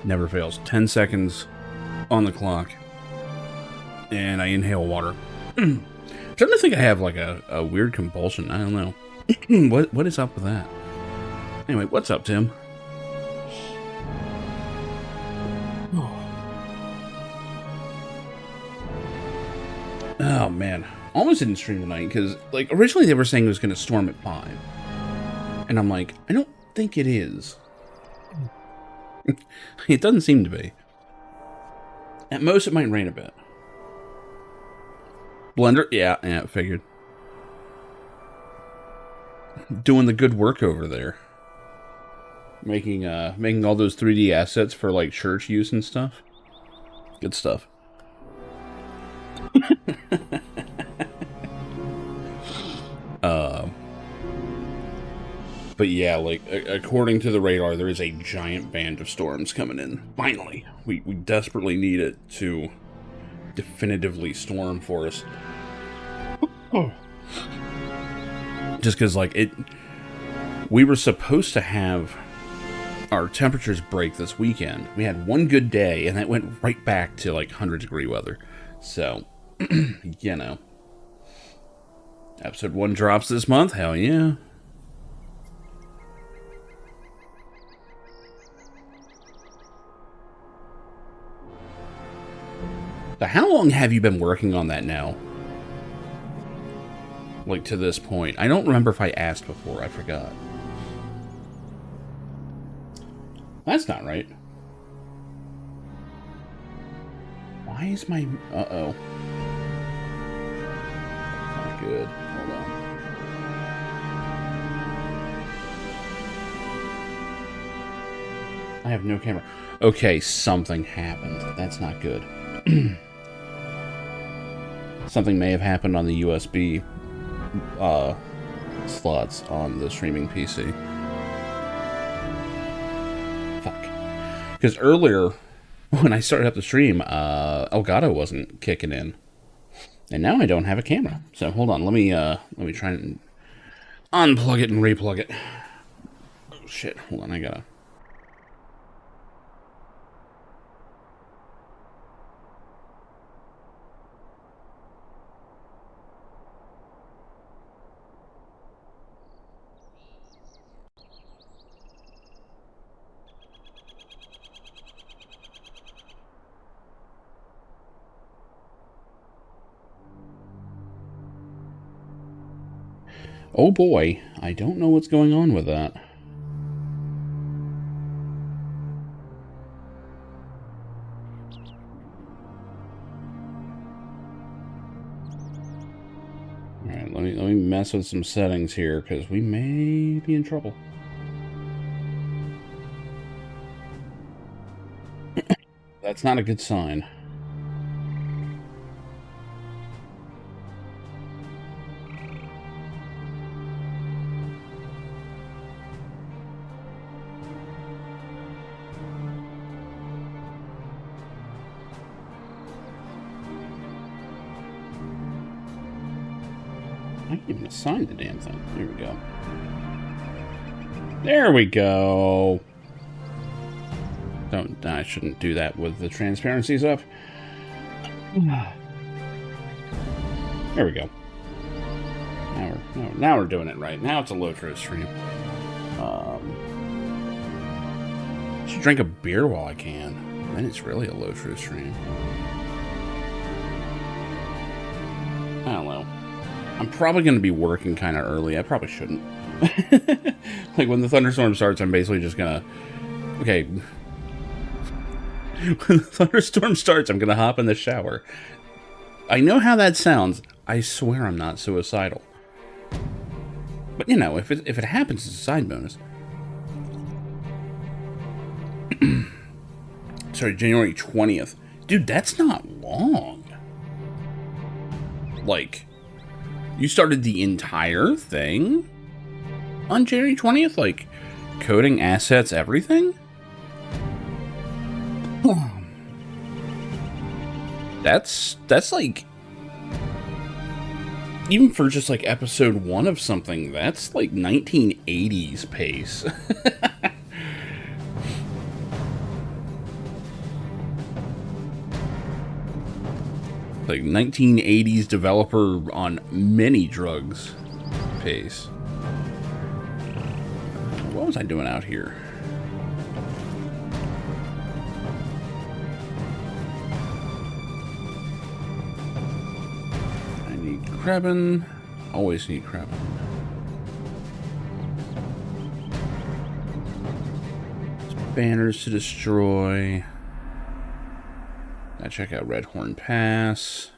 Never fails. 10 seconds on the clock. And I inhale water. I'm trying to think I have like a weird compulsion. I don't know. What is up with that? Anyway, what's up, Tim? Oh, man. Almost didn't stream tonight because, like, originally they were saying it was going to storm at 5. And I'm like, I don't think it is. It doesn't seem to be. At most, it might rain a bit. Blender? Yeah, figured. Doing the good work over there. Making all those 3D assets for, like, church use and stuff. Good stuff. But yeah, like, according to the radar, there is a giant band of storms coming in. Finally. We desperately need it to definitively storm for us. Oh. Just because, like, we were supposed to have our temperatures break this weekend. We had one good day, and that went right back to, like, 100-degree weather. So, you know. Episode 1 drops this month. Hell yeah. So how long have you been working on that now? Like, to this point. I don't remember if I asked before. I forgot. That's not right. Why is my... Uh-oh. Not good. Hold on. I have no camera. Okay, something happened. That's not good. Something may have happened on the USB slots on the streaming PC. Fuck. Because earlier, when I started up the stream, Elgato wasn't kicking in. And now I don't have a camera. So hold on, let me try and unplug it and replug it. Oh shit, hold on, I gotta... Oh boy, I don't know what's going on with that. Alright, let me mess with some settings here, because we may be in trouble. That's not a good sign. I can't even assign the damn thing. There we go. There we go. I shouldn't do that with the transparencies up. There we go. Now we're doing it right. Now it's a LotRO stream. Should drink a beer while I can. Then it's really a LotRO stream. I don't know. I'm probably going to be working kind of early. I probably shouldn't. Like, when the thunderstorm starts, I'm basically just going to... Okay. When the thunderstorm starts, I'm going to hop in the shower. I know how that sounds. I swear I'm not suicidal. But, you know, if it happens, it's a side bonus. Sorry, January 20th. Dude, that's not long. Like, you started the entire thing on January 20th? Like, coding, assets, everything? That's like, even for just like episode 1 of something, that's like 1980s pace. Like 1980s developer on many drugs pace. What was I doing out here? I need crabbin. Always need crabbin. Banners to destroy. Gotta check out Redhorn Pass.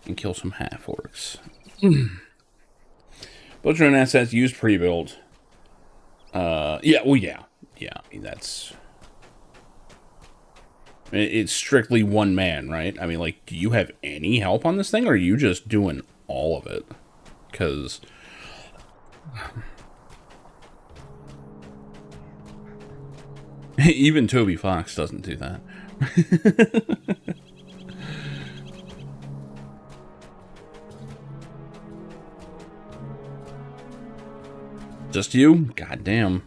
And kill some half-orcs. Butcher and assets used pre-build. Yeah, well, yeah. Yeah, I mean, that's... It's strictly one man, right? I mean, like, do you have any help on this thing, or are you just doing all of it? Because... Even Toby Fox doesn't do that. Just you? Goddamn.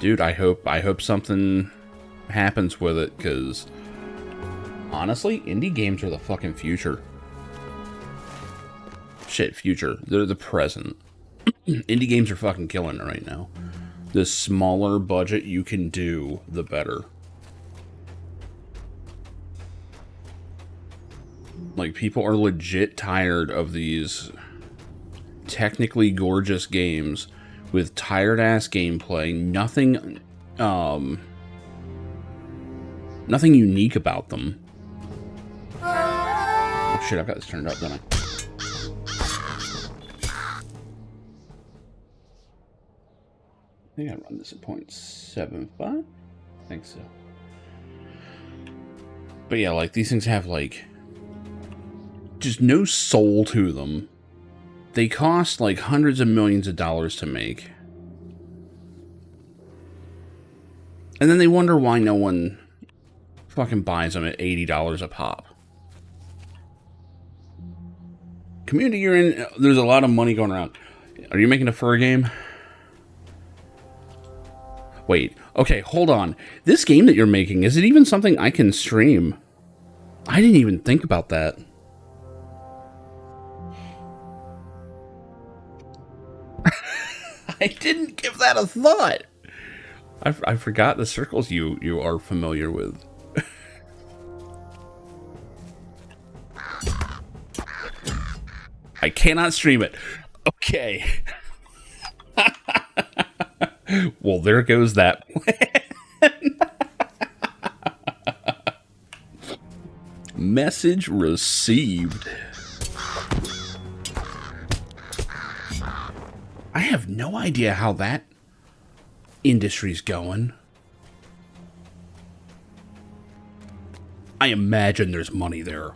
Dude, I hope something happens with it, because honestly, indie games are the fucking future. Shit, future. They're the present. Indie games are fucking killing it right now. The smaller budget you can do, the better. Like, people are legit tired of these technically gorgeous games with tired-ass gameplay, nothing unique about them. Oh shit, I've got this turned up, don't I? I think I run this at 0.75. I think so. But yeah, like, these things have, like, just no soul to them. They cost, like, hundreds of millions of dollars to make. And then they wonder why no one fucking buys them at $80 a pop. Community you're in, there's a lot of money going around. Are you making a fur game? Wait, okay, hold on. This game that you're making, is it even something I can stream? I didn't even think about that. I didn't give that a thought. I forgot the circles you are familiar with. I cannot stream it. Okay. Well, there goes that plan. Message received. I have no idea how that industry's going. I imagine there's money there.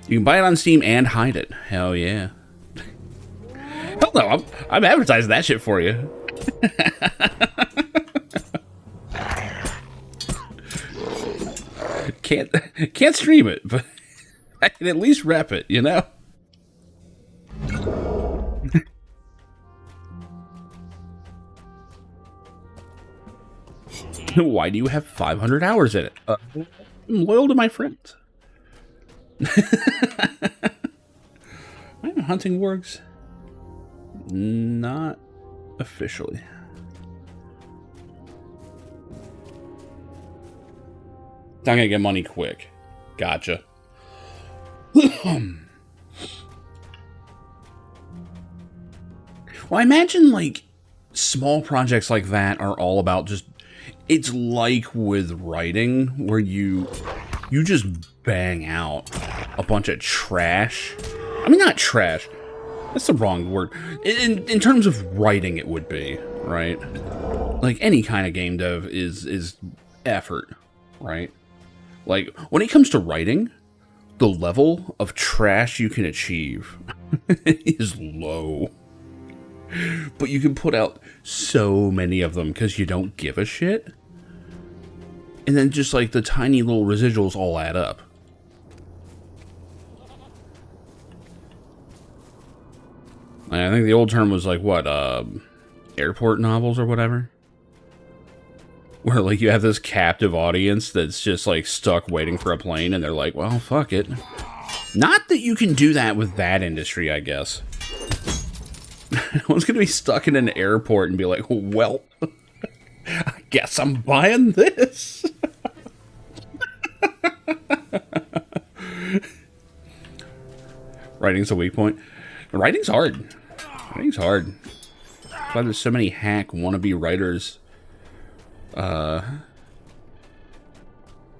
You can buy it on Steam and hide it. Hell yeah. Hell no, I'm advertising that shit for you. Can't stream it, but I can at least rep it, you know? Why do you have 500 hours in it? I'm loyal to my friends. I'm hunting wargs. Not officially. Not gonna get money quick. Gotcha. Well, I imagine, like, small projects like that are all about just... It's like with writing, where you you just bang out a bunch of trash. I mean, not trash. That's the wrong word. In terms of writing, it would be, right? Like, any kind of game dev is effort, right? Like, when it comes to writing, the level of trash you can achieve is low. But you can put out so many of them because you don't give a shit. And then just, like, the tiny little residuals all add up. I think the old term was, like, what, airport novels or whatever? Where, like, you have this captive audience that's just, like, stuck waiting for a plane, and they're like, well, fuck it. Not that you can do that with that industry, I guess. No one's gonna be stuck in an airport and be like, well, I guess I'm buying this. Writing's a weak point. Writing's hard. Writing's hard. That's why there's so many hack wannabe writers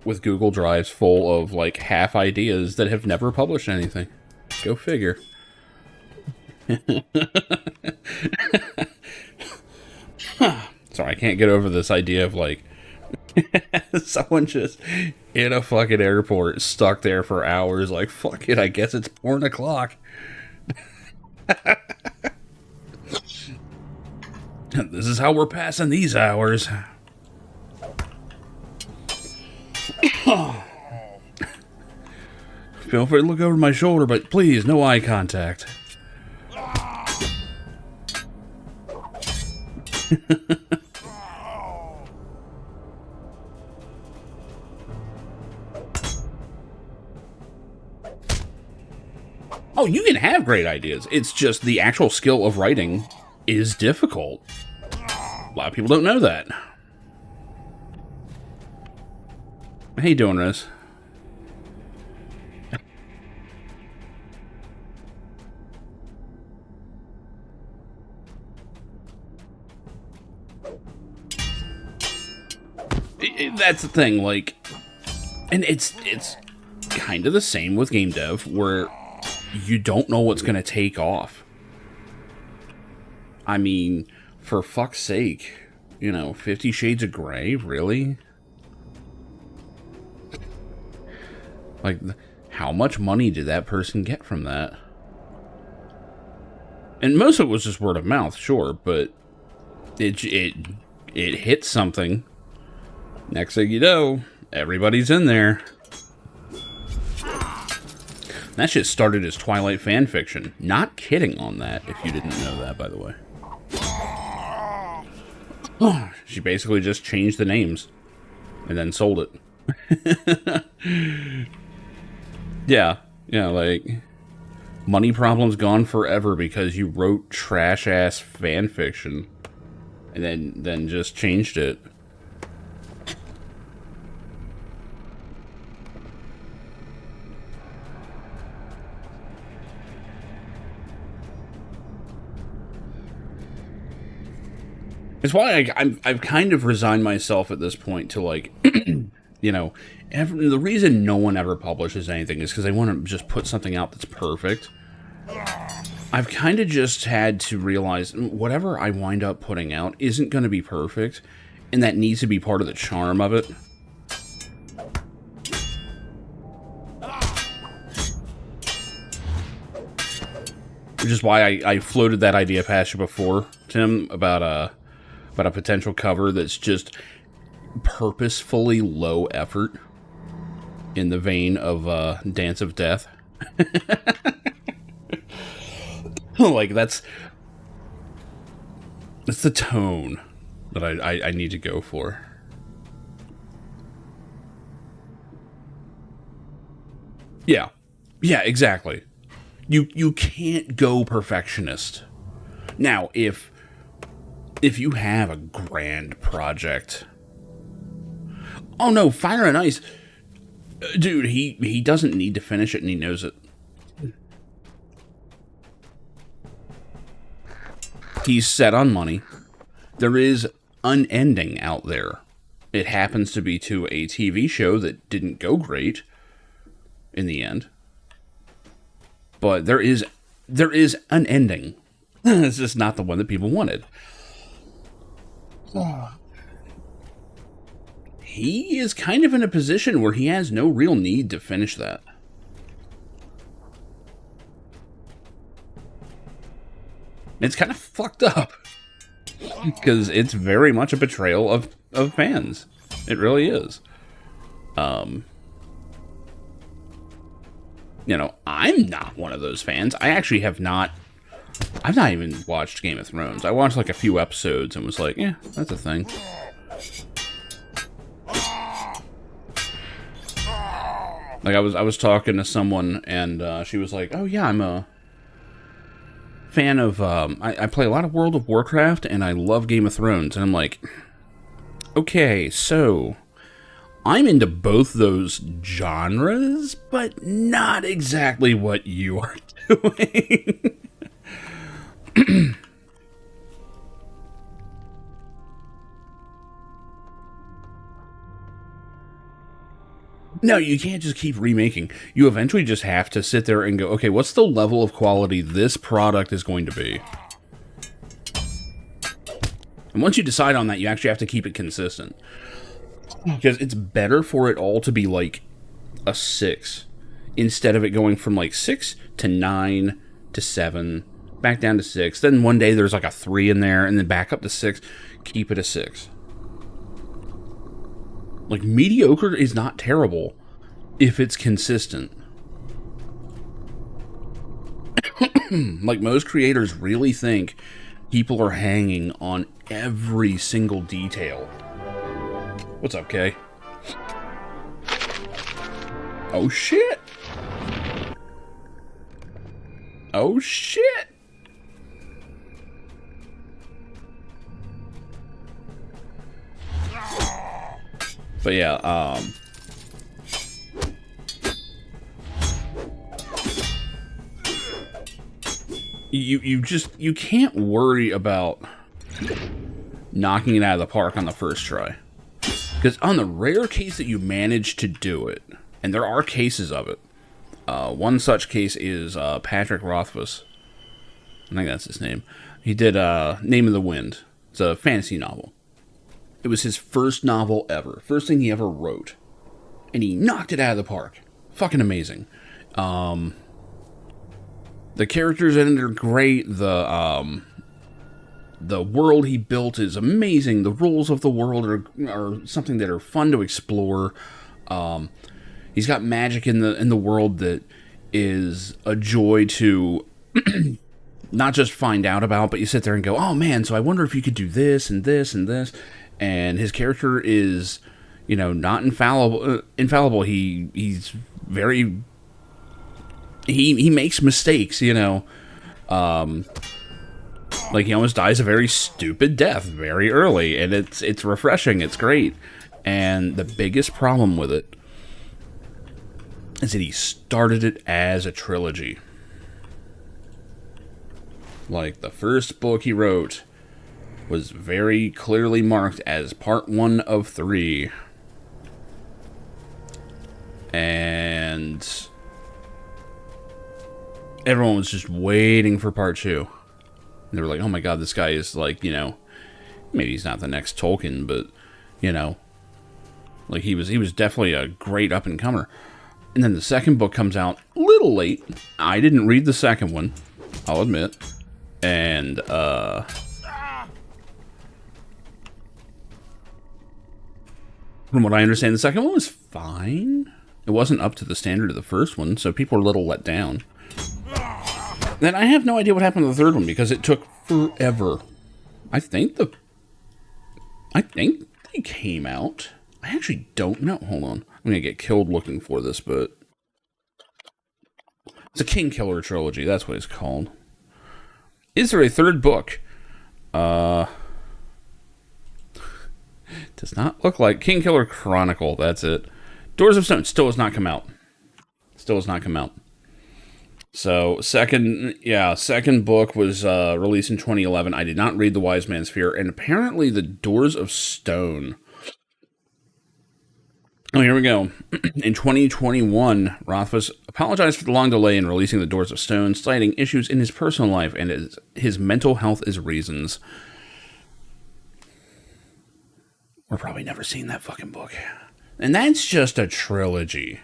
with Google Drives full of, like, half ideas that have never published anything. Go figure. Sorry, I can't get over this idea of, like, someone just in a fucking airport stuck there for hours, like, fuck it, I guess it's 4 o'clock. This is how we're passing these hours. Feel free to look over my shoulder, but please, no eye contact. Oh, you can have great ideas. It's just the actual skill of writing is difficult. A lot of people don't know that. How you doing, Riz? That's the thing, like, and it's kind of the same with game dev, where you don't know what's going to take off. I mean, for fuck's sake, you know, 50 Shades of Grey, really? Like, how much money did that person get from that? And most of it was just word of mouth, sure, but it hit something. Next thing you know, everybody's in there. That shit started as Twilight fanfiction. Not kidding on that, if you didn't know that, by the way. She basically just changed the names and then sold it. Yeah, like, money problems gone forever because you wrote trash-ass fanfiction and then just changed it. It's why I've kind of resigned myself at this point to, like, you know, the reason no one ever publishes anything is because they want to just put something out that's perfect. I've kind of just had to realize whatever I wind up putting out isn't going to be perfect, and that needs to be part of the charm of it. Which is why I floated that idea past you before, Tim, about a potential cover that's just purposefully low effort in the vein of Dance of Death. Like, that's the tone that I need to go for. Yeah, exactly. You can't go perfectionist. Now, if you have a grand project, oh no, Fire and Ice, dude, he doesn't need to finish it, and he knows it. He's set on money. There is unending out there. It happens to be to a TV show that didn't go great in the end. But there is an ending. It's just not the one that people wanted. He is kind of in a position where he has no real need to finish that. It's kind of fucked up. Because it's very much a betrayal of fans. It really is. You know, I'm not one of those fans. I actually have not... I've not even watched Game of Thrones. I watched like a few episodes and was like, yeah, that's a thing. Like, I was talking to someone, and she was like, oh yeah, I'm a fan of... I play a lot of World of Warcraft, and I love Game of Thrones. And I'm like, okay, so... I'm into both those genres, but not exactly what you are doing. No, you can't just keep remaking. You eventually just have to sit there and go, okay, what's the level of quality this product is going to be? And once you decide on that, you actually have to keep it consistent. Because it's better for it all to be like a 6 instead of it going from like 6 to 9 to 7, back down to 6. Then one day there's like a 3 in there, and then back up to 6. Keep it a 6. Like, mediocre is not terrible if it's consistent. Like, most creators really think people are hanging on every single detail. What's up, Kay? Oh, shit! Oh, shit! But yeah, you can't worry about knocking it out of the park on the first try. Because on the rare case that you manage to do it, and there are cases of it, one such case is Patrick Rothfuss. I think that's his name. He did Name of the Wind. It's a fantasy novel. It was his first novel ever. First thing he ever wrote. And he knocked it out of the park. Fucking amazing. The characters in it are great. The world he built is amazing. The rules of the world are something that are fun to explore. He's got magic in the world that is a joy to not just find out about, but you sit there and go, oh man, so I wonder if you could do this and this and this. And his character is, you know, not infallible. He's very... He makes mistakes, you know. Like, he almost dies a very stupid death very early. And it's refreshing. It's great. And the biggest problem with it is that he started it as a trilogy. Like, the first book he wrote was very clearly marked as part 1 of 3. And everyone was just waiting for part 2. And they were like, oh my god, this guy is like, you know, maybe he's not the next Tolkien, but, you know, like he was definitely a great up-and-comer. And then the second book comes out a little late. I didn't read the second one, I'll admit. And, from what I understand, the second one was fine. It wasn't up to the standard of the first one, so people were a little let down. Then I have no idea what happened to the third one, because it took forever. I think they came out. I actually don't know. Hold on. I'm going to get killed looking for this, but... It's a King Killer trilogy. That's what it's called. Is there a third book? Does not look like King Killer Chronicle. That's it. Doors of Stone still has not come out. Still has not come out. So, second book was released in 2011. I did not read The Wise Man's Fear, and apparently the Doors of Stone Oh, here we go. In 2021, Rothfuss apologized for the long delay in releasing The Doors of Stone, citing issues in his personal life and his mental health as reasons. We're probably never seeing that fucking book. And that's just a trilogy.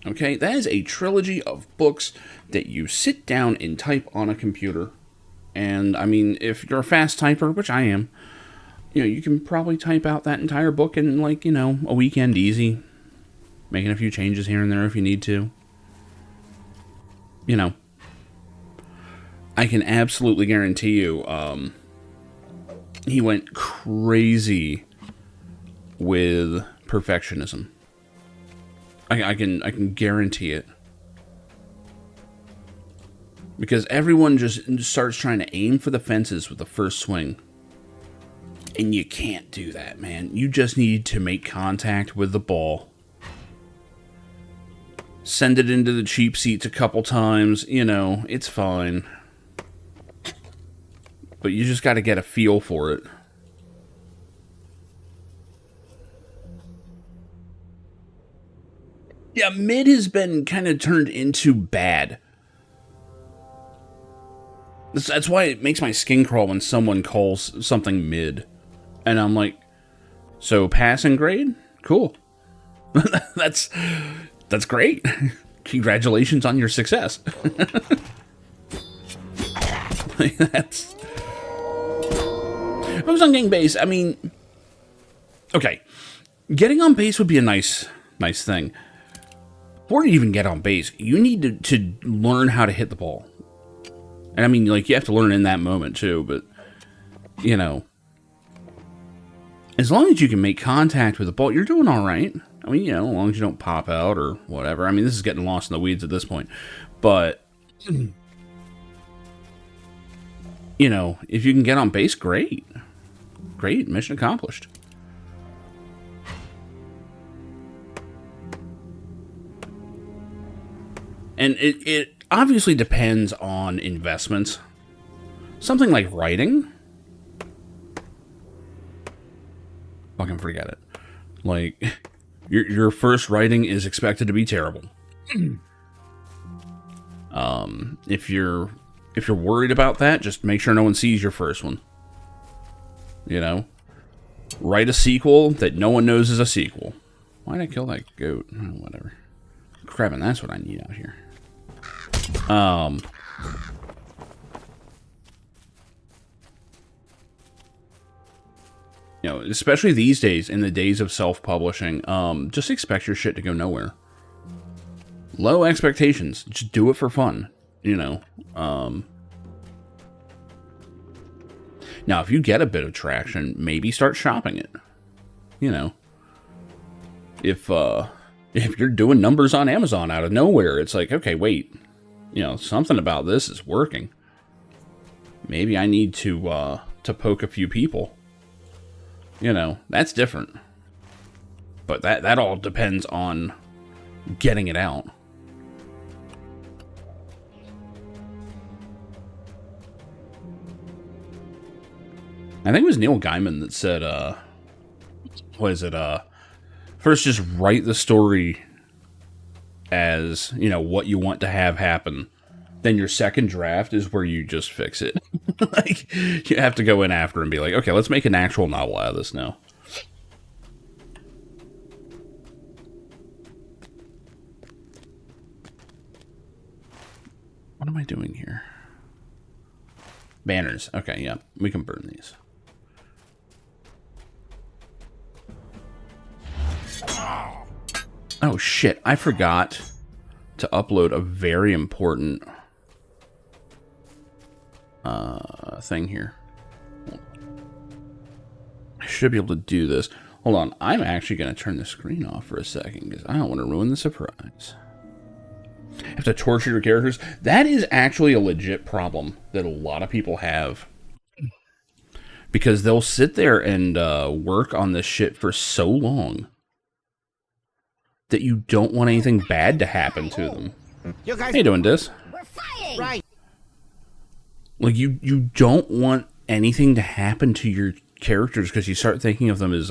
Okay, that is a trilogy of books that you sit down and type on a computer. And, I mean, if you're a fast typer, which I am, you know, you can probably type out that entire book in, like, you know, a weekend easy. Making a few changes here and there if you need to. You know. I can absolutely guarantee you, he went crazy with perfectionism. I can guarantee it. Because everyone just starts trying to aim for the fences with the first swing. And you can't do that, man. You just need to make contact with the ball. Send it into the cheap seats a couple times. You know, it's fine. But you just got to get a feel for it. Yeah, mid has been kind of turned into bad. That's why it makes my skin crawl when someone calls something mid. And I'm like, so passing grade? Cool. That's great. Congratulations on your success. That's... If I was on getting base, I mean... Okay. Getting on base would be a nice thing. Before you even get on base, you need to learn how to hit the ball. And I mean, like, you have to learn in that moment, too, but, you know, as long as you can make contact with the ball, you're doing all right. I mean, you know, as long as you don't pop out or whatever. I mean, this is getting lost in the weeds at this point. But, you know, if you can get on base, great. Great, mission accomplished. And it obviously depends on investments. Something like writing, fucking forget it. Like, your first writing is expected to be terrible. If you're worried about that, just make sure no one sees your first one. You know, write a sequel that no one knows is a sequel. Why'd I kill that goat? Oh, whatever. Crabbing, that's what I need out here. You know, especially these days, in the days of self-publishing, just expect your shit to go nowhere. Low expectations. Just do it for fun, you know. Now, if you get a bit of traction, maybe start shopping it. You know. If you're doing numbers on Amazon out of nowhere, it's like, okay, wait. You know, something about this is working. Maybe I need to poke a few people. You know, that's different. But that all depends on getting it out. I think it was Neil Gaiman that said, what is it, first just write the story as, you know, what you want to have happen. Then your second draft is where you just fix it. Like, you have to go in after and be like, okay, let's make an actual novel out of this now. What am I doing here? Banners. Okay, yeah, we can burn these. Oh shit, I forgot to upload a very important thing here. I should be able to do this. Hold on, I'm actually going to turn the screen off for a second because I don't want to ruin the surprise. Have to torture your characters. That is actually a legit problem that a lot of people have. Because they'll sit there and work on this shit for so long that you don't want anything bad to happen to them. You guys, how you doing, Dis? We're fighting! Right. Like, you don't want anything to happen to your characters because you start thinking of them as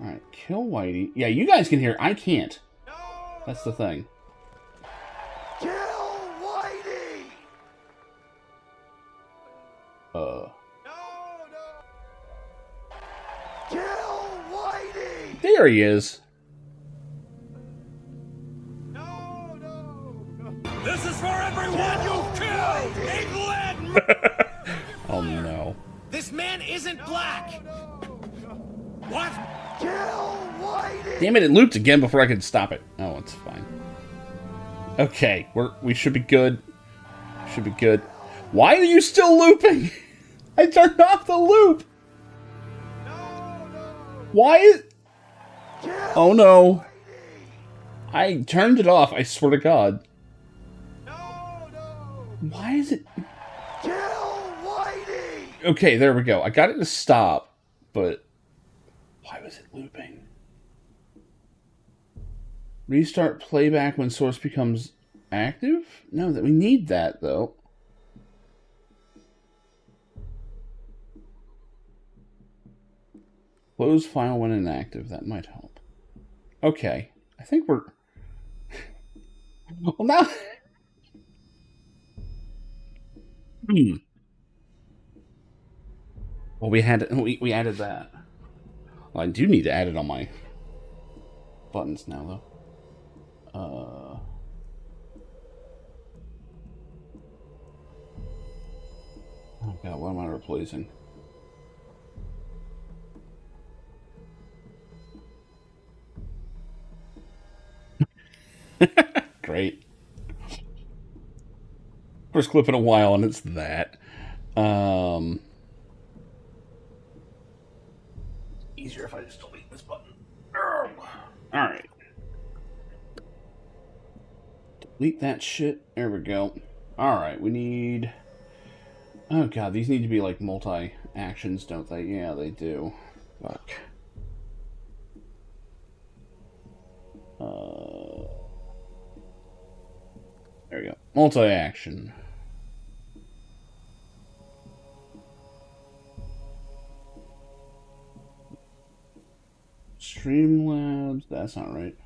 Alright, kill Whitey. Yeah, you guys can hear. I can't. That's the thing. Kill Whitey! Kill Whitey! There he is. This is for everyone you've killed! England! Oh no. This man isn't black! What? Kill Whitey! Damn it, it looped again before I could stop it. Oh, it's fine. Okay, we should be good. Should be good. Why are you still looping? I turned off the loop! Why is... Oh no. I turned it off, I swear to God. Why is it... Kill Whitey! Okay, there we go. I got it to stop, but... Why was it looping? Restart playback when source becomes active? No, that we need that, though. Close file when inactive. That might help. Okay. I think we're... Well, now... Well, we added that. Well, I do need to add it on my buttons now, though. Oh god, what am I replacing? Great. First clip in a while, and it's that. Easier if I just delete this button. Alright. Delete that shit. There we go. Alright, we need... Oh god, these need to be like multi-actions, don't they? Yeah, they do. Fuck. There we go. Multi-action. Streamlabs, that's not right.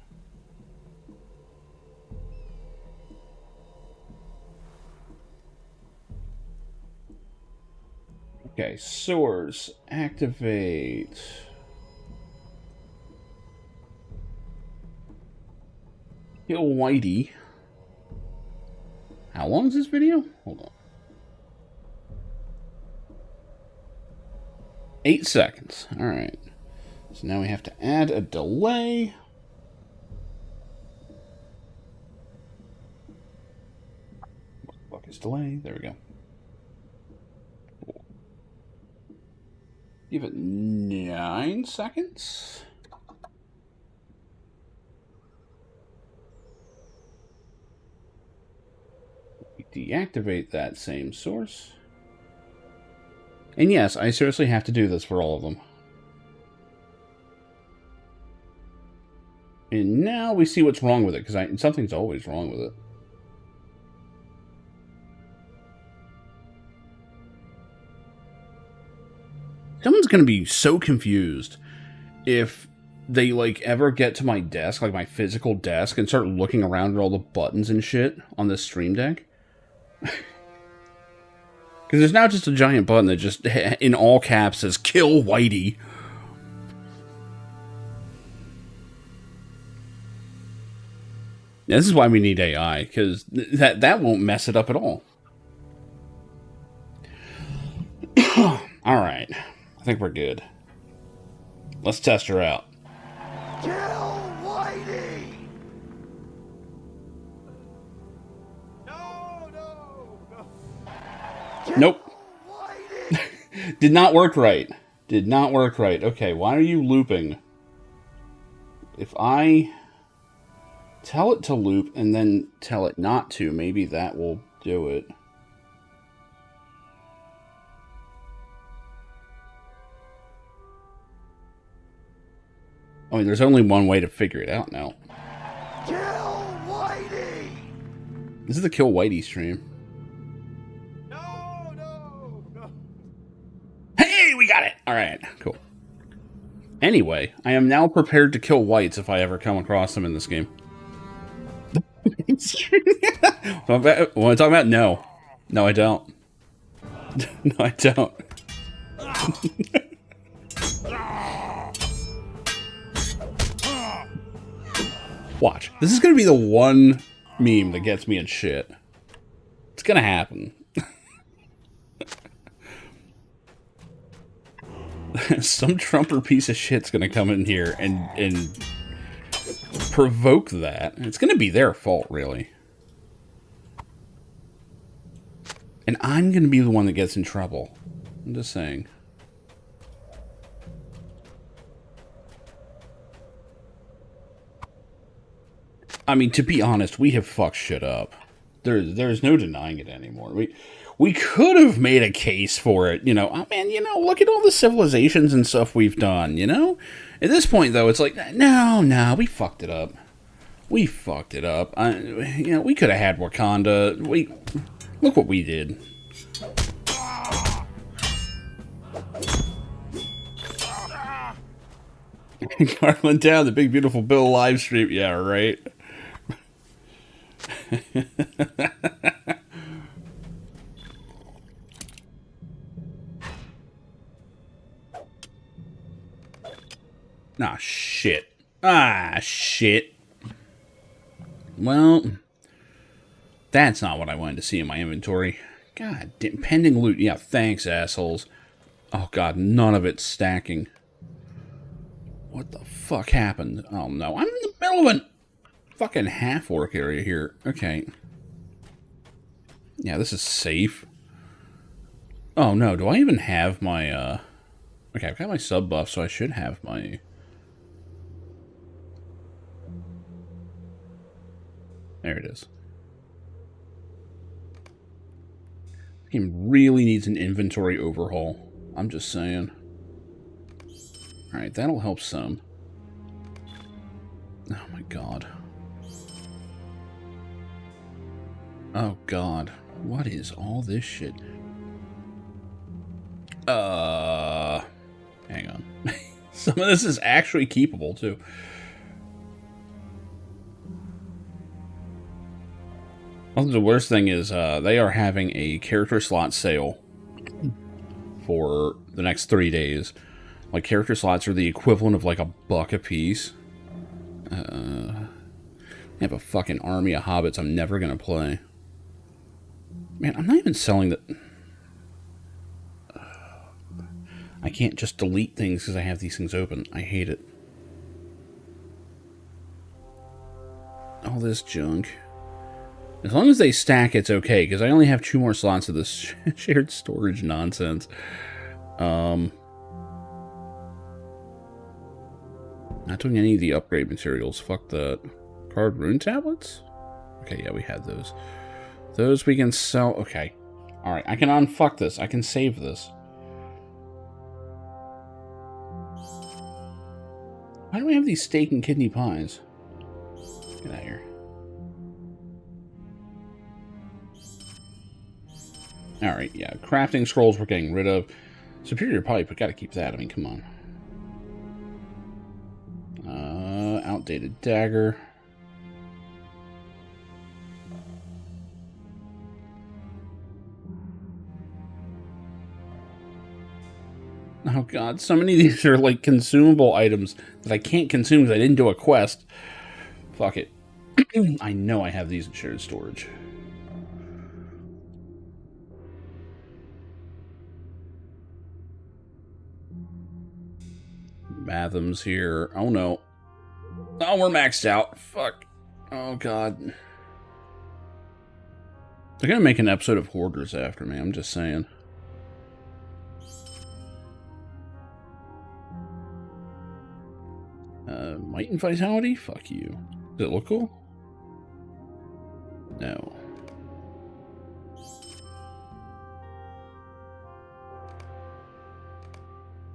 Okay, source, activate. Kill Whitey. How long is this video? Hold on. 8 seconds. Alright. So now we have to add a delay. What the fuck is delay? There we go. Give it 9 seconds. Deactivate that same source. And yes, I seriously have to do this for all of them. And now we see what's wrong with it, because something's always wrong with it. Someone's going to be so confused if they, like, ever get to my desk, like my physical desk, and start looking around at all the buttons and shit on this Stream Deck. Because there's now just a giant button that just, in all caps, says, Kill Whitey. This is why we need AI, because that won't mess it up at all. Alright. I think we're good. Let's test her out. Kill Whitey! Nope. Did not work right. Did not work right. Okay, why are you looping? If I tell it to loop and then tell it not to, maybe that will do it. I mean, there's only one way to figure it out now. Kill Whitey! This is the Kill Whitey stream. No. Hey, we got it! Alright, cool. Anyway, I am now prepared to kill whites if I ever come across them in this game. Want to talk about? No. No, I don't. No, I don't. Watch. This is going to be the one meme that gets me in shit. It's going to happen. Some Trumper piece of shit's going to come in here and provoke that. It's going to be their fault, really. And I'm going to be the one that gets in trouble. I'm just saying. I mean, to be honest, we have fucked shit up. There's no denying it anymore. We could have made a case for it, you know. Oh man, you know, look at all the civilizations and stuff we've done, you know. At this point, though, it's like, no, we fucked it up. We fucked it up. You know, we could have had Wakanda. Look what we did. Garland down, the big beautiful Bill live stream. Yeah, right. Ah, shit. Ah, shit. Well, that's not what I wanted to see in my inventory. God damn, pending loot. Yeah, thanks, assholes. Oh, God, none of it's stacking. What the fuck happened? Oh, no. I'm in the middle of a fucking half-orc area here. Okay. Yeah, this is safe. Oh, no. Do I even have my, Okay, I've got my sub buff, so I should have my... There it is. This game really needs an inventory overhaul. I'm just saying. Alright, that'll help some. Oh my god. Oh god. What is all this shit? Hang on. Some of this is actually keepable, too. Well, the worst thing is, they are having a character slot sale for the next 3 days. Like, character slots are the equivalent of, like, $1 a piece. I have a fucking army of hobbits I'm never gonna play. Man, I'm not even selling the... I can't just delete things because I have these things open. I hate it. All this junk. As long as they stack, it's okay, because I only have 2 more slots of this shared storage nonsense. Not doing any of the upgrade materials. Fuck that. Card rune tablets? Okay, yeah, we had those. Those we can sell. Okay. Alright, I can unfuck this. I can save this. Why do we have these steak and kidney pies? Get out of here. Alright, yeah. Crafting scrolls we're getting rid of. Superior pipe, we gotta keep that. I mean, come on. Outdated dagger. Oh god, so many of these are like consumable items that I can't consume because I didn't do a quest. Fuck it. I know I have these in shared storage. Mathem's here. Oh no. Oh, we're maxed out. Fuck. Oh god. They're gonna make an episode of Hoarders after me, I'm just saying. Might and Vitality? Fuck you. Does it look cool? No.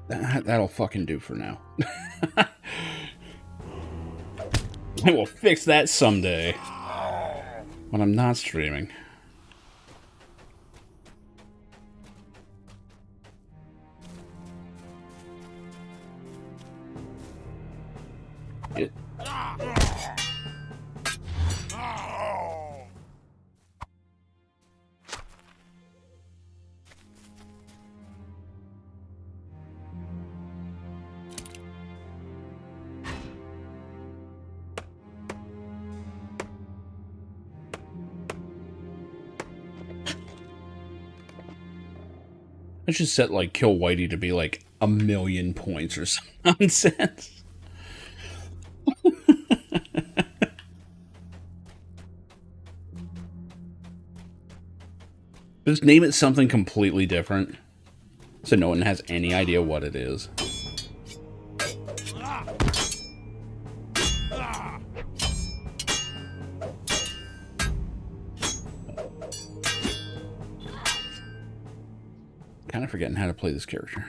That'll fucking do for now. I will fix that someday. When I'm not streaming. I should set, like, Kill Whitey to be, like, 1,000,000 points or some nonsense. Just name it something completely different, so no one has any idea what it is. Kind of forgetting how to play this character.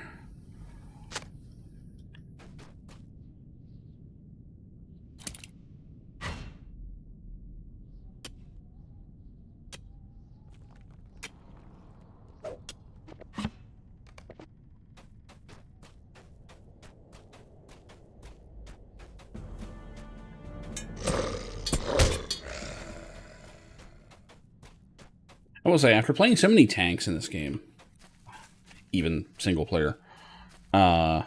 I will say, after playing so many tanks in this game, even single player, it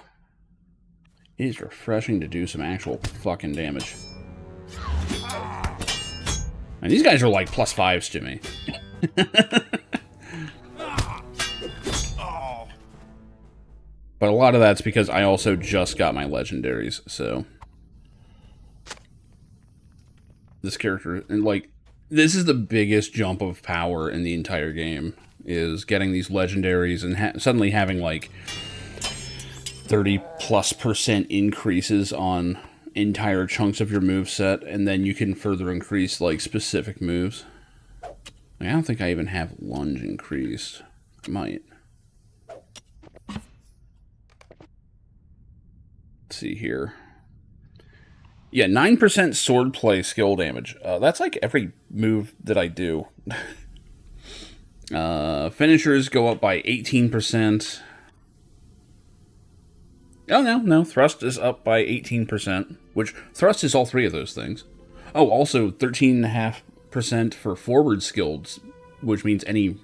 is refreshing to do some actual fucking damage. And these guys are like +5s to me. But a lot of that's because I also just got my legendaries, so this character, and like, this is the biggest jump of power in the entire game, is getting these legendaries and suddenly having like 30+% increases on entire chunks of your moveset, and then you can further increase like specific moves. I don't think I even have lunge increased. I might. Let's see here. Yeah, 9% swordplay skill damage. That's like every move that I do. Finishers go up by 18%. Oh, no. Thrust is up by 18%, which thrust is all three of those things. Oh, also 13.5% for forward skills, which means any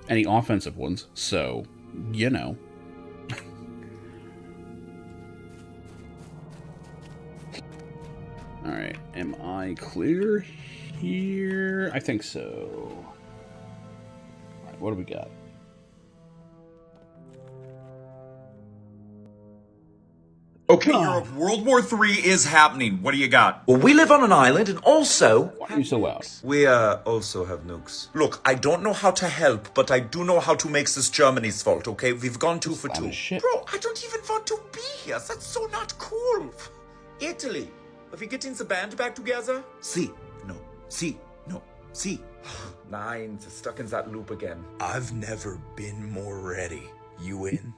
offensive ones. So, you know. Alright, am I clear here? I think so. Alright, what do we got? Okay, Europe, World War III is happening. What do you got? Well, we live on an island and also... Why are you so loud? We also have nukes. Look, I don't know how to help, but I do know how to make this Germany's fault, okay? We've gone 2 for 2. Shit. Bro, I don't even want to be here. That's so not cool. Italy. Are we getting the band back together? Si. No. Si. No. Si. Nine. Stuck in that loop again. I've never been more ready. You in?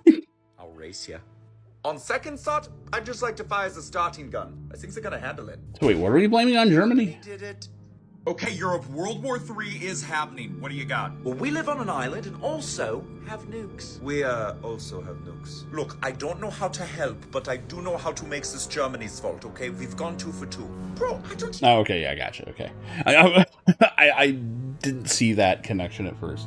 I'll race ya. On second thought, I'd just like to fire the starting gun. I think they're gonna handle it. So wait, what are we blaming on Germany? They did it. Okay, Europe, World War III is happening. What do you got? Well, we live on an island and also have nukes. We also have nukes. Look, I don't know how to help, but I do know how to make this Germany's fault, okay? We've gone 2 for 2. Bro, I don't... Oh, okay, yeah, I gotcha, okay. I didn't see that connection at first.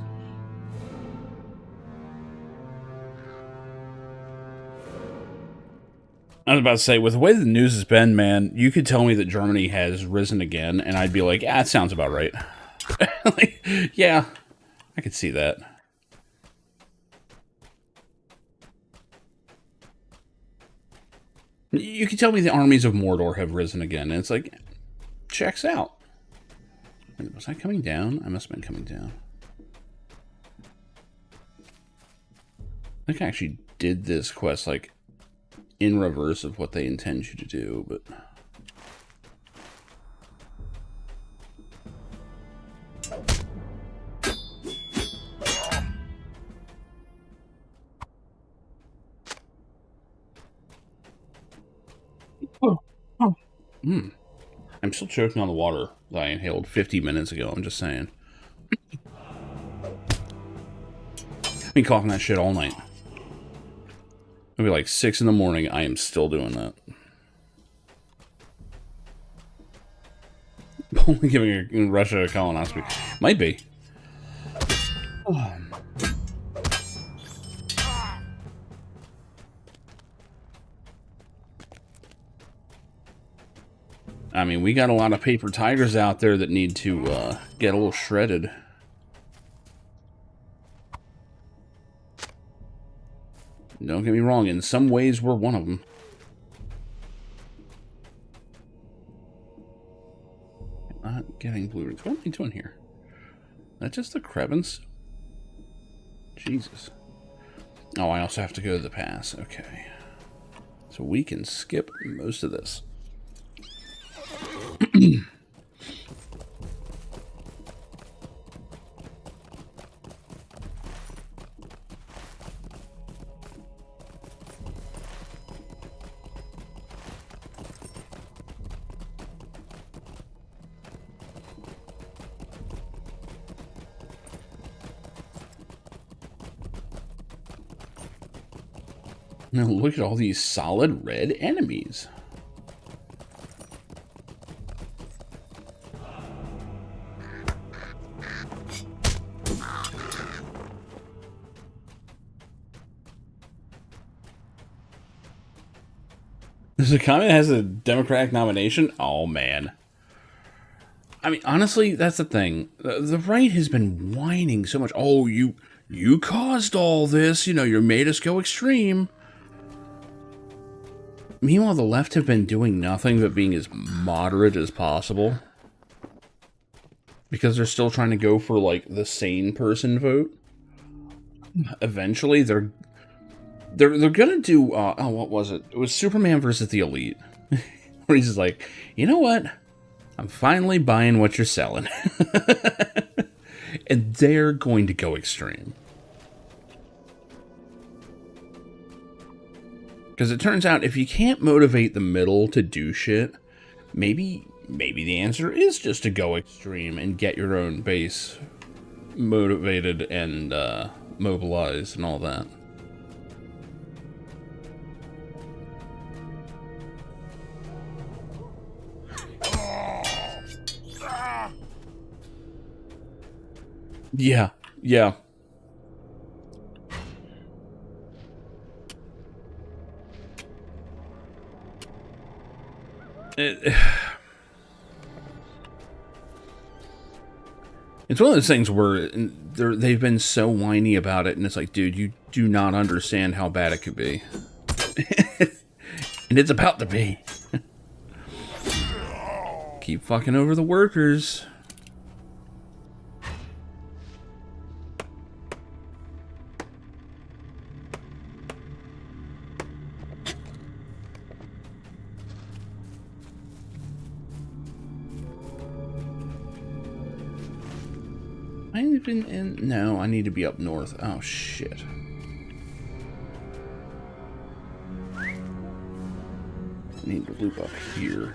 I was about to say, with the way the news has been, man, you could tell me that Germany has risen again, and I'd be like, it sounds about right. Like, yeah, I could see that. You could tell me the armies of Mordor have risen again, and it's like, checks out. Was I coming down? I must have been coming down. I think I actually did this quest, like, in reverse of what they intend you to do, but... I'm still choking on the water that I inhaled 50 minutes ago, I'm just saying. I've been coughing that shit all night. It'll be like 6 in the morning, I am still doing that. Only giving Russia a colonoscopy. Might be. I mean, we got a lot of paper tigers out there that need to get a little shredded. Don't get me wrong, in some ways we're one of them. Not getting blue rings. What am I doing here? That's just the Krebens? Jesus. Oh, I also have to go to the pass. Okay. So we can skip most of this. Now look at all these solid red enemies. There's a comment that has a Democratic nomination? Oh, man. I mean, honestly, that's the thing. The right has been whining so much. Oh, you caused all this. You know, you made us go extreme. Meanwhile, the left have been doing nothing but being as moderate as possible. Because they're still trying to go for, like, the sane person vote. Eventually, they're gonna do, oh, what was it? It was Superman versus the Elite. Where he's like, you know what? I'm finally buying what you're selling. And they're going to go extreme. Because it turns out if you can't motivate the middle to do shit, maybe the answer is just to go extreme and get your own base motivated and mobilized and all that. Yeah, yeah. It's one of those things where they've been so whiny about it, and it's like, dude, you do not understand how bad it could be. And it's about to be. Keep fucking over the workers. No, I need to be up north. Oh, shit. I need to loop up here.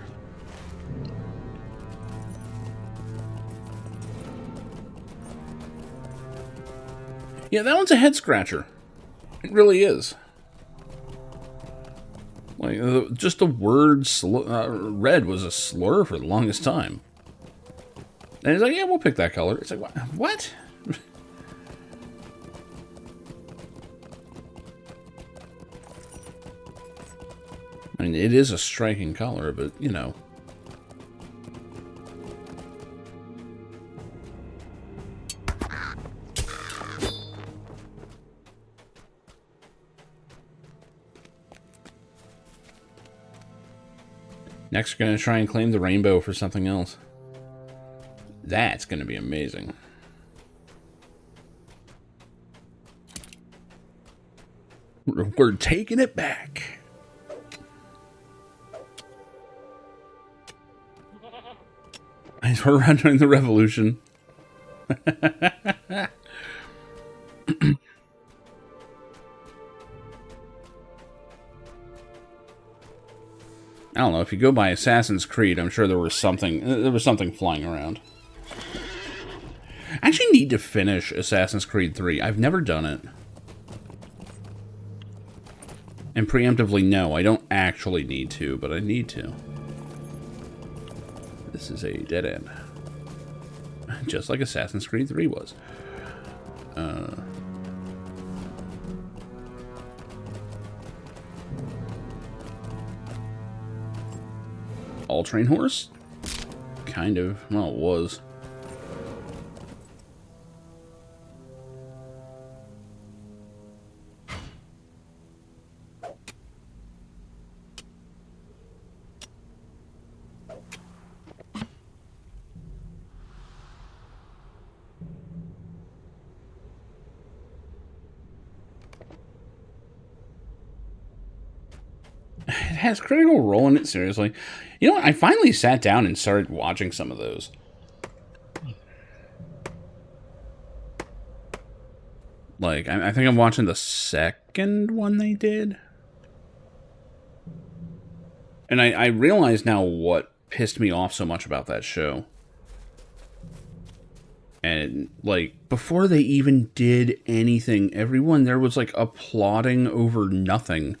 Yeah, that one's a head scratcher. It really is. Like, just the word red was a slur for the longest time. And he's like, yeah, we'll pick that color. It's like, what? I mean, it is a striking color, but, you know. Next, we're going to try and claim the rainbow for something else. That's going to be amazing. We're taking it back. We're around during the revolution. I don't know. If you go by Assassin's Creed, I'm sure there was something flying around. I actually need to finish Assassin's Creed 3. I've never done it. And preemptively, no, I don't actually need to, but I need to. This is a dead end. Just like Assassin's Creed 3 was. All-train horse? Kind of. Well, it was. It has Critical Role in it, seriously. You know what? I finally sat down and started watching some of those. Like, I think I'm watching the second one they did. And I realize now what pissed me off so much about that show. And, like, before they even did anything, everyone there was, like, applauding over nothing.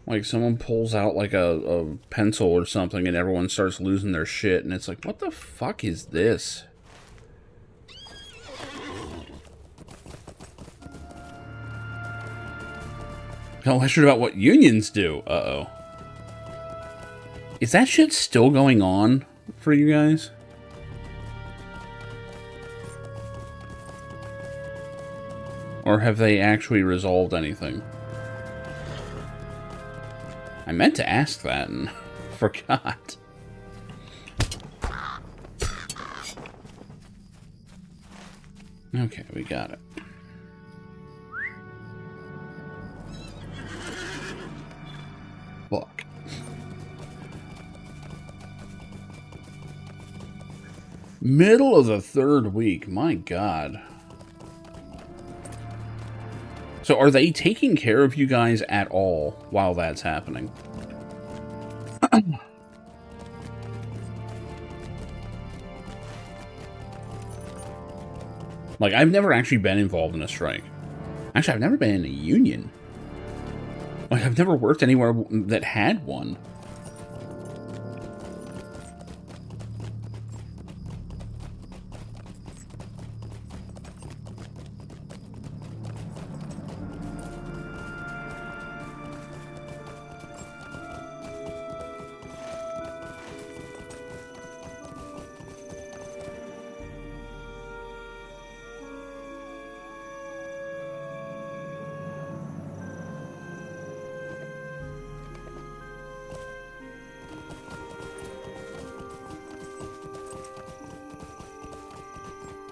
Like, someone pulls out, like, a pencil or something, and everyone starts losing their shit, and it's like, what the fuck is this? Got a lecture about what unions do. Uh-oh. Is that shit still going on for you guys? Or have they actually resolved anything? I meant to ask that and forgot. Okay, we got it. Fuck. Middle of the third week. My God. So are they taking care of you guys at all while that's happening? Like, I've never actually been involved in a strike. Actually, I've never been in a union. Like, I've never worked anywhere that had one.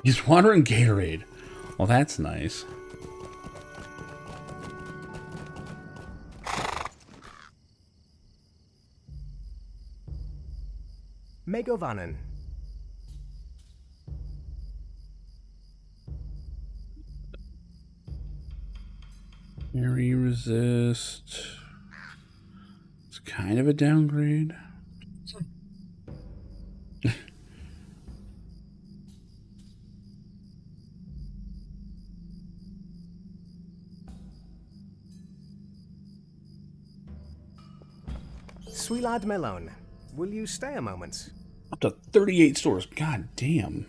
Use water and Gatorade. Well, that's nice. Megovanen. Area resist. It's kind of a downgrade. Swilad Melon, will you stay a moment? Up to 38 stores. God damn.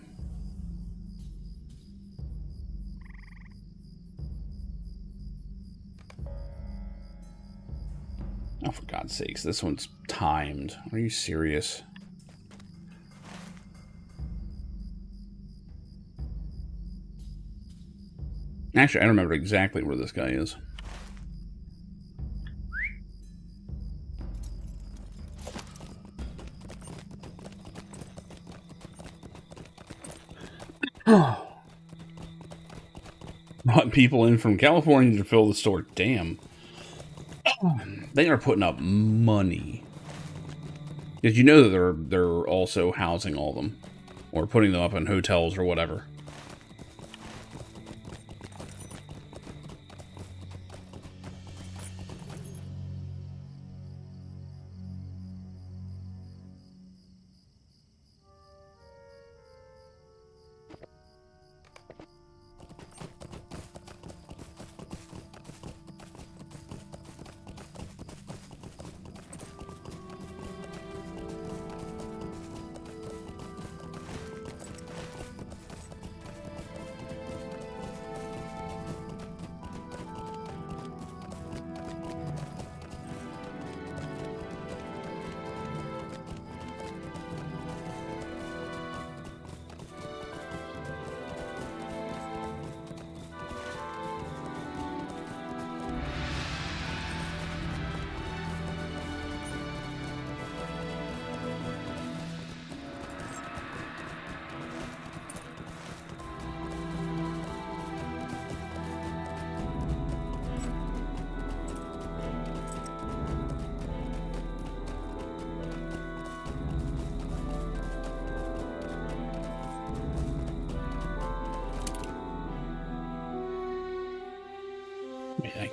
Oh, for God's sakes, this one's timed. Are you serious? Actually, I don't remember exactly where this guy is. Brought people in from California to fill the store. Damn. They are putting up money. Did you know that they're also housing all of them? Or putting them up in hotels or whatever?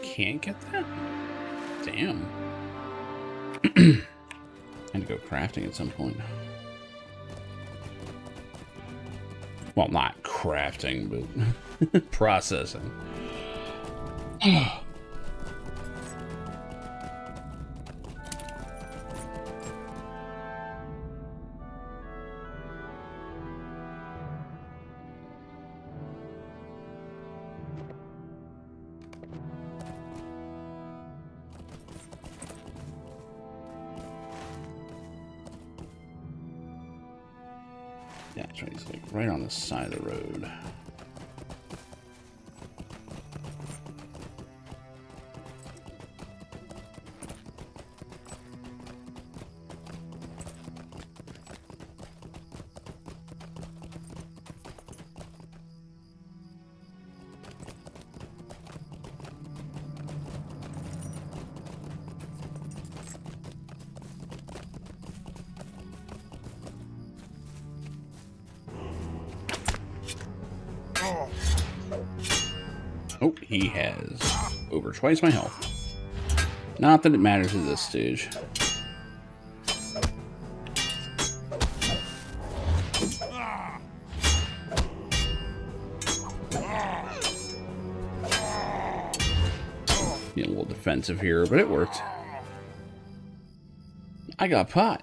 can't get that? Damn. I need to go crafting at some point. Well, not crafting, but processing. Yeah, that's right. It's like right on the side of the road. Oh, he has over twice my health. Not that it matters at this stage. Being a little defensive here, but it worked. I got pot.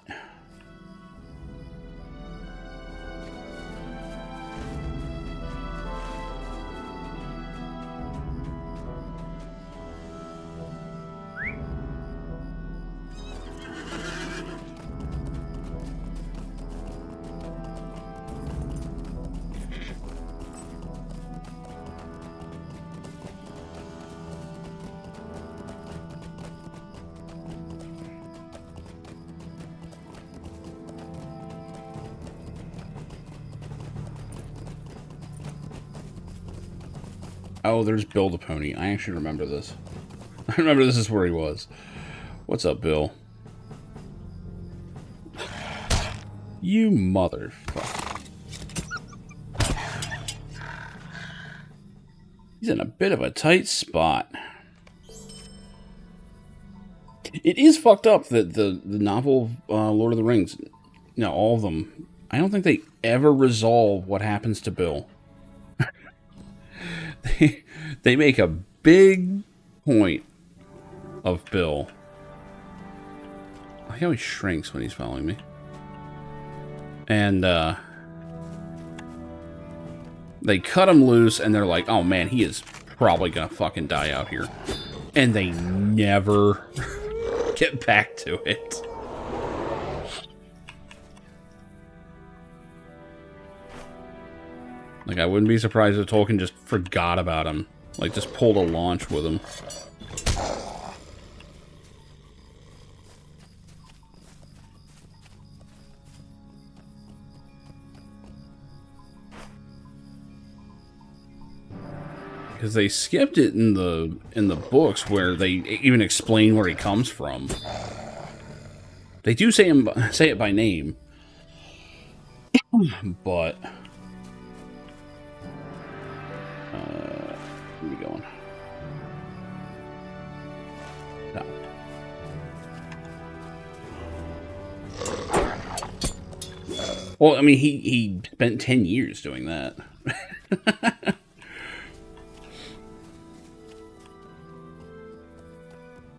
Oh, there's Bill the Pony. I actually remember this. I remember this is where he was. What's up, Bill? You motherfucker. He's in a bit of a tight spot. It is fucked up that the novel Lord of the Rings, you know, all of them, I don't think they ever resolve what happens to Bill. They make a big point of Bill. I like how he shrinks when he's following me. And they cut him loose and they're like, oh man, he is probably gonna fucking die out here. And they never get back to it. Like, I wouldn't be surprised if Tolkien just forgot about him. Like, just pulled a launch with him. Because they skipped it in the books where they even explain where he comes from. They do say it by name. But... where are we going? No. Well, I mean, he spent 10 years doing that.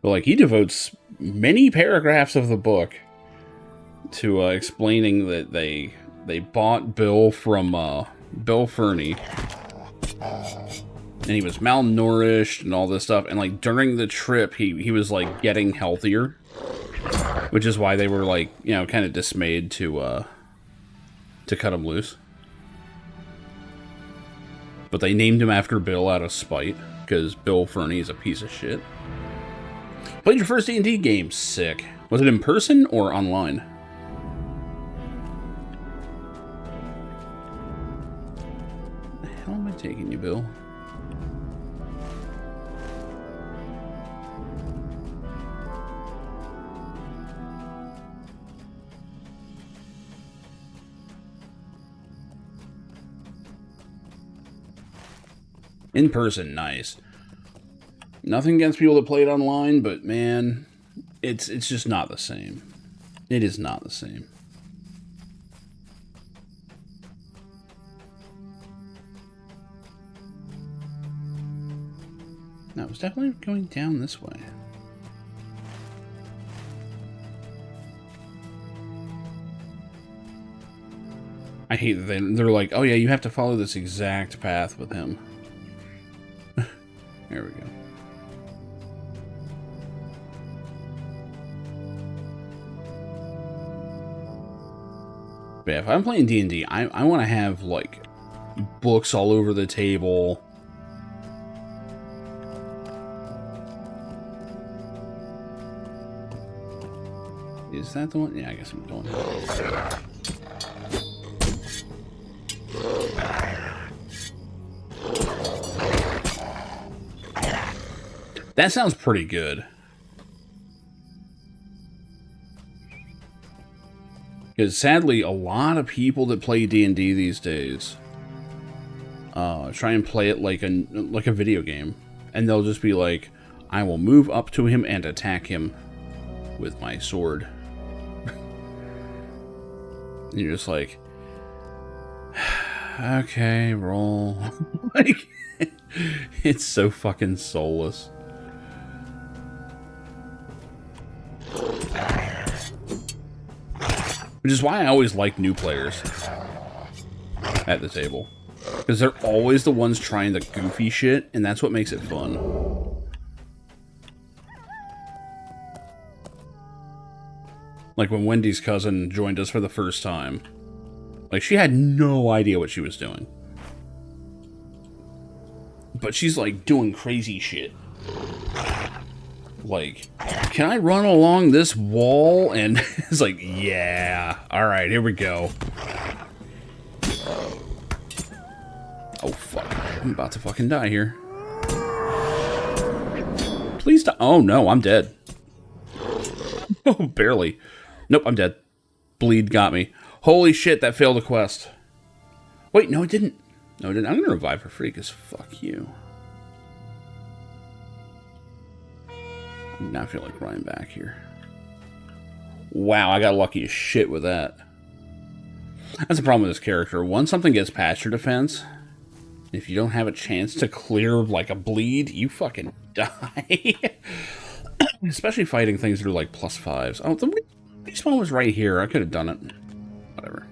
But, like, he devotes many paragraphs of the book to explaining that they bought Bill from Bill Fernie. And he was malnourished and all this stuff. And, like, during the trip, he was, like, getting healthier. Which is why they were, like, you know, kind of dismayed to cut him loose. But they named him after Bill out of spite. Because Bill Fernie is a piece of shit. Played your first D&D game. Sick. Was it in person or online? Where the hell am I taking you, Bill? In person, nice. Nothing against people that play it online, but man, it's just not the same. It is not the same. No, it was definitely going down this way. I hate that they're like, oh yeah, you have to follow this exact path with him. There we go. But yeah, if I'm playing D&D, I want to have, like, books all over the table. Is that the one? Yeah, I guess I'm going. That sounds pretty good. Because sadly, a lot of people that play D&D these days try and play it like a video game. And they'll just be like, I will move up to him and attack him with my sword. And you're just like, okay, roll. Like, it's so fucking soulless. Which is why I always like new players at the table. Because they're always the ones trying the goofy shit, and that's what makes it fun. Like when Wendy's cousin joined us for the first time. Like, she had no idea what she was doing. But she's, like, doing crazy shit. Like, can I run along this wall? And it's like, yeah. Alright, here we go. Oh, fuck. I'm about to fucking die here. Please die. Oh, no, I'm dead. Oh, barely. Nope, I'm dead. Bleed got me. Holy shit, that failed a quest. Wait, no, it didn't. No, it didn't. I'm gonna revive for free, because fuck you. I do not feel like running back here. Wow, I got lucky as shit with that. That's the problem with this character. Once something gets past your defense, if you don't have a chance to clear, like, a bleed, you fucking die. Especially fighting things that are, like, +5s. Oh, the respawn was right here. I could have done it. Whatever.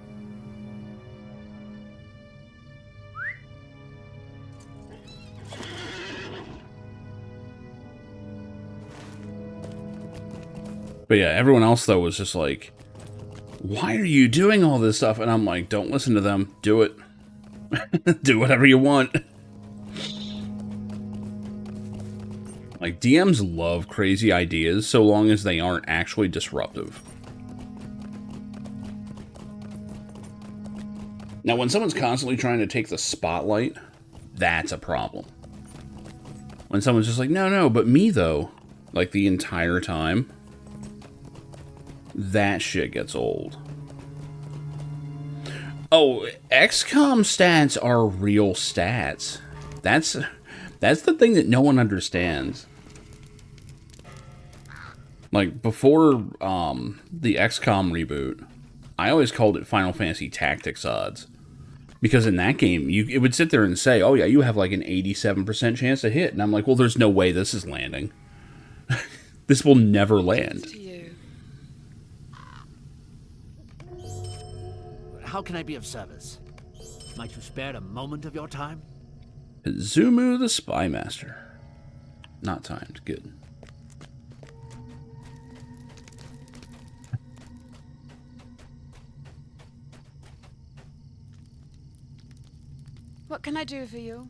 But yeah, everyone else, though, was just like, why are you doing all this stuff? And I'm like, don't listen to them. Do it. Do whatever you want. Like, DMs love crazy ideas so long as they aren't actually disruptive. Now, when someone's constantly trying to take the spotlight, that's a problem. When someone's just like, no, no, but me, though, like, the entire time, that shit gets old. Oh, XCOM stats are real stats. That's the thing that no one understands. Like, before the XCOM reboot, I always called it Final Fantasy Tactics odds. Because in that game, it would sit there and say, oh yeah, you have like an 87% chance to hit. And I'm like, well, there's no way this is landing. This will never land. How can I be of service? Might you spare a moment of your time? Zumu the Spy Master. Not timed. Good. What can I do for you?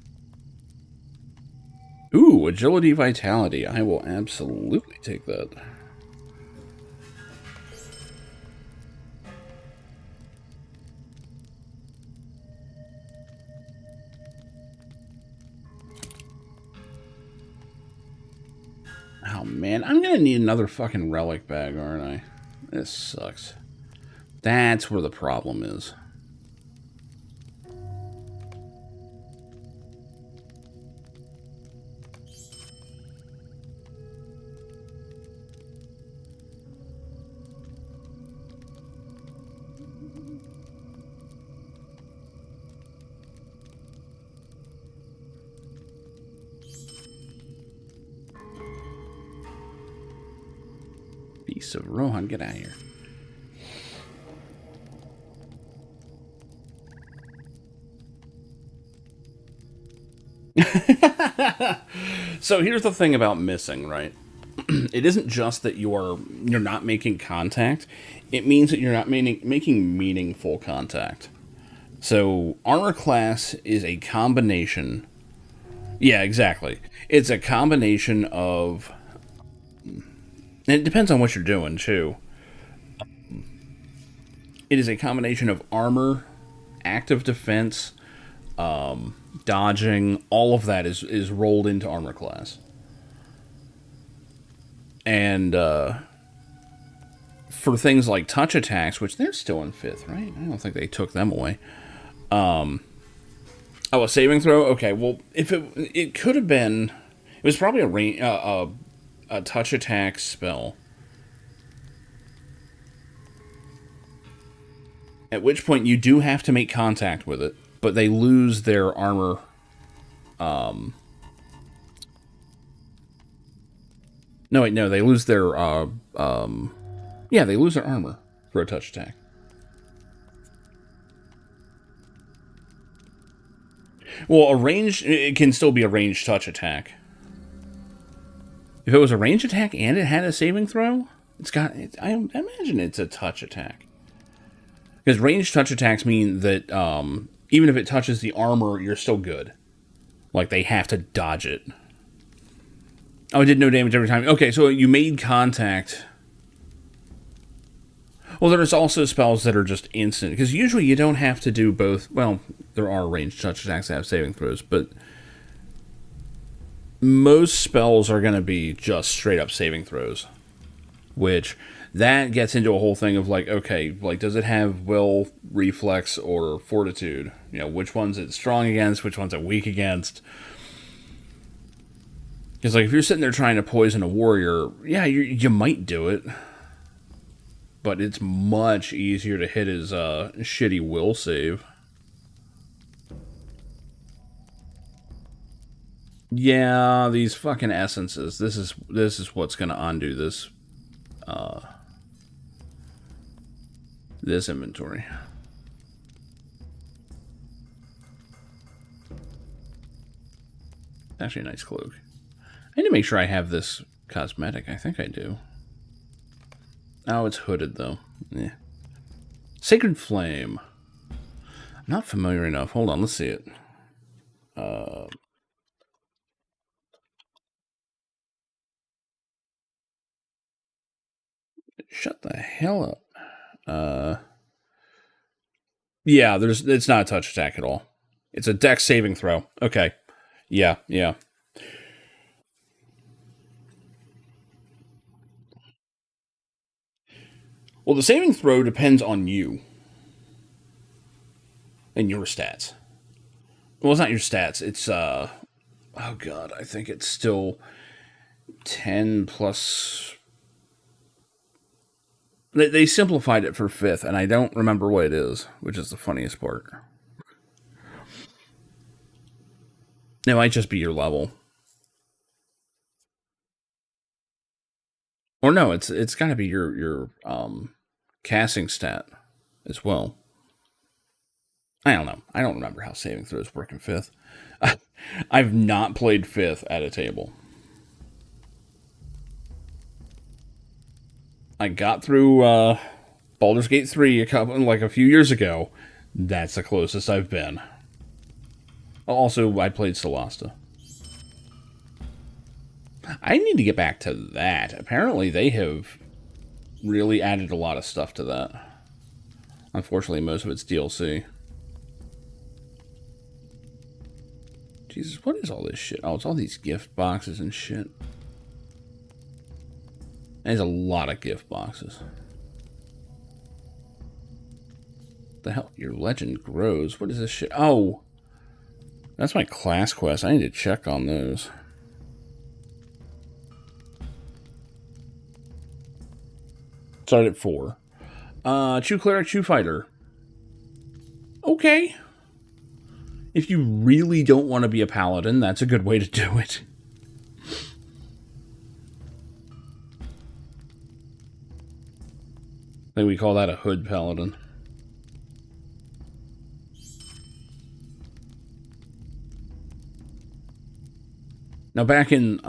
Ooh, agility, vitality. I will absolutely take that. Oh man, I'm gonna need another fucking relic bag, aren't I? This sucks. That's where the problem is. aggressive. Rohan, get out of here. So here's the thing about missing, right? It isn't just that you're not making contact. It means that you're not making meaningful contact. So armor class is a combination. Yeah, exactly. It's a combination of. And it depends on what you're doing too. It is a combination of armor, active defense, dodging. All of that is rolled into armor class. And for things like touch attacks, which they're still in 5th, right? I don't think they took them away. Oh, a saving throw? Okay, well, if it could have been... It was probably a touch attack spell. At which point you do have to make contact with it, but they lose their armor... No, wait, no, they lose their, yeah, they lose their armor for a touch attack. Well, it can still be a ranged touch attack. If it was a ranged attack and it had a saving throw, I imagine it's a touch attack. Because ranged touch attacks mean that, even if it touches the armor, you're still good. Like, they have to dodge it. Oh, it did no damage every time. Okay, so you made contact. Well, there's also spells that are just instant. Because usually you don't have to do both. Well, there are ranged touch attacks that have saving throws. But most spells are going to be just straight up saving throws. Which, that gets into a whole thing of like, okay, like, does it have will, reflex, or fortitude? You know, which one's it strong against, which one's it weak against? Because, like, if you're sitting there trying to poison a warrior, yeah, you might do it. But it's much easier to hit his shitty will save. Yeah, these fucking essences. This is what's going to undo this. This inventory. Actually, a nice cloak. I need to make sure I have this cosmetic. I think I do. Oh, it's hooded, though. Yeah. Sacred Flame. I'm not familiar enough. Hold on, let's see it. Shut the hell up. Yeah, it's not a touch attack at all. It's a dex saving throw. Okay. Yeah. Well, the saving throw depends on you. And your stats. Well, it's not your stats. It's, oh god, I think it's still 10 plus... They simplified it for 5th, and I don't remember what it is, which is the funniest part. It might just be your level. Or no, it's got to be your casting stat as well. I don't know. I don't remember how saving throws work in 5th. I've not played 5th at a table. I got through Baldur's Gate 3 a few years ago. That's the closest I've been. Also, I played Solasta. I need to get back to that. Apparently, they have really added a lot of stuff to that. Unfortunately, most of it's DLC. Jesus, what is all this shit? Oh, it's all these gift boxes and shit. There's a lot of gift boxes. The hell? Your legend grows. What is this shit? Oh! That's my class quest. I need to check on those. Started at 4. True Cleric, True Fighter. Okay. If you really don't want to be a paladin, that's a good way to do it. think we call that a hood paladin. Now back in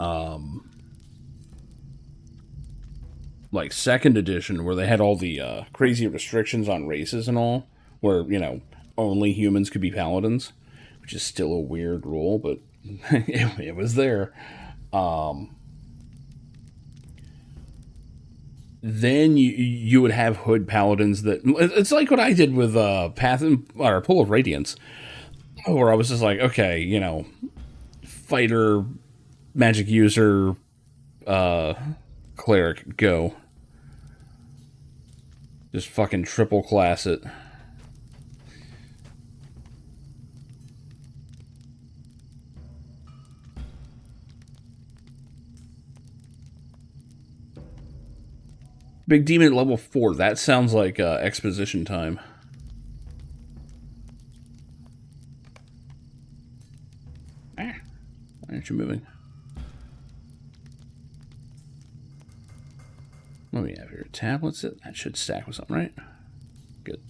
like 2nd edition, where they had all the crazy restrictions on races and all, where, you know, only humans could be paladins, which is still a weird rule, but it was there. Then you would have hood paladins that, it's like what I did with Path or Pull of Radiance, where I was just like, okay, you know, fighter, magic user, cleric, go. Just fucking triple class it. Big demon at level 4. That sounds like exposition time. Why aren't you moving? What do we have here? Tablets? That should stack with something, right? Good.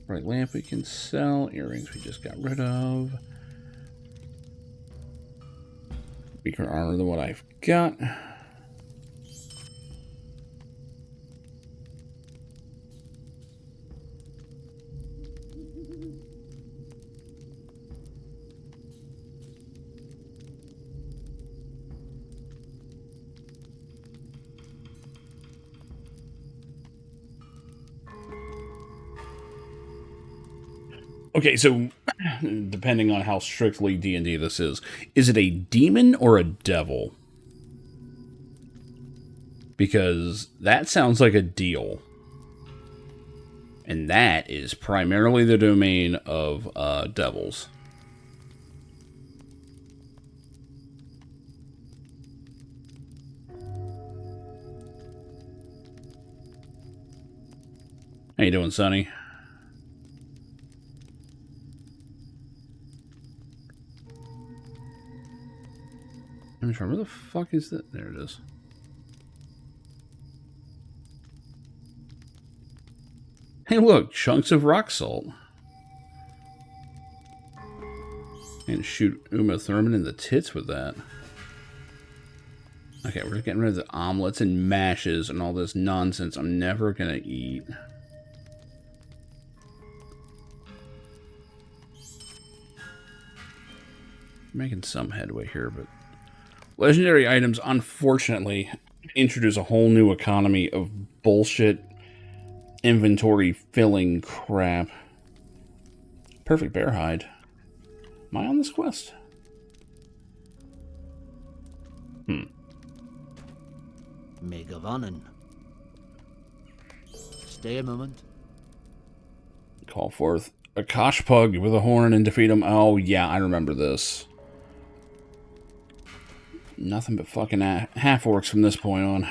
Bright lamp we can sell. Earrings we just got rid of. Weaker armor than what I've got. Okay, so depending on how strictly D&D this is it a demon or a devil? Because that sounds like a deal. And that is primarily the domain of devils. How you doing, Sonny? I'm sure. Where the fuck is that? There it is. Hey, look, chunks of rock salt. And shoot Uma Thurman in the tits with that. Okay, we're getting rid of the omelets and mashes and all this nonsense I'm never gonna eat. Making some headway here, but legendary items, unfortunately, introduce a whole new economy of bullshit inventory filling crap. Perfect bear hide. Am I on this quest? Megavanen. Stay a moment. Call forth a Kosh Pug with a horn and defeat him. Oh, yeah, I remember this. Nothing but fucking half-orcs from this point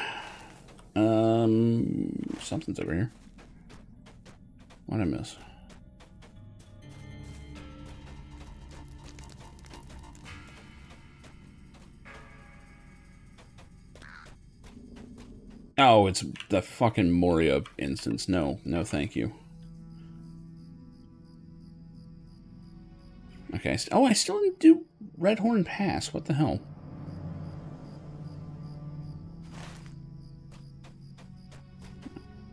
on. Something's over here. What did I miss? Oh, it's the fucking Moria instance. No, no thank you. Okay, oh, I still didn't do Redhorn Pass. What the hell?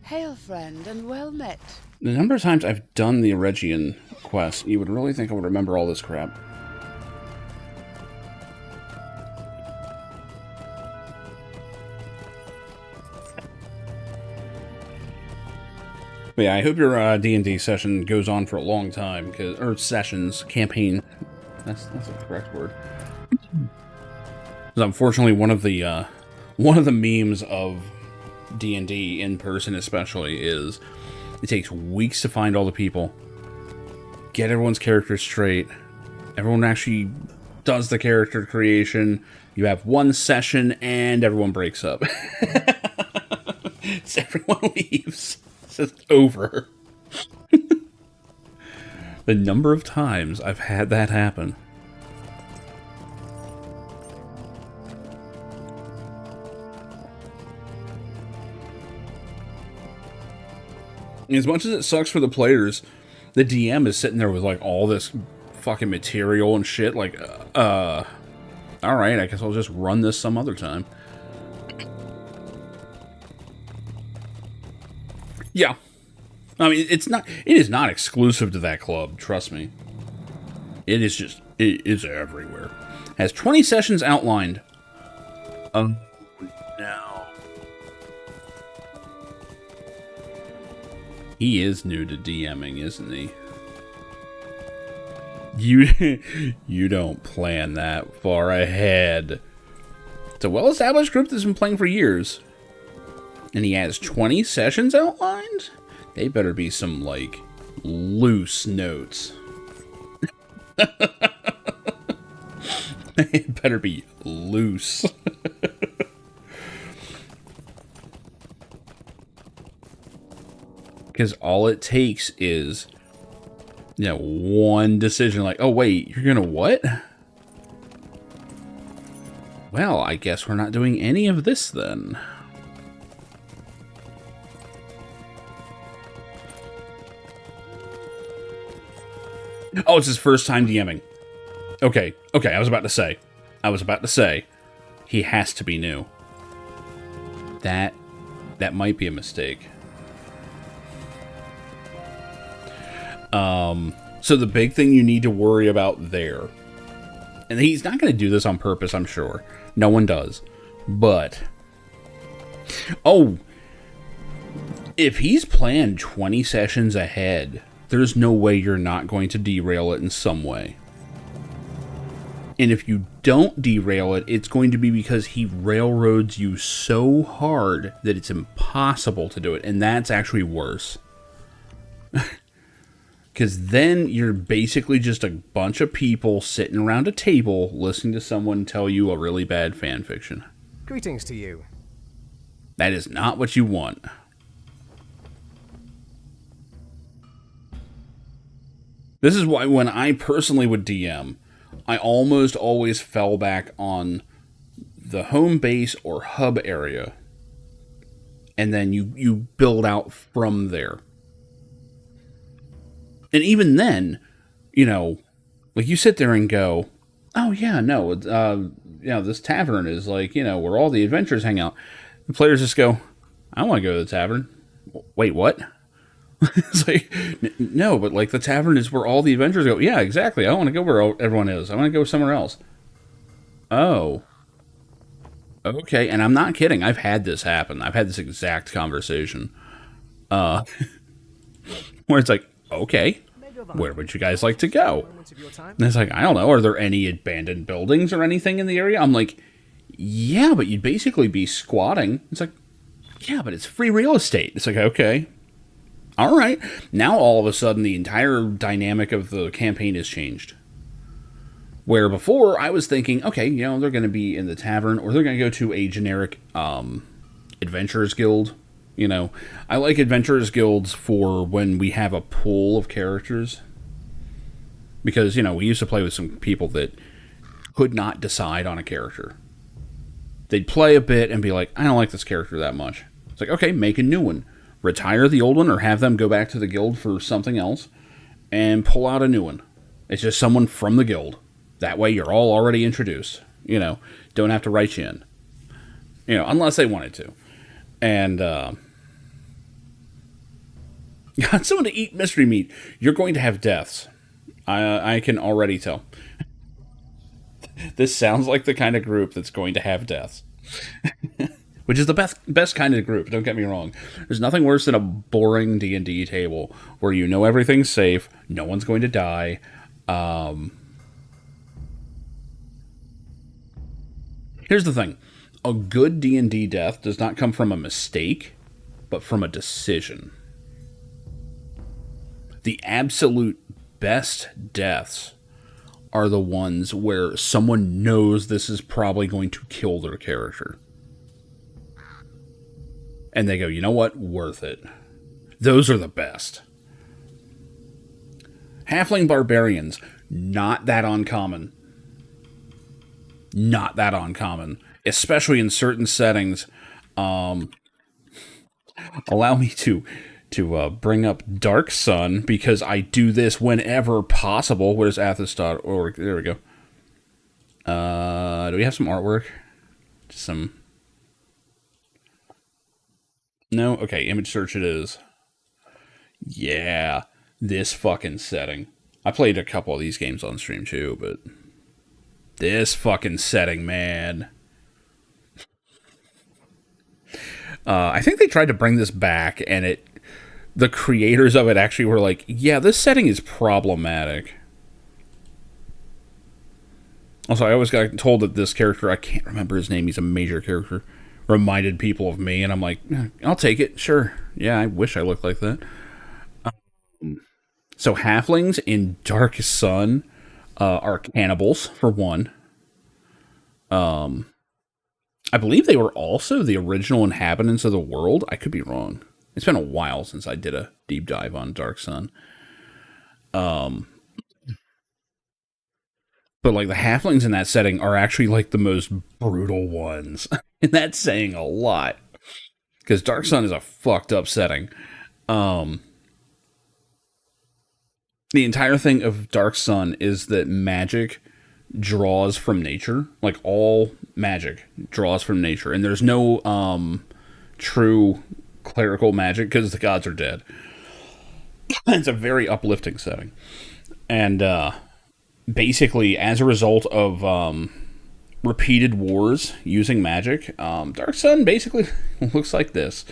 Hail, friend, and well met. The number of times I've done the Eregian quest, you would really think I would remember all this crap. But yeah, I hope your D&D session goes on for a long time, or sessions, campaign. That's the correct word. Because unfortunately, one of the memes of D&D in person especially is it takes weeks to find all the people, get everyone's characters straight, everyone actually does the character creation, you have one session and everyone breaks up. So everyone leaves. It's just over. The number of times I've had that happen. As much as it sucks for the players, the DM is sitting there with like all this fucking material and shit. Like, all right, I guess I'll just run this some other time. Yeah, I mean, it is not exclusive to that club. Trust me. It is just, it is everywhere. Has 20 sessions outlined. No. He is new to DMing, isn't he? You don't plan that far ahead. It's a well-established group that's been playing for years. And he has 20 sessions outlined? They better be some, like, loose notes. They better be loose. Because all it takes is, you know, one decision like, oh, wait, you're gonna what? Well, I guess we're not doing any of this then. Oh, it's his first time DMing. Okay, I was about to say. He has to be new. That might be a mistake. So the big thing you need to worry about there, and he's not going to do this on purpose, I'm sure. No one does. But, oh, if he's planned 20 sessions ahead, there's no way you're not going to derail it in some way. And if you don't derail it, it's going to be because he railroads you so hard that it's impossible to do it. And that's actually worse. Because then you're basically just a bunch of people sitting around a table listening to someone tell you a really bad fan fiction. Greetings to you. That is not what you want. This is why when I personally would DM, I almost always fell back on the home base or hub area. And then you build out from there. And even then, you know, like you sit there and go, oh yeah, no, you know, this tavern is like, you know, where all the adventurers hang out. The players just go, I want to go to the tavern. Wait, what? It's like, no, but like the tavern is where all the adventurers go. Yeah, exactly. I want to go where everyone is. I want to go somewhere else. Oh. Okay, and I'm not kidding. I've had this happen. I've had this exact conversation. Where it's like, okay, where would you guys like to go? And it's like, I don't know. Are there any abandoned buildings or anything in the area? I'm like, yeah, but you'd basically be squatting. It's like, yeah, but it's free real estate. It's like, okay. All right. Now all of a sudden the entire dynamic of the campaign has changed. Where before I was thinking, okay, you know, they're going to be in the tavern or they're going to go to a generic adventurers guild. You know, I like adventurers guilds for when we have a pool of characters. Because, you know, we used to play with some people that could not decide on a character. They'd play a bit and be like, I don't like this character that much. It's like, okay, make a new one. Retire the old one or have them go back to the guild for something else and pull out a new one. It's just someone from the guild. That way you're all already introduced. You know, don't have to write you in. You know, unless they wanted to. And, got someone to eat mystery meat. You're going to have deaths. I can already tell. This sounds like the kind of group that's going to have deaths. Which is the best kind of group, don't get me wrong. There's nothing worse than a boring D&D table where you know everything's safe, no one's going to die. Here's the thing. A good D&D death does not come from a mistake, but from a decision. The absolute best deaths are the ones where someone knows this is probably going to kill their character. And they go, you know what? Worth it. Those are the best. Halfling barbarians, not that uncommon. Not that uncommon. Especially in certain settings. Allow me to to bring up Dark Sun, because I do this whenever possible. Where's Athos.org? There we go. Do we have some artwork? Just some... No? Okay, image search it is. Yeah, this fucking setting. I played a couple of these games on stream too, but... This fucking setting, man. I think they tried to bring this back, and the creators of it actually were like, yeah, this setting is problematic. Also, I always got told that this character, I can't remember his name, he's a major character, reminded people of me, and I'm like, I'll take it, sure. Yeah, I wish I looked like that. So halflings in Dark Sun are cannibals, for one. I believe they were also the original inhabitants of the world. I could be wrong. It's been a while since I did a deep dive on Dark Sun. But like the halflings in that setting are actually like the most brutal ones. And that's saying a lot. Because Dark Sun is a fucked up setting. The entire thing of Dark Sun is that magic draws from nature. Like all magic draws from nature. And there's no true clerical magic because the gods are dead. It's a very uplifting setting. And basically, as a result of repeated wars using magic, Dark Sun basically looks like this.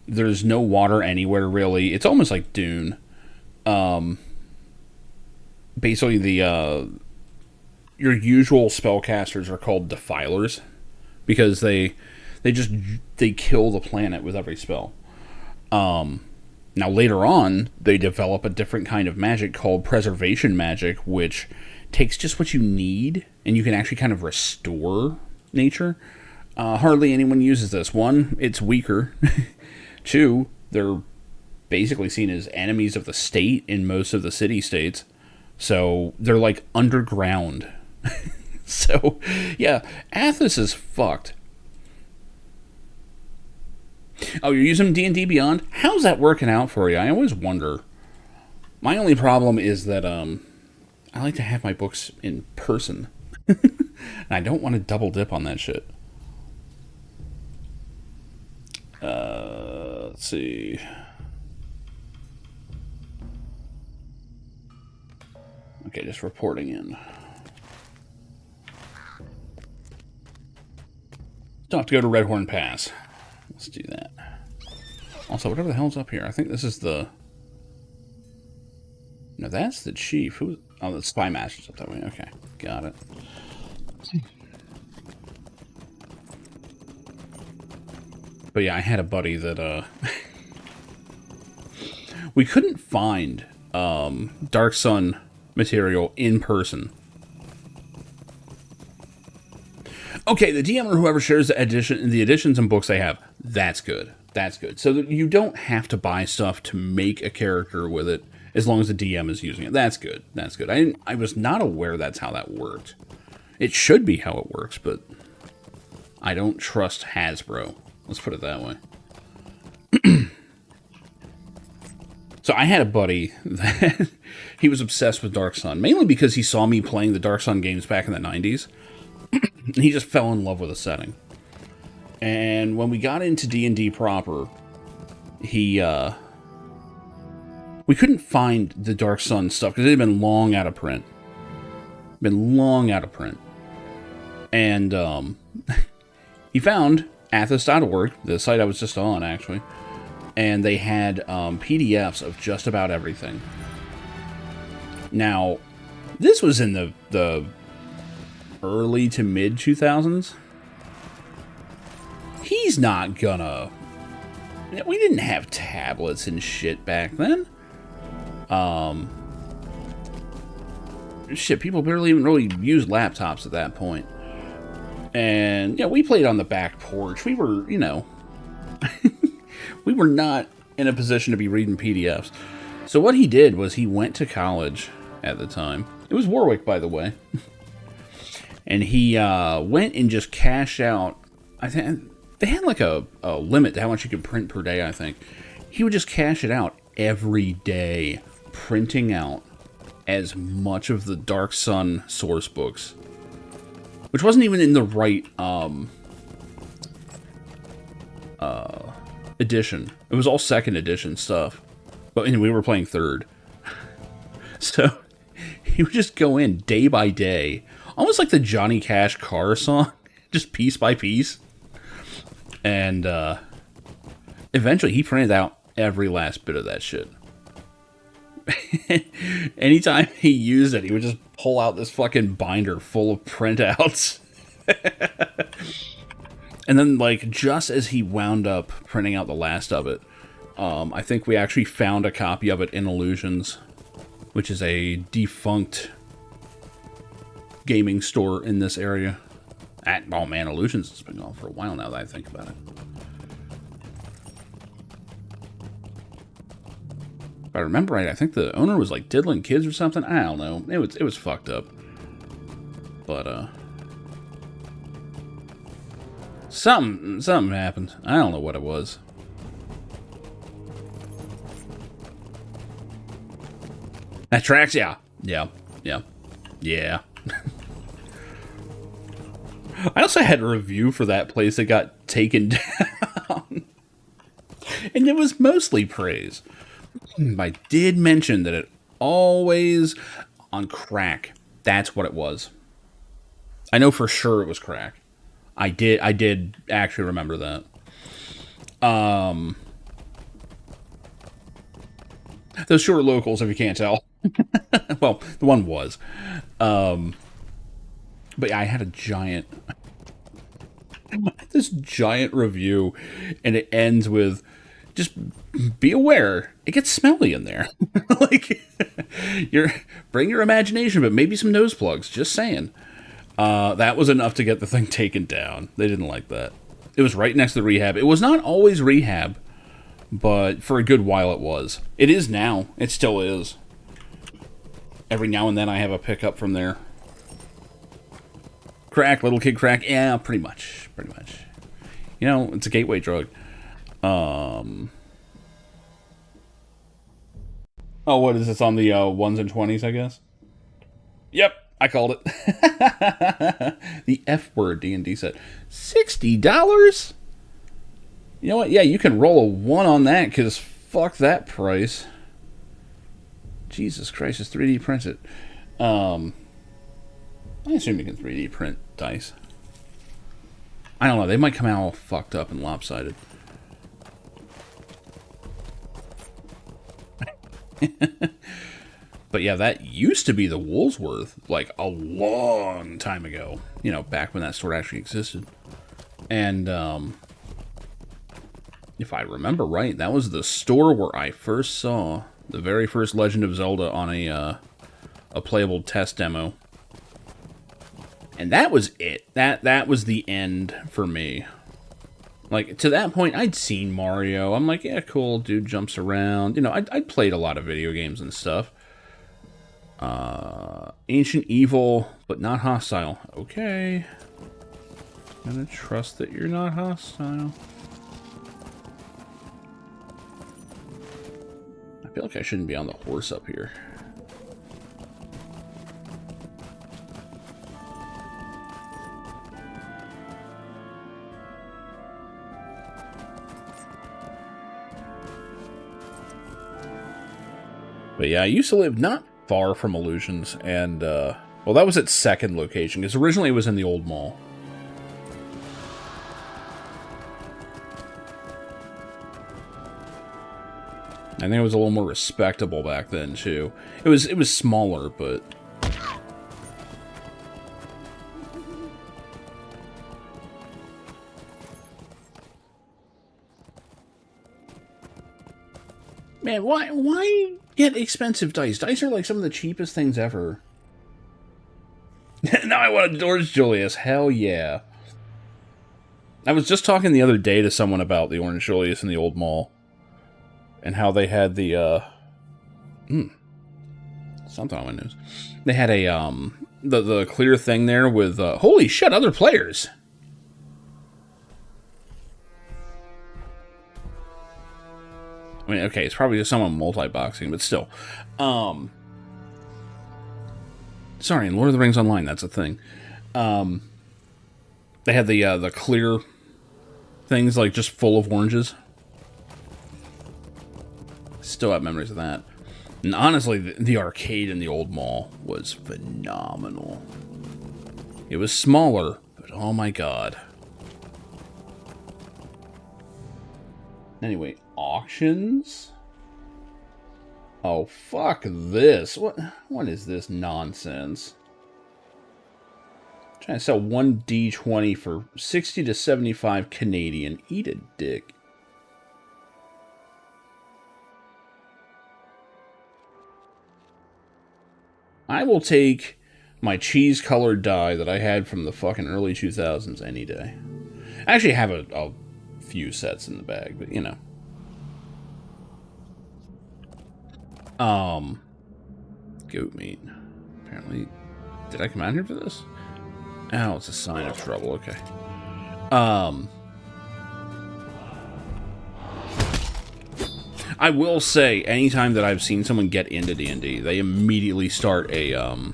There's no water anywhere, really. It's almost like Dune. Basically, your usual spellcasters are called defilers because they kill the planet with every spell. Now, later on, they develop a different kind of magic called preservation magic, which takes just what you need, and you can actually kind of restore nature. Hardly anyone uses this. One, it's weaker. Two, they're basically seen as enemies of the state in most of the city-states. So, they're like underground. So, yeah, Athos is fucked. Oh, you're using D&D Beyond? How's that working out for you? I always wonder. My only problem is that I like to have my books in person. And I don't want to double dip on that shit. Let's see. Okay, just reporting in. Don't have to go to Redhorn Pass. Let's do that. Also, whatever the hell's up here. I think this is the... No, that's the chief. Who? Oh, the spy master's up that way. Okay, got it. But yeah, I had a buddy that, we couldn't find, Dark Sun material in person. Okay, the DM or whoever shares the editions and books they have, that's good. That's good. So that you don't have to buy stuff to make a character with it, as long as the DM is using it. That's good. That's good. I was not aware that's how that worked. It should be how it works, but I don't trust Hasbro. Let's put it that way. So I had a buddy that he was obsessed with Dark Sun, mainly because he saw me playing the Dark Sun games back in the 90s. And he just fell in love with the setting. And when we got into D&D proper, we couldn't find the Dark Sun stuff because it had been long out of print. And he found Athos.org, the site I was just on, actually. And they had PDFs of just about everything. Now, this was in the early to mid 2000s. He's not gonna... We didn't have tablets and shit back then. Shit, people barely even really used laptops at that point. And, yeah, we played on the back porch. We were, you know... we were not in a position to be reading PDFs. So what he did was he went to college at the time. It was Warwick, by the way. And he went and just cashed out, I think they had like a limit to how much you could print per day, I think. He would just cash it out every day, printing out as much of the Dark Sun source books, which wasn't even in the right edition. It was all second edition stuff, but we were playing third. So he would just go in day by day, almost like the Johnny Cash Car song, just piece by piece. And eventually he printed out every last bit of that shit. Anytime he used it, he would just pull out this fucking binder full of printouts. And then, like, just as he wound up printing out the last of it, I think we actually found a copy of it in Illusions, which is a defunct gaming store in this area. Oh man, Illusions has been gone for a while now that I think about it. If I remember right, I think the owner was like diddling kids or something. I don't know. It was fucked up. But something happened. I don't know what it was. That tracks, yeah. I also had a review for that place that got taken down. And it was mostly praise. I did mention that it always on crack. That's what it was. I know for sure it was crack. I did actually remember that. Those short locals, if you can't tell. Well, the one was. But yeah, I had a giant... this giant review, and it ends with, just be aware, it gets smelly in there. Like, bring your imagination, but maybe some nose plugs, just saying. That was enough to get the thing taken down. They didn't like that. It was right next to the rehab. It was not always rehab, but for a good while it was. It is now. It still is. Every now and then I have a pickup from there. Crack, little kid crack. Yeah, pretty much. You know, it's a gateway drug. Oh, what is this on the 1s and 20s, I guess? Yep, I called it. The F word, D&D said. $60? You know what? Yeah, you can roll a 1 on that, because fuck that price. Jesus Christ, it's 3D printed. I assume you can 3D print dice. I don't know, they might come out all fucked up and lopsided. But yeah, that used to be the Woolsworth, like, a long time ago. You know, back when that store actually existed. And, if I remember right, that was the store where I first saw the very first Legend of Zelda on a playable test demo. And that was it. That was the end for me. Like, to that point, I'd seen Mario. I'm like, yeah, cool, dude jumps around. You know, I'd played a lot of video games and stuff. Ancient Evil, but not hostile. Okay. I'm gonna trust that you're not hostile. I feel like I shouldn't be on the horse up here. But yeah, I used to live not far from Illusions, and, well, that was its second location, because originally it was in the old mall. I think it was a little more respectable back then, too. It was smaller, but... Man, why get expensive dice? Dice are like some of the cheapest things ever. Now I want a Orange Julius. Hell yeah. I was just talking the other day to someone about the Orange Julius in the old mall. And how they had the, something on my news. They had a, the clear thing there with, holy shit, other players. I mean, okay, it's probably just someone multi-boxing, but still. Sorry, in Lord of the Rings Online, that's a thing. They had the clear things, like, just full of oranges. Still have memories of that. And honestly, the arcade in the old mall was phenomenal. It was smaller, but oh my god. Anyway, auctions? Oh, fuck this. What is this nonsense? Trying to sell one D20 for 60 to 75 Canadian. Eat a dick. I will take my cheese-colored die that I had from the fucking early 2000s any day. I actually have a few sets in the bag, but you know. Goat meat. Apparently, did I come out here for this? Oh, it's a sign of trouble. Okay. I will say, anytime that I've seen someone get into D&D, they immediately start a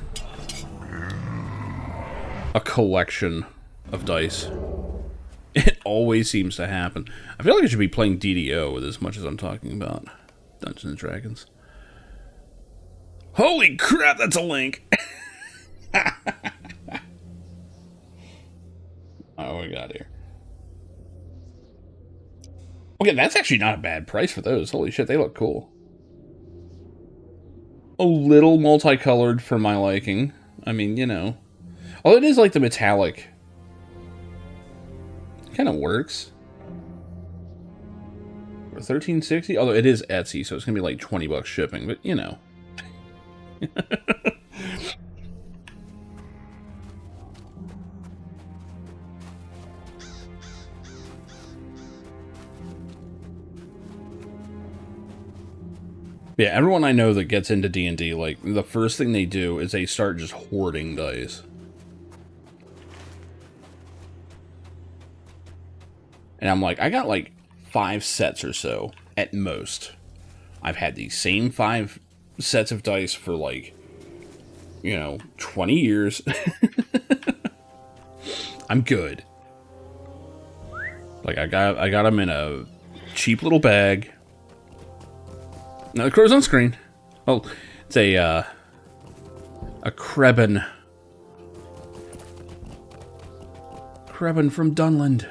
collection of dice. It always seems to happen. I feel like I should be playing DDO with as much as I'm talking about Dungeons and Dragons. Holy crap, that's a link! Oh, we got here. Okay, that's actually not a bad price for those. Holy shit, they look cool. A little multicolored for my liking. I mean, you know. Oh, it is like the metallic. Kind of works. For $13.60? Although it is Etsy, so it's going to be like 20 bucks shipping, but you know. Yeah, everyone I know that gets into D&D, like, the first thing they do is they start just hoarding dice. And I'm like, I got like 5 sets or so, at most. I've had these same 5 sets of dice for like, you know, 20 years. I'm good. Like, I got them in a cheap little bag. Now the crow's on screen. Oh, it's a Krebin. Krebin from Dunland.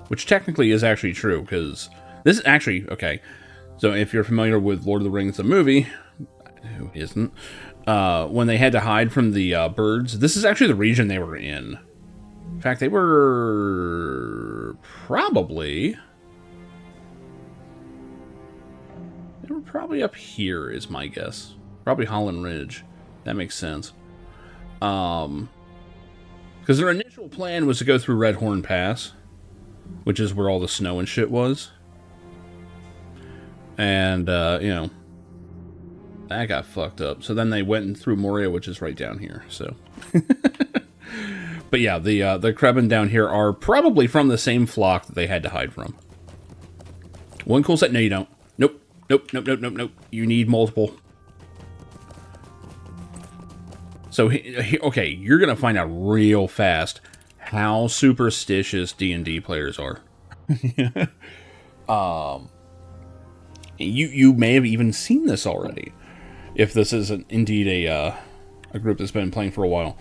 Which technically is actually true, because this is actually, okay, so if you're familiar with Lord of the Rings, the movie, who isn't, when they had to hide from the birds, this is actually the region they were in. In fact, they were probably up here, is my guess. Probably Holland Ridge. That makes sense. Because their initial plan was to go through Redhorn Pass, which is where all the snow and shit was. And, you know, that got fucked up. So then they went through Moria, which is right down here, so. But yeah, the Krebin down here are probably from the same flock that they had to hide from. One cool set? No, you don't. Nope. Nope, nope, nope, nope, nope. You need multiple. So, okay, you're going to find out real fast how superstitious D&D players are. You may have even seen this already, if this is indeed a group that's been playing for a while.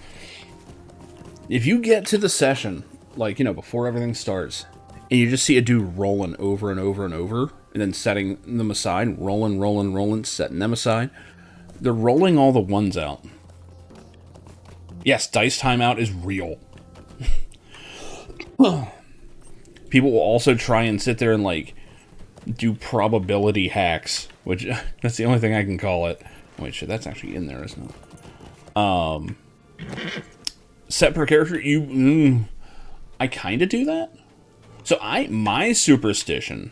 If you get to the session, like, you know, before everything starts, and you just see a dude rolling over and over and over, and then setting them aside, rolling, setting them aside, they're rolling all the ones out. Yes, dice timeout is real. People will also try and sit there and, like, do probability hacks, which, that's the only thing I can call it. Wait, shit, that's actually in there, isn't it? Set per character, I kind of do that. So my superstition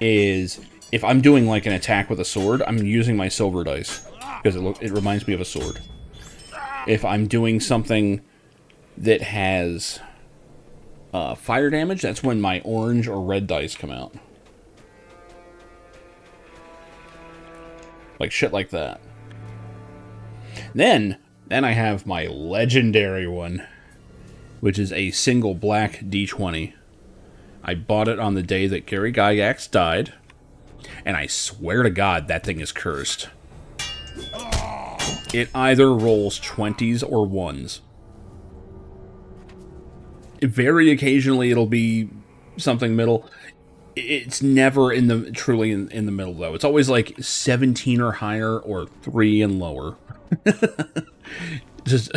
is, if I'm doing, like, an attack with a sword, I'm using my silver dice, because it reminds me of a sword. If I'm doing something that has fire damage, that's when my orange or red dice come out. Like shit like that. Then I have my legendary one, which is a single black D20. I bought it on the day that Gary Gygax died, and I swear to God, that thing is cursed. It either rolls 20s or 1s. Very occasionally it'll be something middle. It's never truly in the middle, though. It's always like 17 or higher or 3 and lower. Just,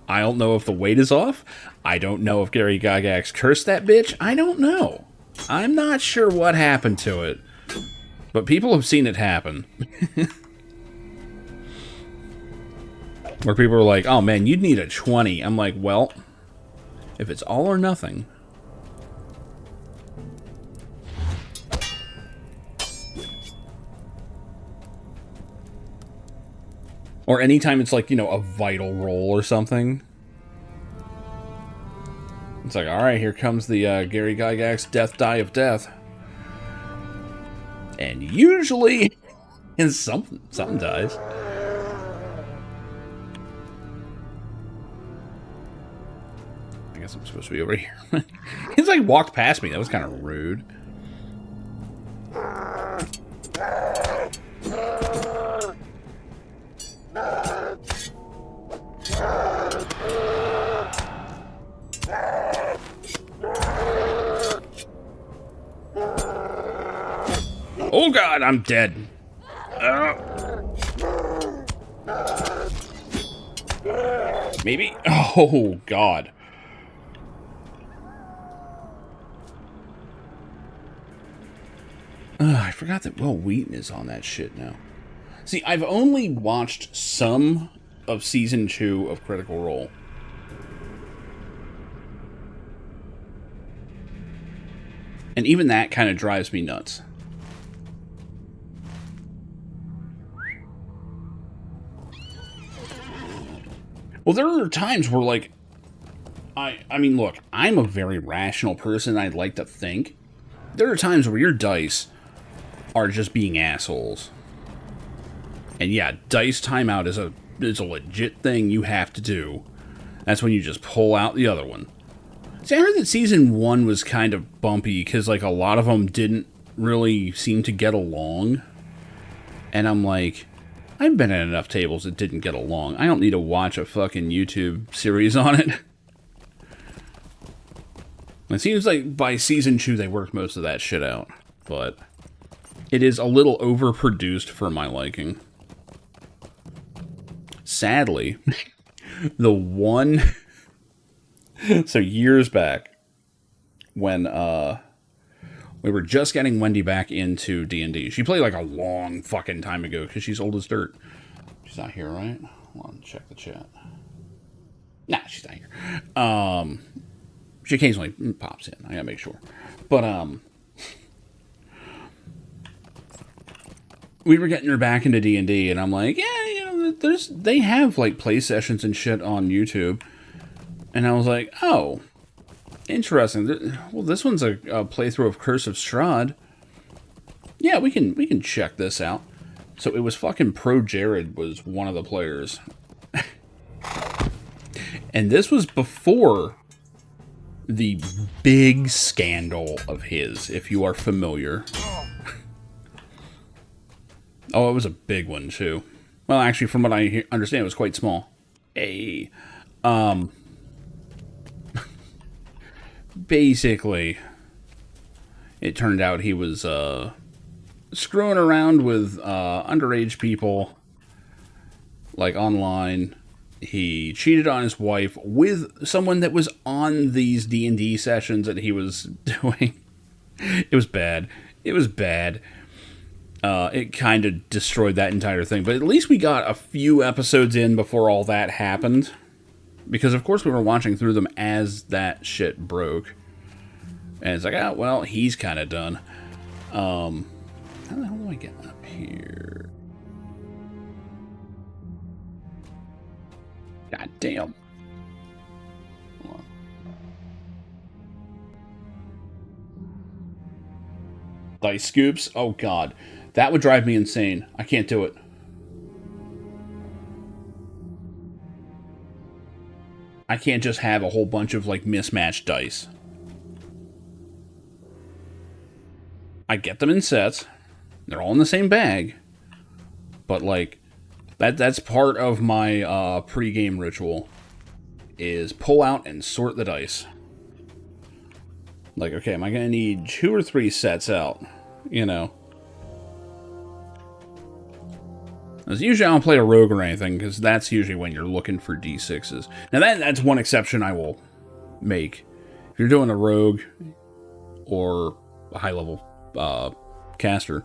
I don't know if the weight is off. I don't know if Gary Gygax cursed that bitch. I don't know. I'm not sure what happened to it. But people have seen it happen. Where people are like, oh man, you'd need a 20. I'm like, well, if it's all or nothing. Or anytime it's like, you know, a vital roll or something. It's like, alright, here comes the Gary Gygax death die of death. And usually, something dies. I guess I'm supposed to be over here. He's like walked past me. That was kind of rude. Oh God, I'm dead. Maybe? Oh God. I forgot that Will Wheaton is on that shit now. See, I've only watched some of Season 2 of Critical Role. And even that kind of drives me nuts. Well, there are times where, like, I mean, look, I'm a very rational person, I'd like to think. There are times where your dice are just being assholes. And yeah, dice timeout is a legit thing you have to do. That's when you just pull out the other one. See, I heard that Season 1 was kind of bumpy, because, like, a lot of them didn't really seem to get along. And I'm like, I've been at enough tables that didn't get along. I don't need to watch a fucking YouTube series on it. It seems like by Season 2 they worked most of that shit out. But it is a little overproduced for my liking. Sadly, the one... So years back, when we were just getting Wendy back into D&D. She played like a long fucking time ago because she's old as dirt. She's not here, right? Hold on, check the chat. Nah, she's not here. She occasionally pops in. I gotta make sure. But we were getting her back into D&D, and I'm like, yeah, you know, they have like play sessions and shit on YouTube. And I was like, oh, interesting. Well, this one's a playthrough of Curse of Strahd. Yeah, we can check this out. So it was fucking Pro Jared was one of the players. And this was before the big scandal of his, if you are familiar. Oh, it was a big one, too. Well, actually, from what I understand, it was quite small. Basically, it turned out he was screwing around with underage people, like online. He cheated on his wife with someone that was on these D&D sessions that he was doing. It was bad. It was bad. It kind of destroyed that entire thing. But at least we got a few episodes in before all that happened. Because, of course, we were watching through them as that shit broke. And it's like, oh, well, he's kind of done. How the hell do I get up here? God damn. Hold on. Dice scoops? Oh god. That would drive me insane. I can't do it. I can't just have a whole bunch of, like, mismatched dice. I get them in sets. They're all in the same bag. But, like, that's part of my pre-game ritual. Is pull out and sort the dice. Like, okay, am I going to need 2 or 3 sets out? You know. As usually I don't play a rogue or anything, because that's usually when you're looking for d6s. Now that's one exception I will make. If you're doing a rogue or a high-level caster,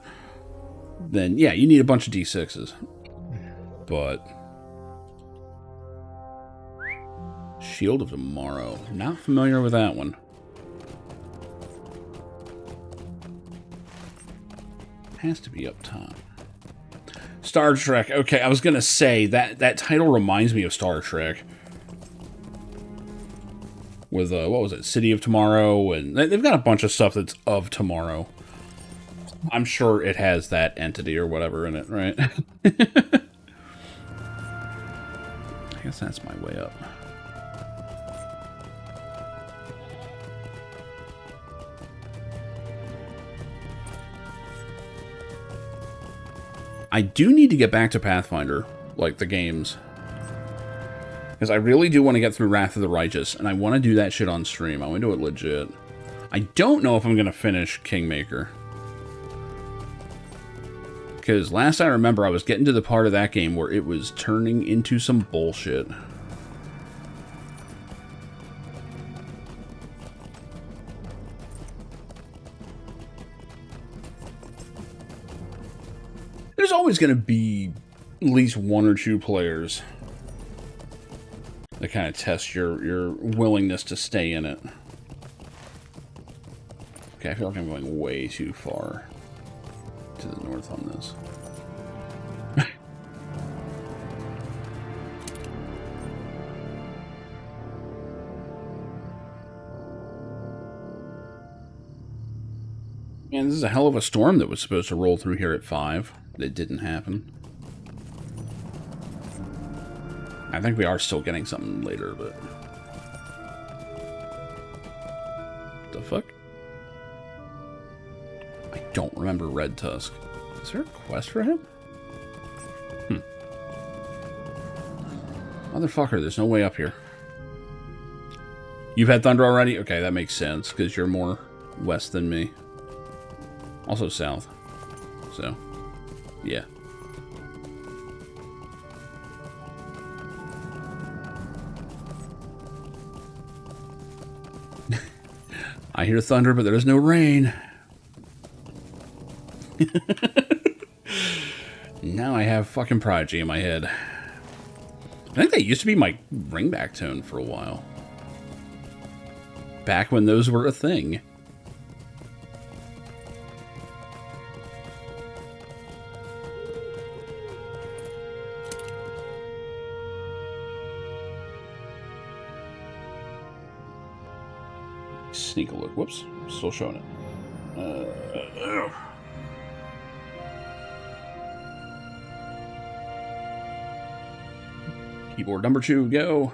then yeah, you need a bunch of d6s. But Shield of Tomorrow. Not familiar with that one. Has to be up top. Star Trek. Okay, I was gonna say that title reminds me of Star Trek. With what was it? City of Tomorrow, and they've got a bunch of stuff that's of tomorrow. I'm sure it has that entity or whatever in it, right? I guess that's my way up. I do need to get back to Pathfinder, like the games. Because I really do want to get through Wrath of the Righteous, and I want to do that shit on stream. I want to do it legit. I don't know if I'm going to finish Kingmaker. Because last I remember, I was getting to the part of that game where it was turning into some bullshit. There's always going to be at least 1 or 2 players that kind of test your willingness to stay in it. Okay, I feel like I'm going way too far to the north on this. Man, this is a hell of a storm that was supposed to roll through here at 5. That didn't happen. I think we are still getting something later, but... The fuck? I don't remember Red Tusk. Is there a quest for him? Motherfucker, there's no way up here. You've had Thunder already? Okay, that makes sense, because you're more west than me. Also south. So, yeah. I hear thunder, but there's no rain. Now I have fucking Prodigy in my head. I think that used to be my ringback tone for a while. Back when those were a thing. Sneak a look. Whoops. Still showing it. Keyboard number 2, go.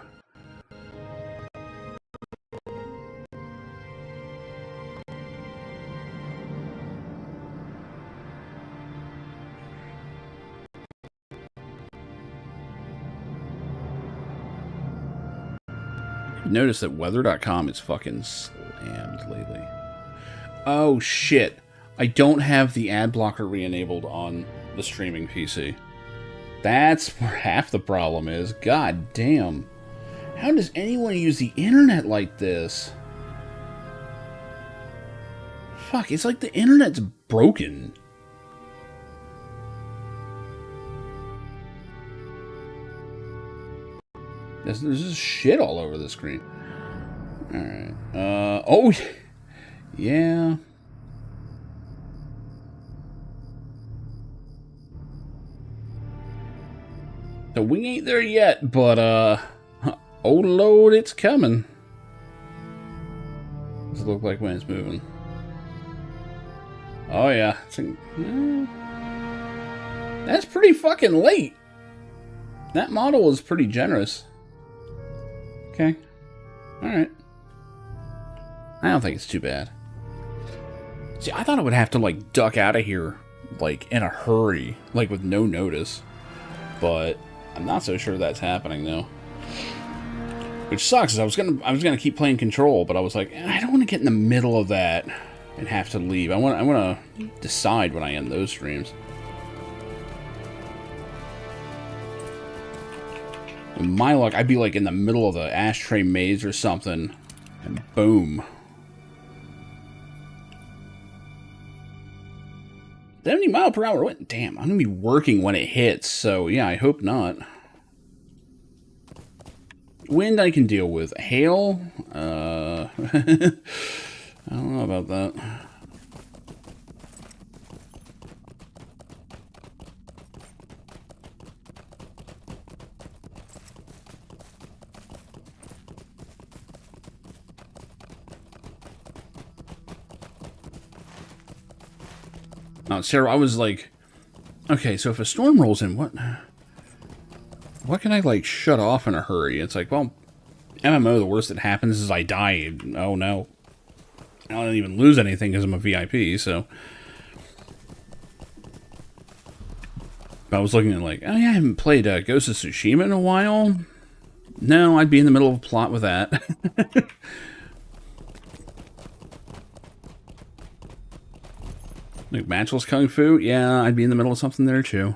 Notice that weather.com is fucking slammed lately. Oh shit. I don't have the ad blocker re-enabled on the streaming PC. That's where half the problem is. God damn. How does anyone use the internet like this? Fuck, it's like the internet's broken. There's just shit all over the screen. Alright. Oh, yeah. So we ain't there yet, but, oh Lord, it's coming. Does it look like when it's moving? Oh, yeah. That's pretty fucking late. That model is pretty generous. Okay. Alright. I don't think it's too bad. See, I thought I would have to, like, duck out of here, like, in a hurry, like, with no notice. But I'm not so sure that's happening, though. Which sucks, 'cause I was gonna keep playing Control, but I was like, I don't want to get in the middle of that and have to leave. I want to decide when I end those streams. In my luck, I'd be like in the middle of the ashtray maze or something, and boom. 70 mile per hour wind. Damn, I'm gonna be working when it hits, so yeah, I hope not. Wind I can deal with. Hail? I don't know about that. Oh, Sarah, I was like, okay, so if a storm rolls in, what can I, like, shut off in a hurry? It's like, well, MMO, the worst that happens is I die. Oh, no. I don't even lose anything because I'm a VIP, so. But I was looking at, like, oh, yeah, I haven't played Ghost of Tsushima in a while. No, I'd be in the middle of a plot with that. Like, Matchless Kung Fu? Yeah, I'd be in the middle of something there, too.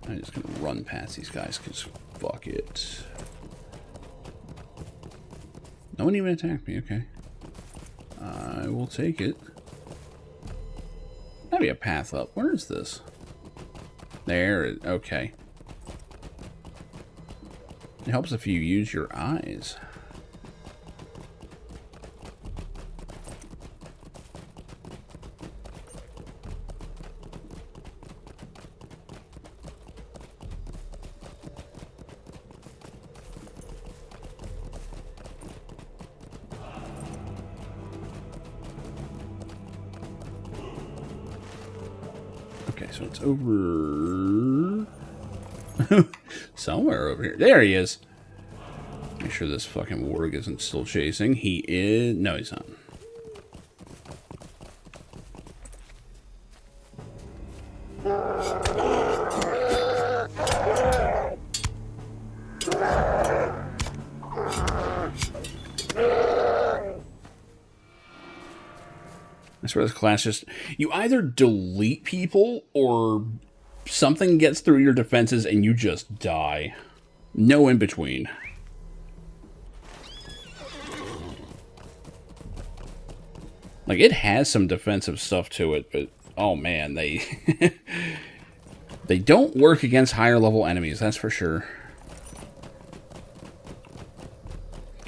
I'm just gonna run past these guys, because fuck it. No one even attacked me, okay. I will take it. That'd be a path up. Where is this? There, okay. It helps if you use your eyes. Okay, so it's over somewhere over here. There he is. Make sure this fucking warg isn't still chasing. He is. No, he's not. I swear this class just... You either delete people or something gets through your defenses and you just die. No in between. Like, it has some defensive stuff to it, but... Oh, man, they... they don't work against higher level enemies, that's for sure.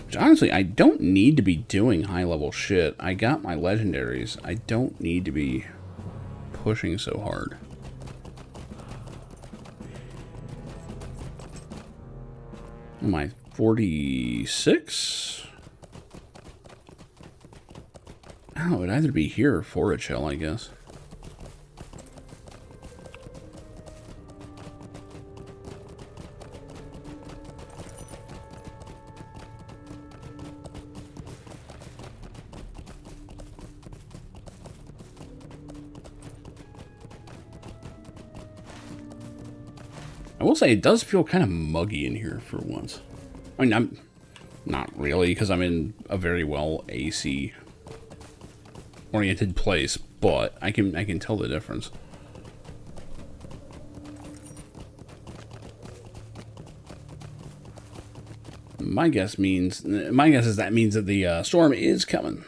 Which, honestly, I don't need to be doing high-level shit. I got my legendaries. I don't need to be pushing so hard. Am I 46? I don't know, it'd either be here or Forage Hill, I guess. I will say, it does feel kind of muggy in here for once. I mean, I'm not really, because I'm in a very well AC-oriented place, but I can tell the difference. My guess is that means that the storm is coming.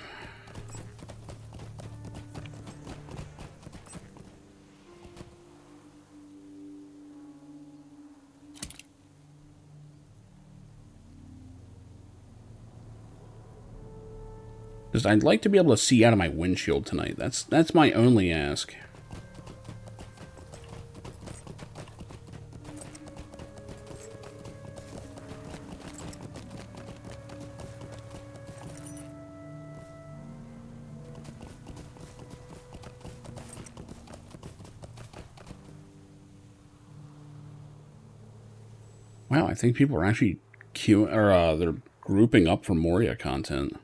Because I'd like to be able to see out of my windshield tonight. That's my only ask. Wow, I think people are actually they're grouping up for Moria content.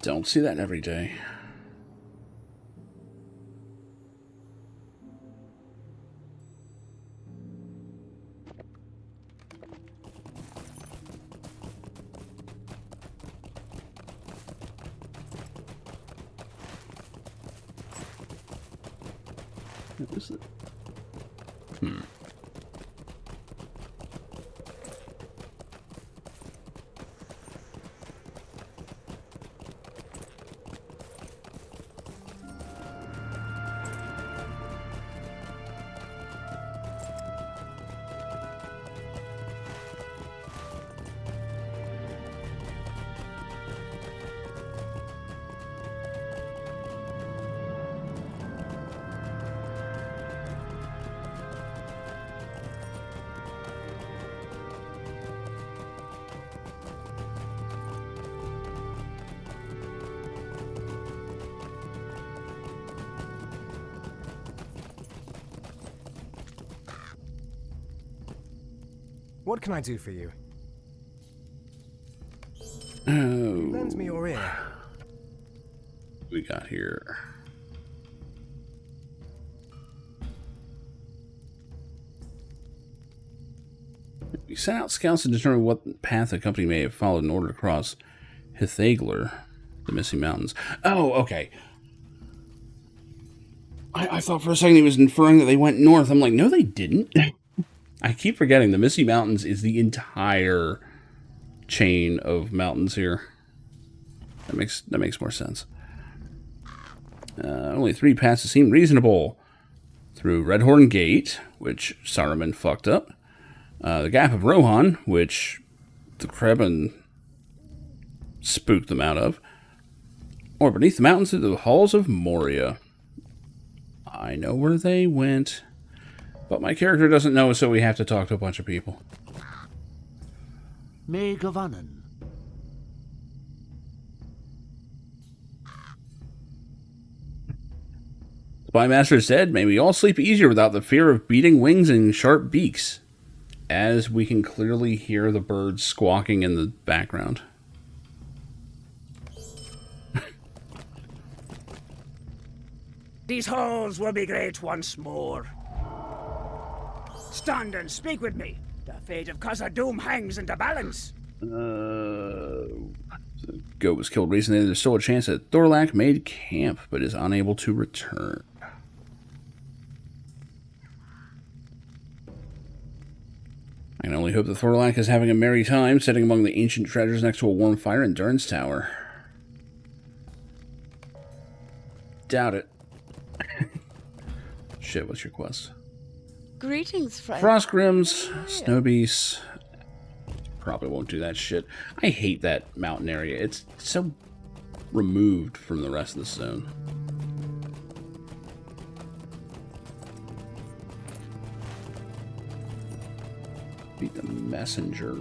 Don't see that every day. What is it? What can I do for you? Oh, Lend me your ear. what we got here. We sent out scouts to determine what path the company may have followed in order to cross Hithagler, the Missing Mountains. Oh, okay. I thought for a second he was inferring that they went north. I'm like, no, they didn't. I keep forgetting the Misty Mountains is the entire chain of mountains here. That makes more sense. Only 3 passes seem reasonable. Through Redhorn Gate, which Saruman fucked up. The Gap of Rohan, which the Kreban spooked them out of. Or beneath the mountains through the halls of Moria. I know where they went. But my character doesn't know, so we have to talk to a bunch of people. May Gavanen. Spymaster said, may we all sleep easier without the fear of beating wings and sharp beaks. As we can clearly hear the birds squawking in the background. These halls will be great once more. Stand and speak with me. The fate of Khazad-dûm hangs in the balance. The goat was killed recently. There's still a chance that Thorlak made camp, but is unable to return. I can only hope that Thorlak is having a merry time, sitting among the ancient treasures next to a warm fire in Durn's Tower. Doubt it. Shit, what's your quest? Greetings, friend. Frostgrims, snow beasts. Probably won't do that shit. I hate that mountain area. It's so removed from the rest of the zone. Beat the messenger.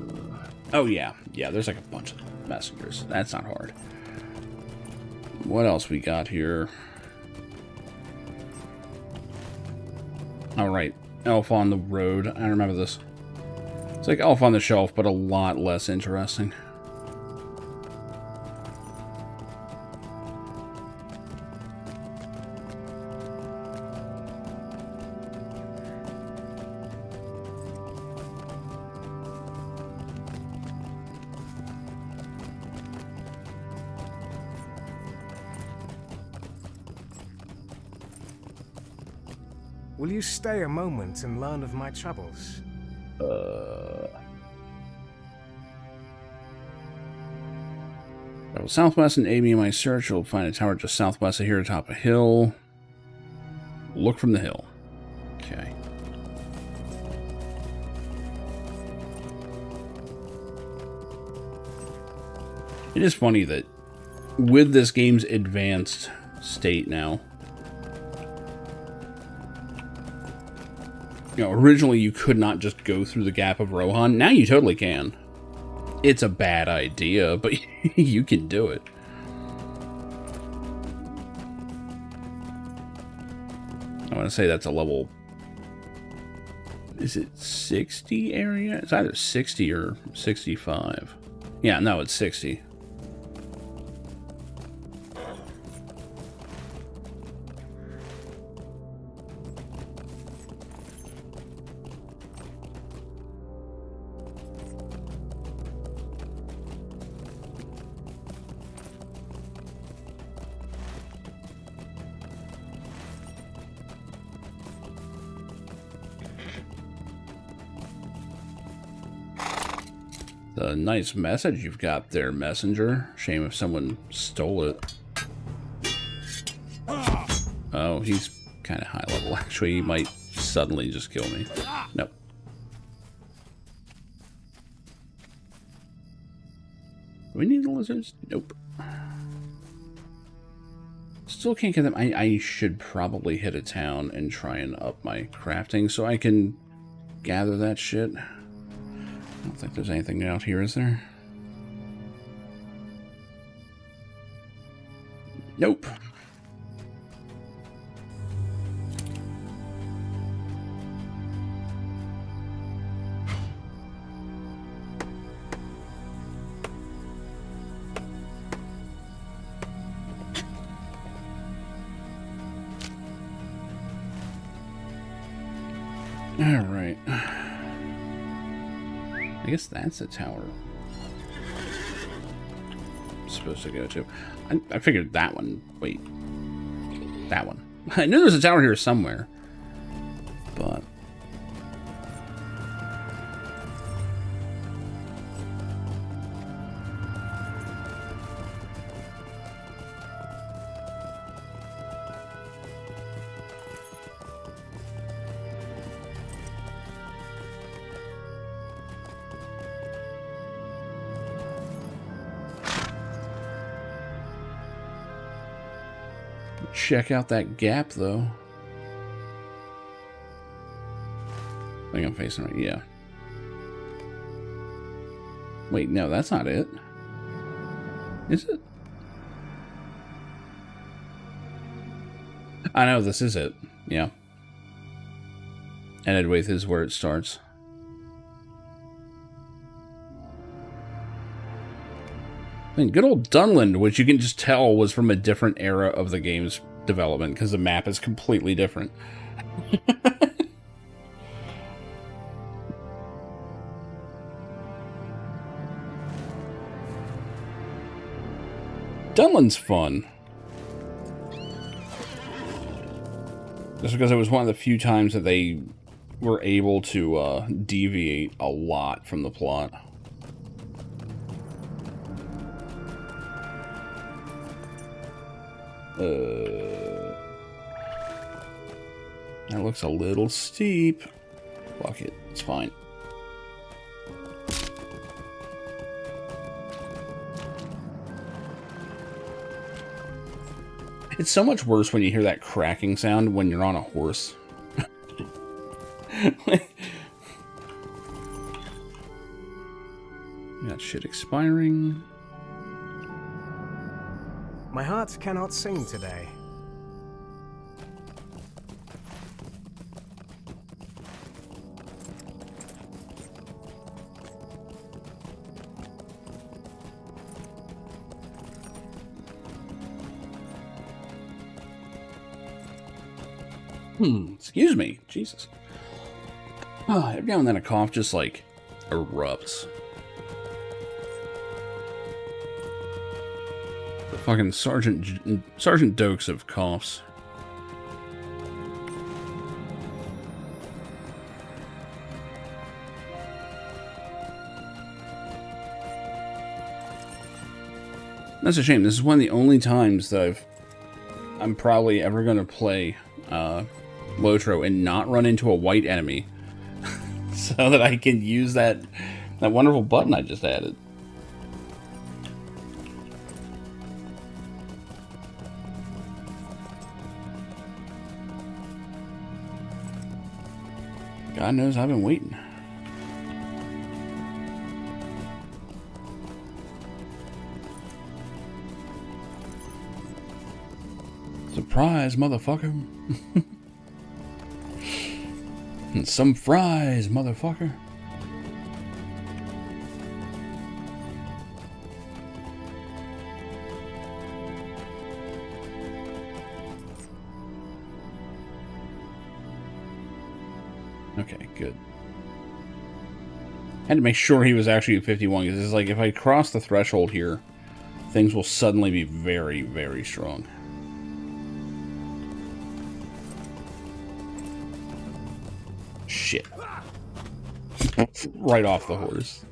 Oh yeah, there's like a bunch of messengers. That's not hard. What else we got here? Alright, Elf on the Road. I remember this. It's like Elf on the Shelf, but a lot less interesting. Will you stay a moment and learn of my troubles? Travel southwest and aid me in my search. You'll find a tower just southwest of here atop a hill. Look from the hill. Okay. It is funny that with this game's advanced state now, you know, originally you could not just go through the Gap of Rohan. Now you totally can. It's a bad idea, but you can do it. I want to say that's a level... Is it 60 area? It's either 60 or 65. Yeah, no, it's 60. A nice message you've got there, messenger. Shame if someone stole it. Oh, he's kind of high level. Actually, he might suddenly just kill me. Nope. Do we need the lizards? Nope. Still can't get them. I should probably hit a town and try and up my crafting so I can gather that shit. I don't think there's anything out here, is there? Nope. All right. I guess that's a tower I'm supposed to go to. I figured that one. Wait. That one. I knew there was a tower here somewhere. But... check out that gap, though. I think I'm facing right. Yeah. Wait, no, that's not it. Is it? I know, this is it. Yeah. And Edwaith is where it starts. I mean, good old Dunland, which you can just tell was from a different era of the game's development, because the map is completely different. Dunland's fun. Just because it was one of the few times that they were able to deviate a lot from the plot. That looks a little steep. Fuck it, it's fine. It's so much worse when you hear that cracking sound when you're on a horse. That shit expiring. My heart cannot sing today. Excuse me. Jesus. Every now and then a cough just, like, erupts. The fucking Sergeant Dokes of coughs. That's a shame. This is one of the only times that I'm probably ever going to play LotRO and not run into a white enemy so that I can use that wonderful button I just added. God knows I've been waiting. Surprise, motherfucker. And some fries, motherfucker. Okay, good. Had to make sure he was actually at 51, because it's like, if I cross the threshold here, things will suddenly be very, very strong. Shit. Right off the horse.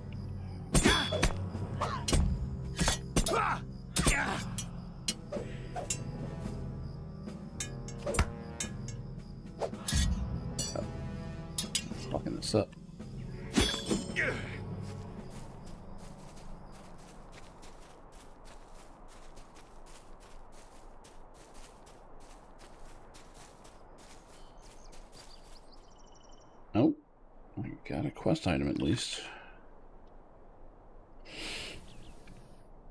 Fucking this up. Oh, I got a quest item at least.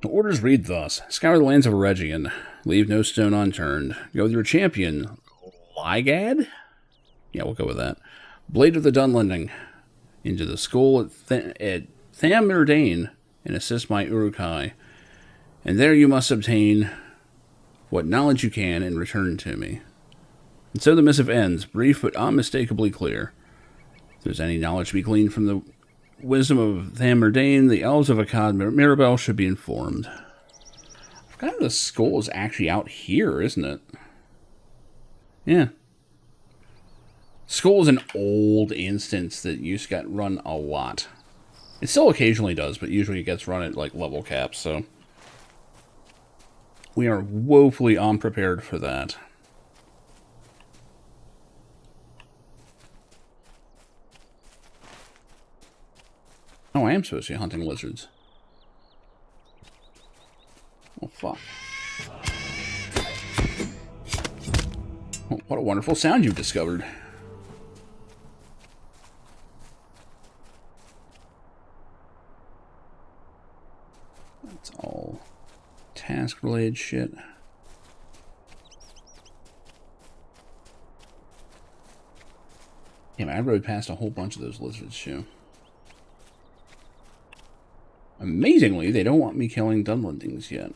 The orders read thus: scour the lands of Eregion, leave no stone unturned. Go with your champion, Ligad? Yeah, we'll go with that. Blade of the Dunlending, into the school at Thamerdane, and assist my Urukai. And there you must obtain what knowledge you can and return to me. And so the missive ends, brief but unmistakably clear. If there's any knowledge to be gleaned from the wisdom of Thamerdane, the elves of Akkad Mirabel should be informed. I forgot the skull is actually out here, isn't it? Yeah. Skull is an old instance that used to get run a lot. It still occasionally does, but usually it gets run at like level caps, so we are woefully unprepared for that. Oh, I am supposed to be hunting lizards. Oh, fuck. Oh, what a wonderful sound you've discovered. That's all task-related shit. Yeah, man, I rode past a whole bunch of those lizards, too. Amazingly, they don't want me killing Dunlendings yet.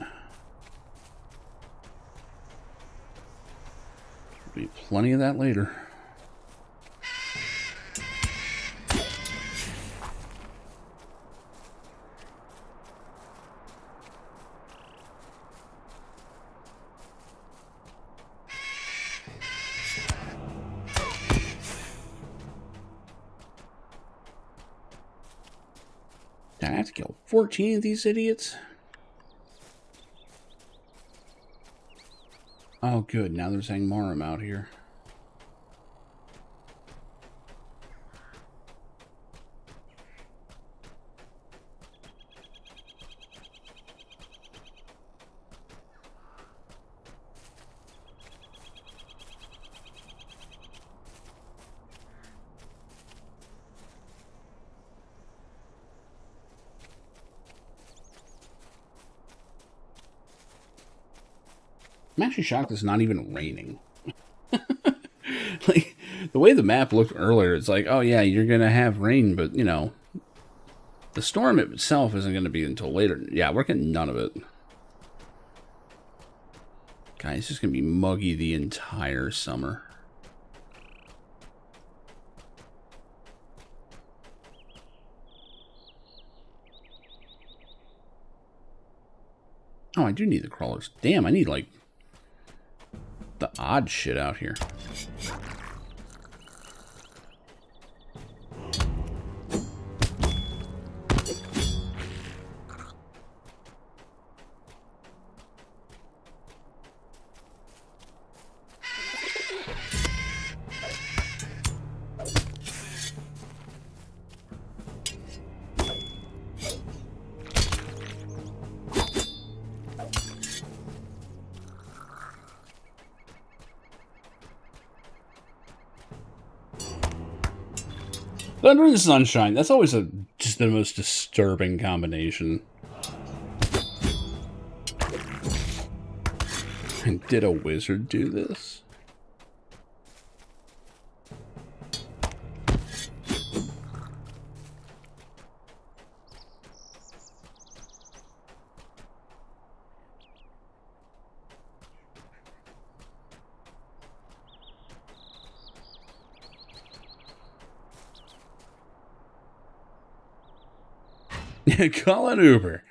There'll be plenty of that later. I have to kill 14 of these idiots? Oh, good. Now there's Angmarum out here. I'm actually shocked it's not even raining. Like, the way the map looked earlier, it's like, oh yeah, you're going to have rain, but, you know, the storm itself isn't going to be until later. Yeah, we're getting none of it. Guys, it's just going to be muggy the entire summer. Oh, I do need the crawlers. Damn, I need, like, the odd shit out here. Thunder and sunshine. That's always just the most disturbing combination. And Did a wizard do this? Call an Uber.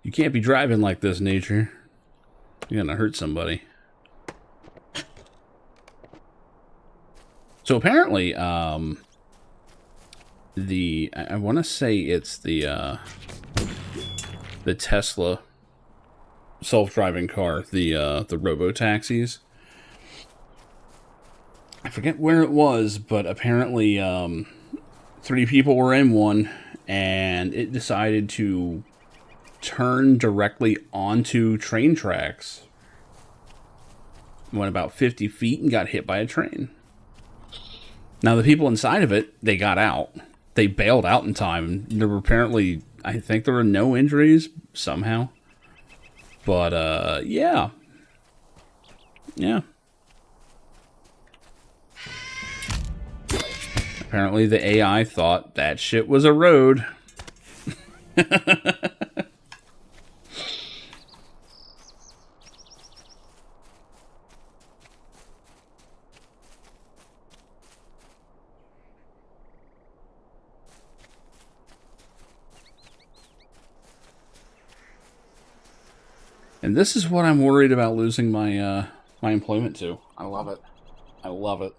You can't be driving like this, nature. You're gonna hurt somebody. So apparently, I want to say it's the Tesla self-driving car, the robo-taxis. I forget where it was, but apparently 3 people were in one, and it decided to turn directly onto train tracks. Went about 50 feet and got hit by a train. Now, the people inside of it, they got out. They bailed out in time. There were apparently, I think there were no injuries somehow. But, yeah. Yeah. Apparently the AI thought that shit was a road. And this is what I'm worried about losing my my employment to. I love it. I love it.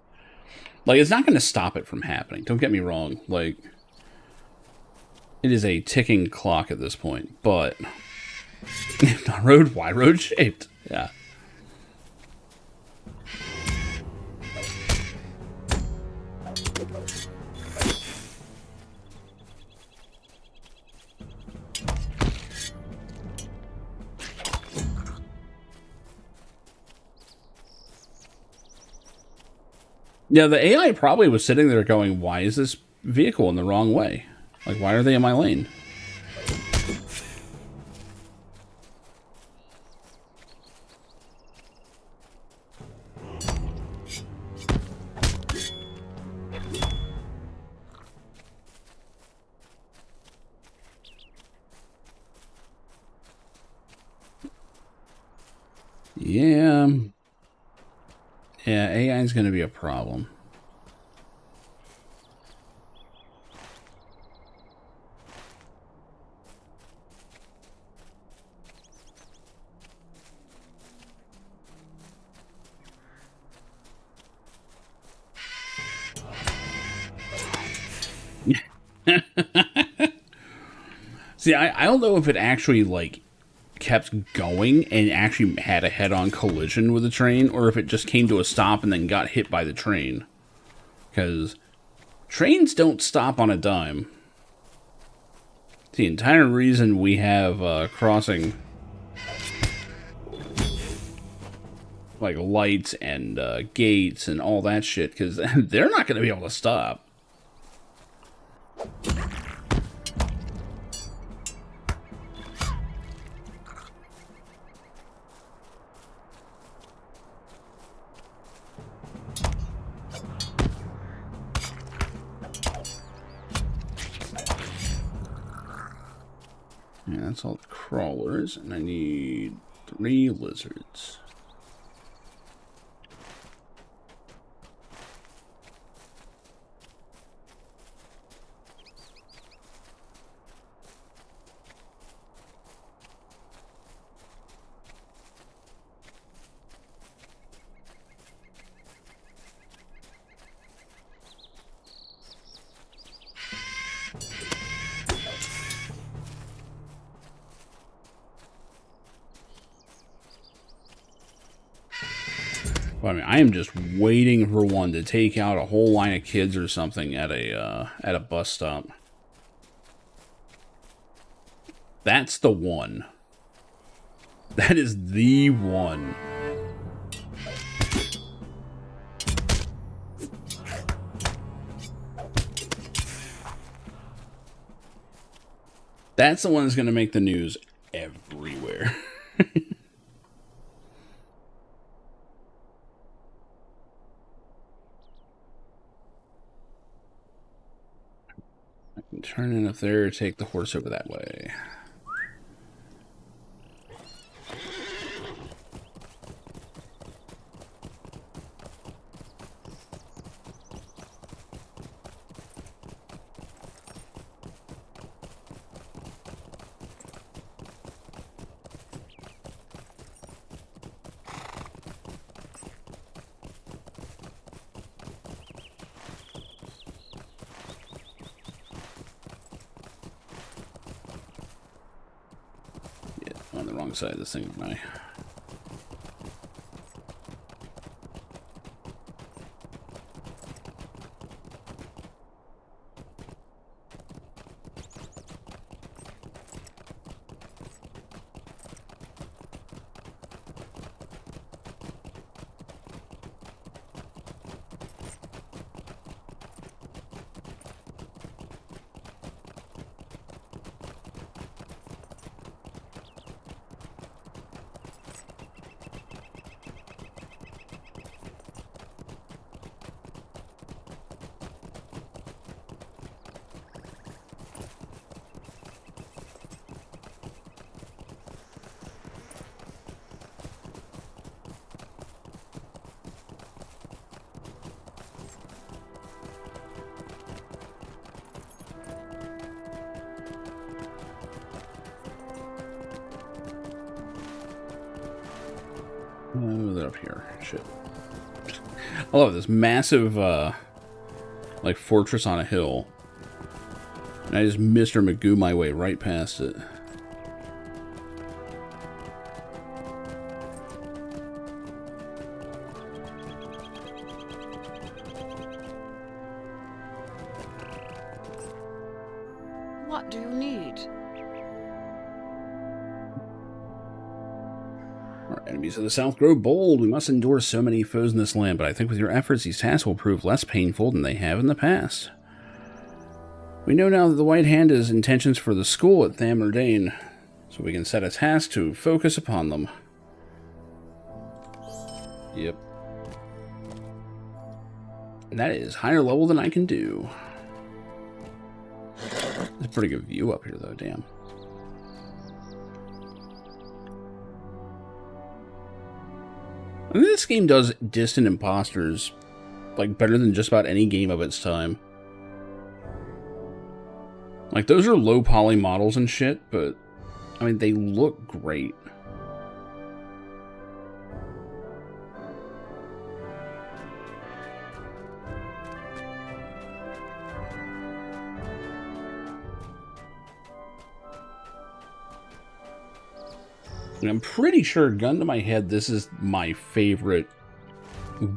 Like, it's not going to stop it from happening. Don't get me wrong. Like, it is a ticking clock at this point. But, if not road, why road shaped? Yeah. Yeah, the AI probably was sitting there going, why is this vehicle in the wrong way? Like, why are they in my lane? Yeah. Yeah, AI is going to be a problem. See, I don't know if it actually, like, kept going and actually had a head-on collision with the train, or if it just came to a stop and then got hit by the train. Because trains don't stop on a dime. It's the entire reason we have crossing, like, lights and gates and all that shit, because they're not going to be able to stop. Yeah, that's all the crawlers, and I need 3 lizards. Well, I mean, I am just waiting for one to take out a whole line of kids or something at a bus stop. That's the one. That is the one. That's the one that's going to make the news everywhere. Turn in up there, take the horse over that way. On the wrong side of this thing, didn't I? Oh, they're up here. Shit. I love this massive, like, fortress on a hill. And I just Mr. Magoo my way right past it. What do you need? Our enemies of the south grow bold. We must endure so many foes in this land, but I think with your efforts, these tasks will prove less painful than they have in the past. We know now that the White Hand has intentions for the school at Thamerdane, so we can set a task to focus upon them. Yep. And that is higher level than I can do. It's a pretty good view up here, though, damn. I think this game does distant imposters, like, better than just about any game of its time. Like, those are low poly models and shit, but, I mean, they look great. And I'm pretty sure, gun to my head, this is my favorite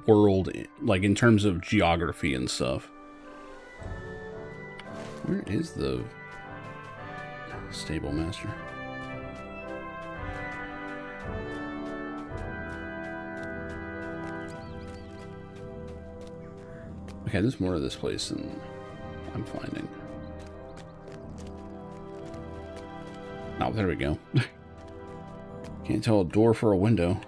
world, like, in terms of geography and stuff. Where is the stable master? Okay, there's more of this place than I'm finding. Oh, there we go. Can't tell a door for a window.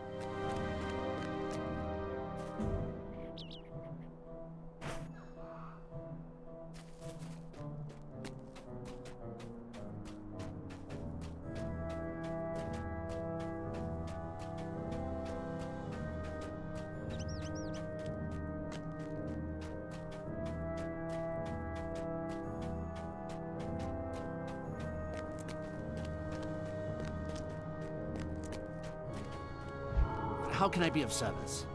How can I be of service?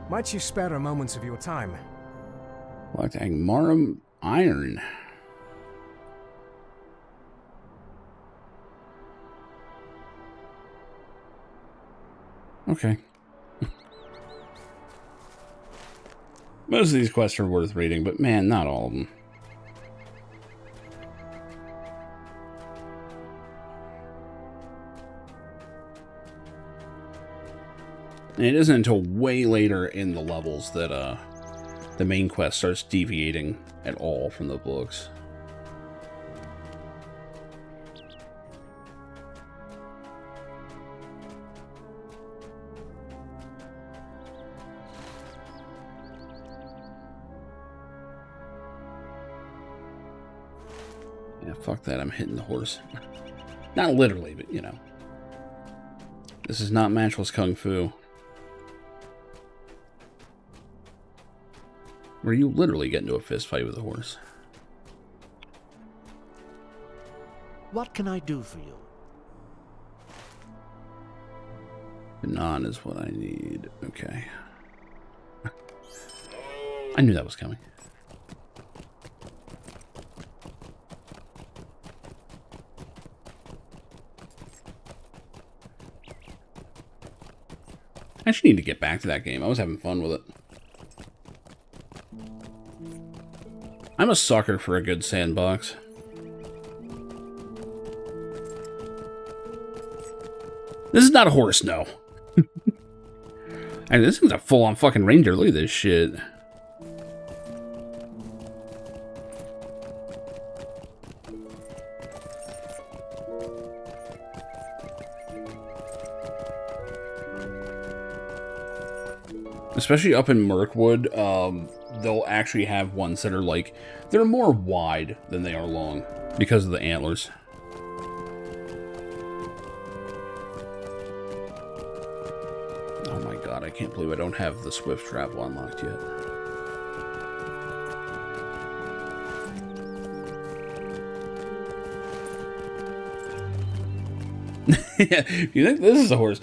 Might you spare a moment of your time? Like Agmarum Iron. Okay. Most of these quests are worth reading, but man, not all of them. And it isn't until way later in the levels that the main quest starts deviating at all from the books. Yeah, fuck that. I'm hitting the horse. Not literally, but you know. This is not matchless kung fu. Where you literally get into a fist fight with a horse. What can I do for you? Banan is what I need. Okay. I knew that was coming. I actually need to get back to that game. I was having fun with it. I'm a sucker for a good sandbox. This is not a horse, no. I mean, this thing's a full-on fucking ranger. Look at this shit. Especially up in Mirkwood, they'll actually have ones that are like, they're more wide than they are long because of the antlers. Oh my god, I can't believe I don't have the swift travel unlocked yet. You think this is a horse?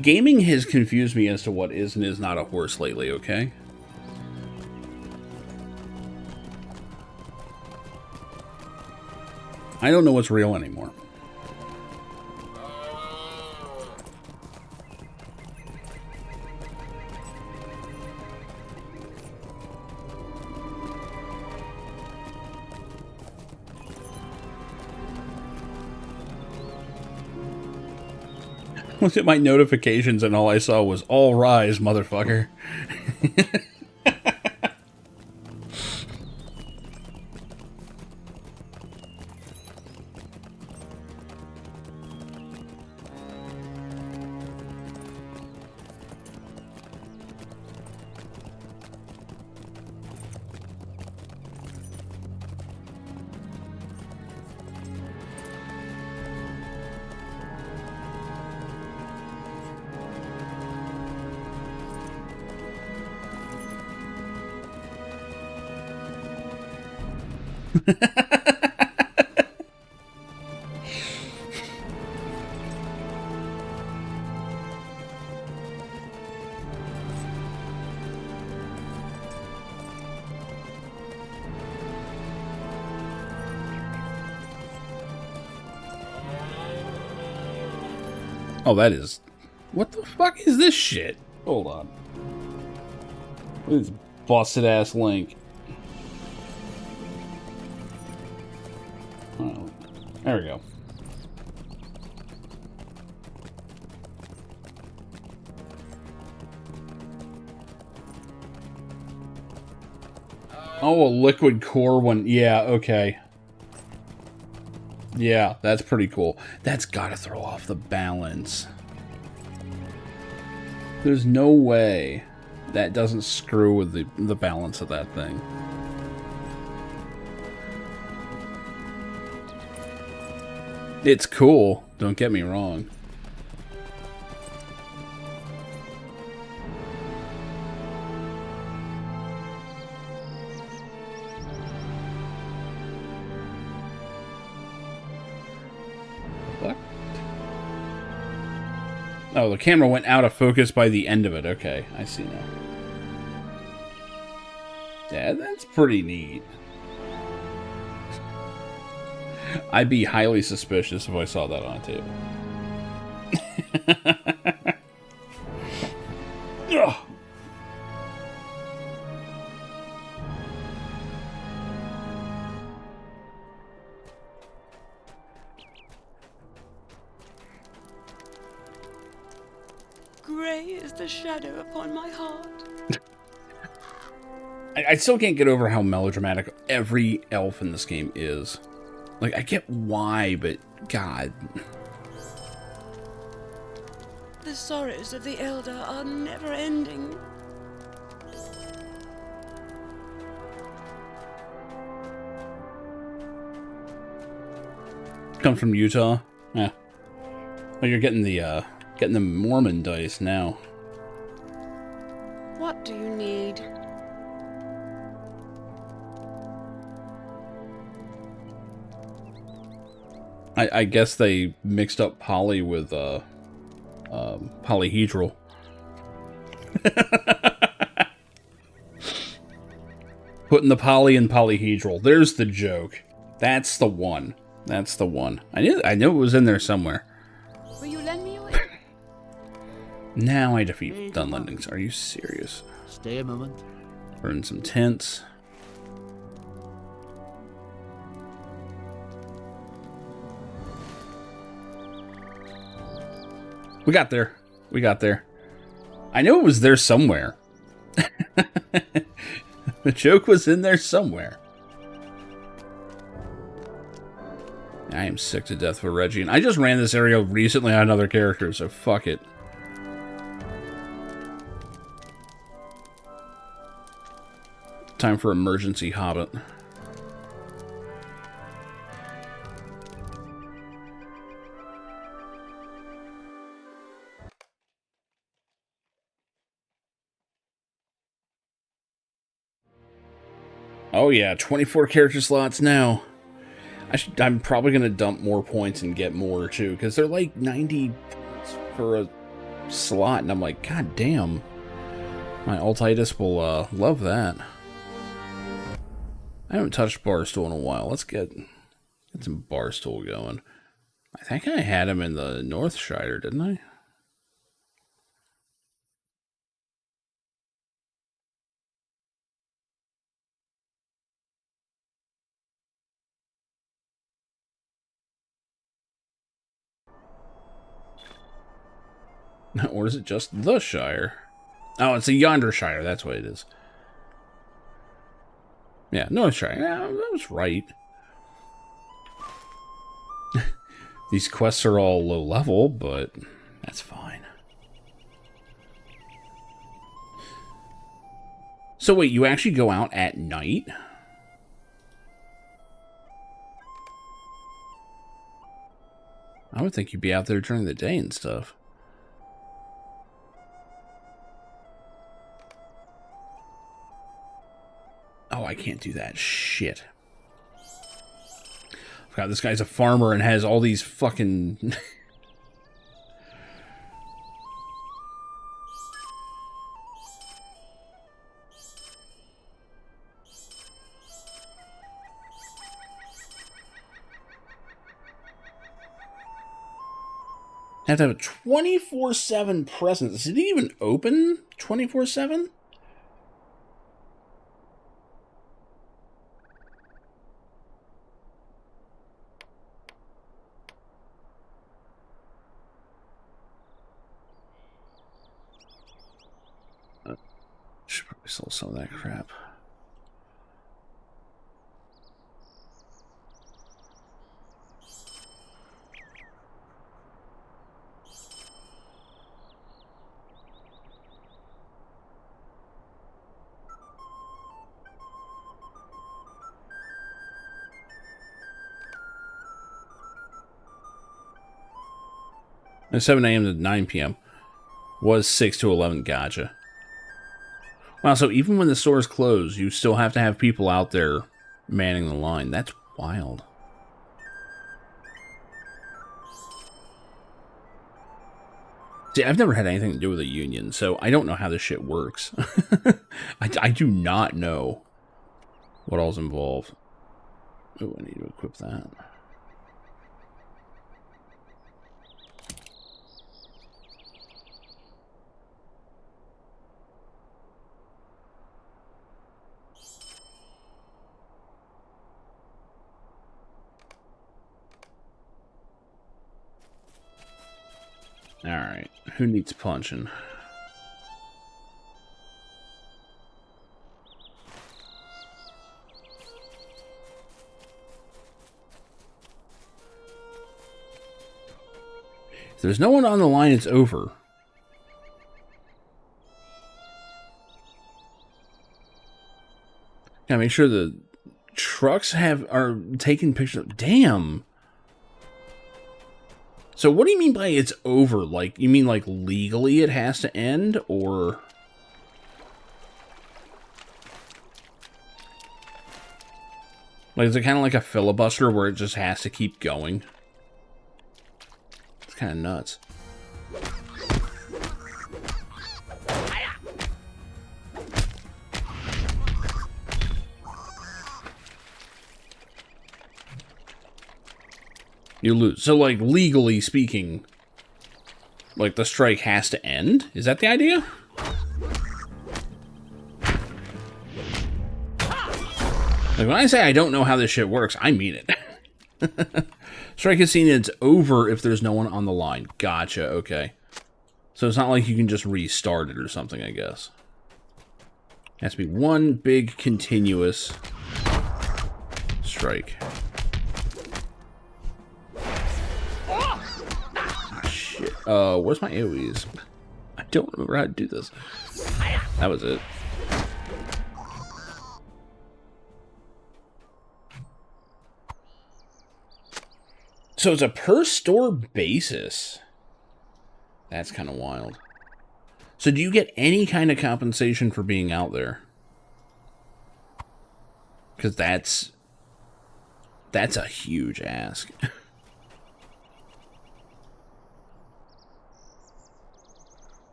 Gaming has confused me as to what is and is not a horse lately, okay? I don't know what's real anymore. Looked at my notifications and all I saw was all rise, motherfucker. Oh, that is... What the fuck is this shit? Hold on. Look at this busted-ass Link. Oh, there we go. Oh, a liquid core one. Yeah, okay. Yeah, that's pretty cool. That's gotta throw off the balance. There's no way that doesn't screw with the balance of that thing. It's cool, don't get me wrong. Oh, the camera went out of focus by the end of it. Okay, I see now. Yeah, that's pretty neat. I'd be highly suspicious if I saw that on a table. Ugh. Grey is the shadow upon my heart. I still can't get over how melodramatic every elf in this game is. Like, I get why, but God. The sorrows of the elder are never ending. Comes from Utah. Yeah. Oh, you're getting the Mormon dice now. What do you need? I guess they mixed up poly with polyhedral. Putting the poly in polyhedral. There's the joke. That's the one. That's the one. I knew it was in there somewhere. Will you lend me your... Now I defeat Dunlendings. Are you serious? Stay a moment. Burn some tents. We got there. We got there. I knew it was there somewhere. The joke was in there somewhere. I am sick to death for Reggie, and I just ran this area recently on another character, so fuck it. Time for emergency hobbit. Oh yeah, 24 character slots now. I'm probably going to dump more points and get more too, because they're like 90 points for a slot, and I'm like, god damn. My Altitis will love that. I haven't touched Barstool in a while. Let's get some Barstool going. I think I had him in the Northshire, didn't I? Or is it just the Shire? Oh, it's a Yondershire. That's what it is. Yeah, Northshire. Yeah, that was right. These quests are all low level, but that's fine. So wait, you actually go out at night? I would think you'd be out there during the day and stuff. Oh, I can't do that. Shit. God, this guy's a farmer and has all these fucking... have to have a 24/7 presence. Is it even open 24/7? Should probably sell some of that crap. And 7 a.m. to 9 p.m. was 6 to 11. Gotcha. Wow, so even when the stores close, you still have to have people out there manning the line. That's wild. See, I've never had anything to do with a union, so I don't know how this shit works. I do not know what all's involved. Oh, I need to equip that. Alright, who needs punching? If there's no one on the line, it's over. Gotta make sure the trucks are taking pictures. Damn! So what do you mean by it's over? Like, you mean like legally it has to end, or... Like, is it kind of like a filibuster where it just has to keep going? It's kind of nuts. You lose. So, like, legally speaking, like, the strike has to end? Is that the idea? Like, when I say I don't know how this shit works, I mean it. Strike is seen it's over if there's no one on the line. Gotcha, okay. So it's not like you can just restart it or something, I guess. It has to be one big continuous strike. Shit. Where's my AoEs? I don't remember how to do this. That was it. So it's a per store basis. That's kind of wild. So do you get any kind of compensation for being out there? Because that's a huge ask.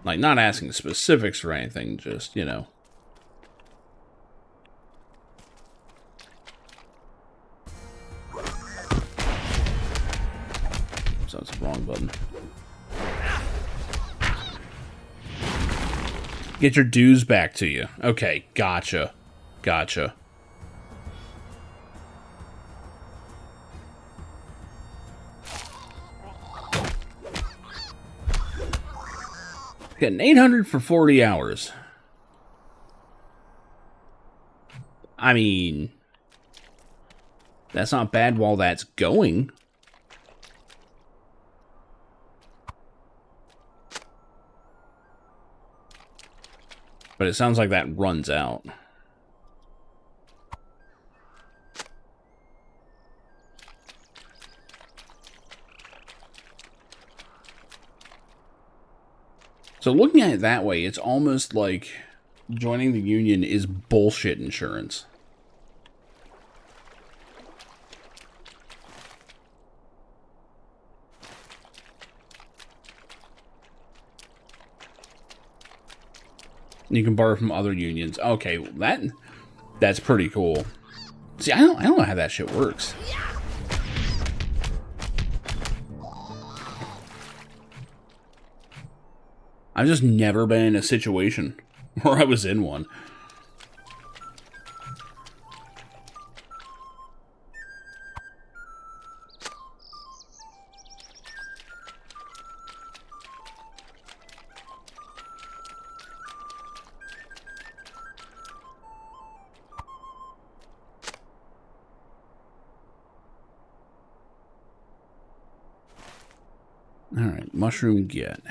Like, not asking specifics or anything, just, you know. So it's the wrong button. Get your dues back to you. Okay, gotcha. Gotcha. Getting 800 for 40 hours. I mean, that's not bad while that's going. But it sounds like that runs out. So looking at it that way, it's almost like joining the union is bullshit insurance. You can borrow from other unions. Okay, well, that's pretty cool. See, I don't know how that shit works. I've just never been in a situation where I was in one. Alright, mushroom get.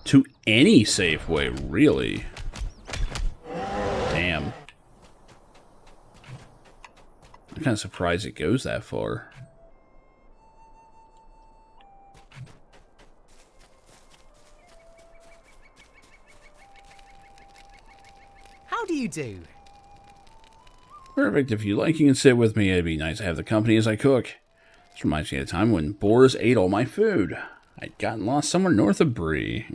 To any Safeway, really? Damn. I'm kind of surprised it goes that far. How do you do? Perfect. If you like, you can sit with me. It'd be nice to have the company as I cook. This reminds me of a time when boars ate all my food. I'd gotten lost somewhere north of Bree.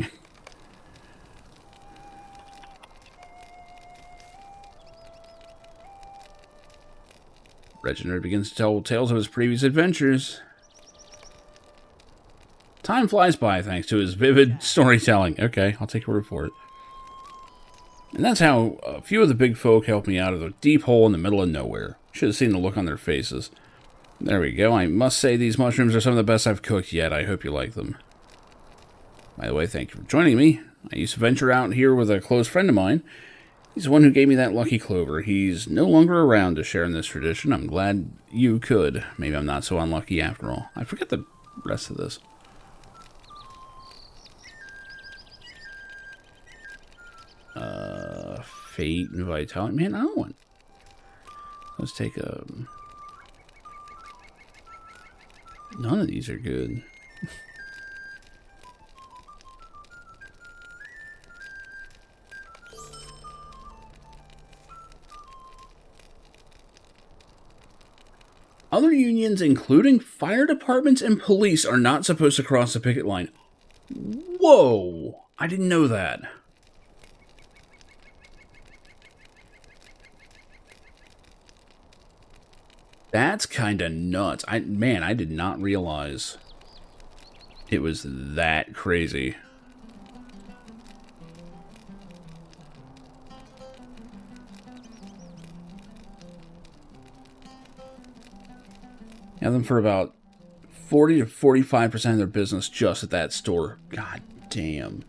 Reginald begins to tell tales of his previous adventures. Time flies by thanks to his vivid storytelling. Okay, I'll take your word for it. And that's how a few of the big folk helped me out of a deep hole in the middle of nowhere. Should have seen the look on their faces. There we go. I must say these mushrooms are some of the best I've cooked yet. I hope you like them. By the way, thank you for joining me. I used to venture out here with a close friend of mine. He's the one who gave me that lucky clover. He's no longer around to share in this tradition. I'm glad you could. Maybe I'm not so unlucky after all. I forget the rest of this. Fate and vitality. Man, I don't want. Let's take a. None of these are good. Other unions, including fire departments and police, are not supposed to cross the picket line. Whoa! I didn't know that. That's kind of nuts. Man, I did not realize it was that crazy. Have them for about 40 to 45% of their business just at that store. God damn.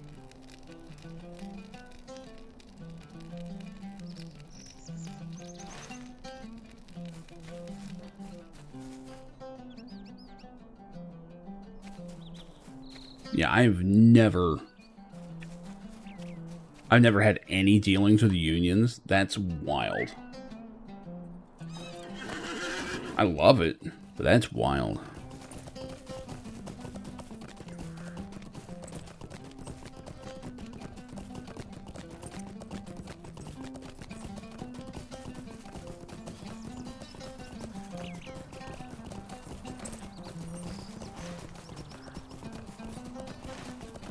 Yeah, I've never had any dealings with unions. That's wild. I love it, but that's wild.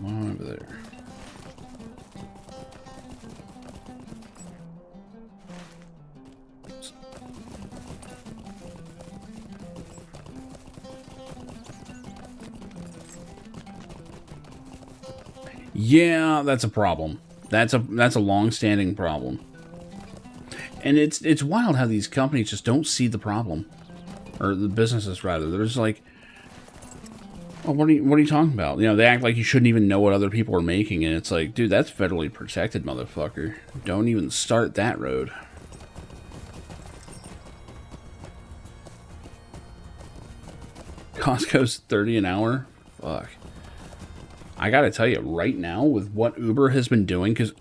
Over there. Yeah, that's a problem. That's a long-standing problem. And it's wild how these companies just don't see the problem. Or the businesses, rather. They're just like, oh, what are you talking about? You know, they act like you shouldn't even know what other people are making, and it's like, dude, that's federally protected, motherfucker. Don't even start that road. Costco's $30 an hour? Fuck. I gotta tell you, right now, with what Uber has been doing, because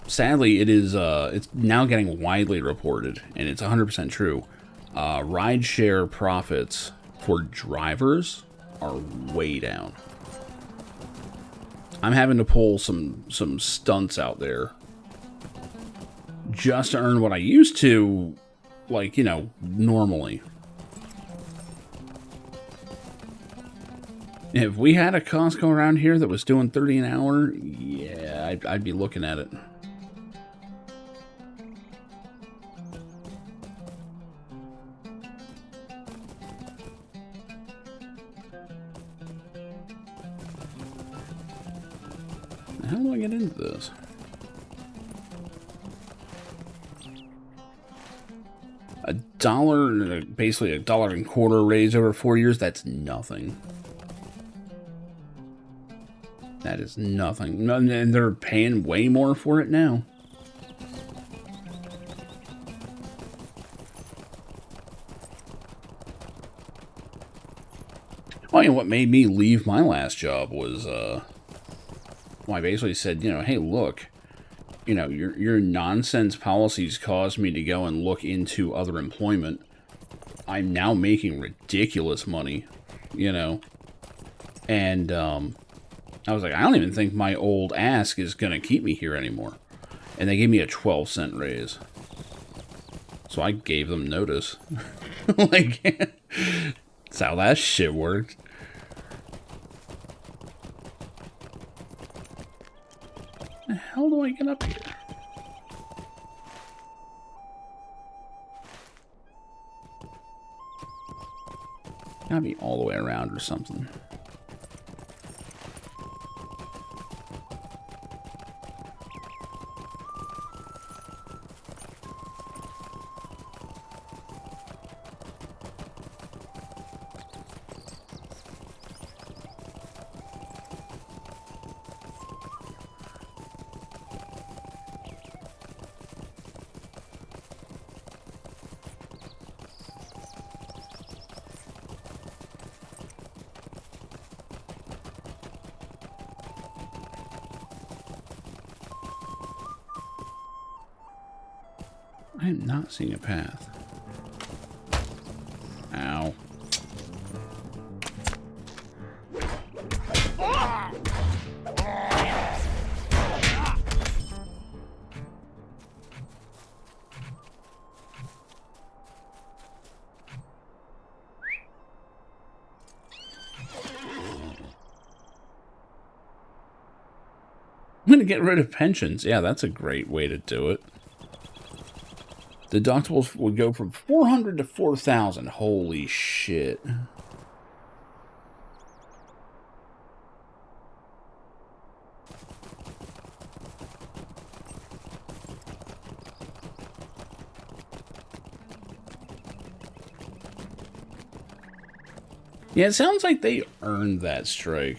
sadly, it's now getting widely reported, and it's 100% true. Rideshare profits for drivers are way down. I'm having to pull some stunts out there just to earn what I used to, like, you know, normally. If we had a Costco around here that was doing 30 an hour, yeah, I'd be looking at it. How do I get into this? $1, basically $1.25 raise over 4 years, that's nothing. That is nothing. And they're paying way more for it now. Well, you know, what made me leave my last job was, well, I basically said, you know, hey, look, you know, your nonsense policies caused me to go and look into other employment. I'm now making ridiculous money, you know, and, I was like, I don't even think my old ask is going to keep me here anymore. And they gave me a 12-cent raise. So I gave them notice. Like, that's how that shit worked. The hell do I get up here? Gotta be all the way around or something. I am not seeing a path. Ow. I'm going to get rid of pensions. Yeah, that's a great way to do it. Deductibles would go from 400 to 4,000. Holy shit. Yeah, it sounds like they earned that strike.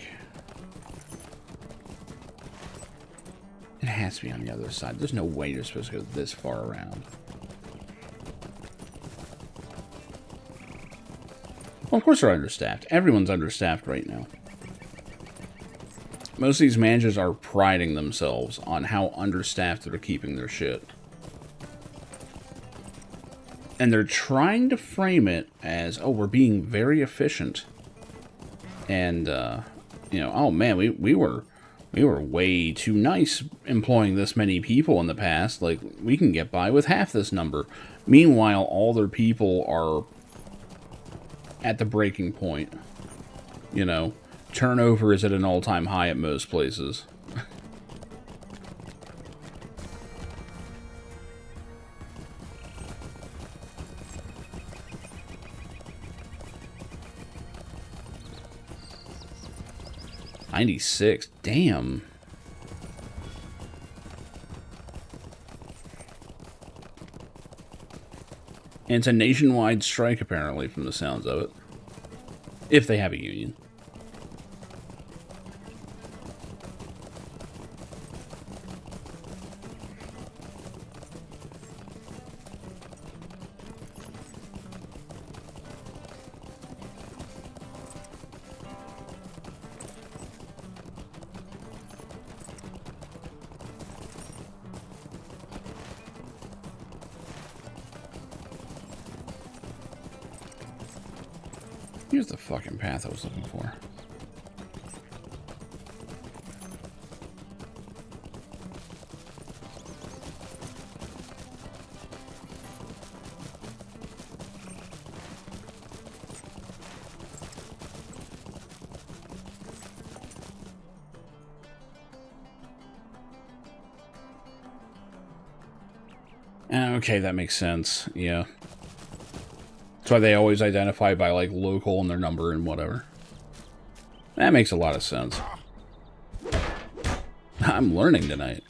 It has to be on the other side. There's no way you're supposed to go this far around. Well, of course they're understaffed. Everyone's understaffed right now. Most of these managers are priding themselves on how understaffed they're keeping their shit. And they're trying to frame it as, oh, we're being very efficient. And, you know, oh man, we were way too nice employing this many people in the past. Like, we can get by with half this number. Meanwhile, all their people are at the breaking point. You know, turnover is at an all-time high at most places. $96. Damn. And it's a nationwide strike, apparently, from the sounds of it. If they have a union. Here's the fucking path I was looking for. Okay, that makes sense. Yeah. That's why they always identify by, like, local and their number and whatever. That makes a lot of sense. I'm learning tonight.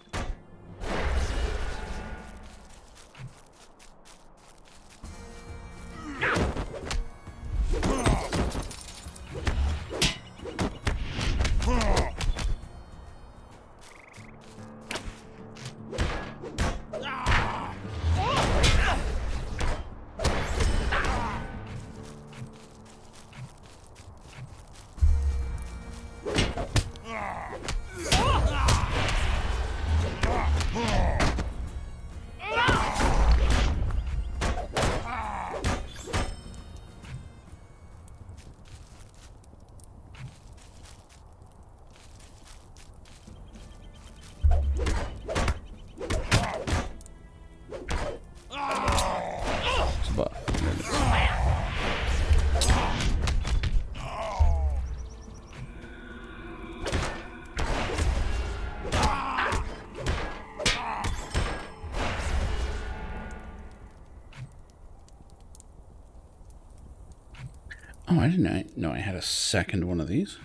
Oh, I didn't know I had a second one of these.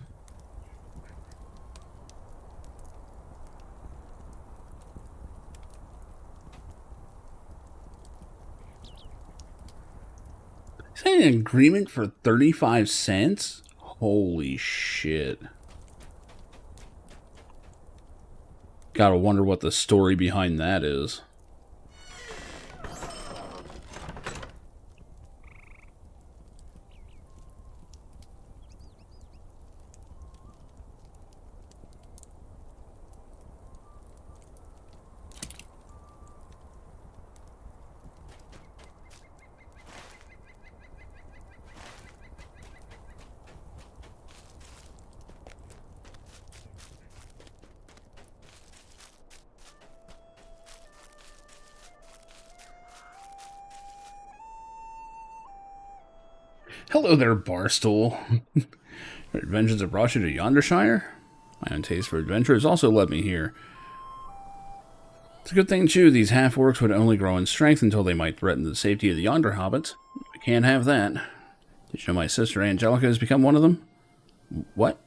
Is that an agreement for 35 cents? Holy shit. Gotta wonder what the story behind that is. Hello there, Barstool. Your adventures have brought you to Yondershire? My own taste for adventure has also led me here. It's a good thing, too, these half-orcs would only grow in strength until they might threaten the safety of the Yonder hobbits. We can't have that. Did you know my sister Angelica has become one of them? What?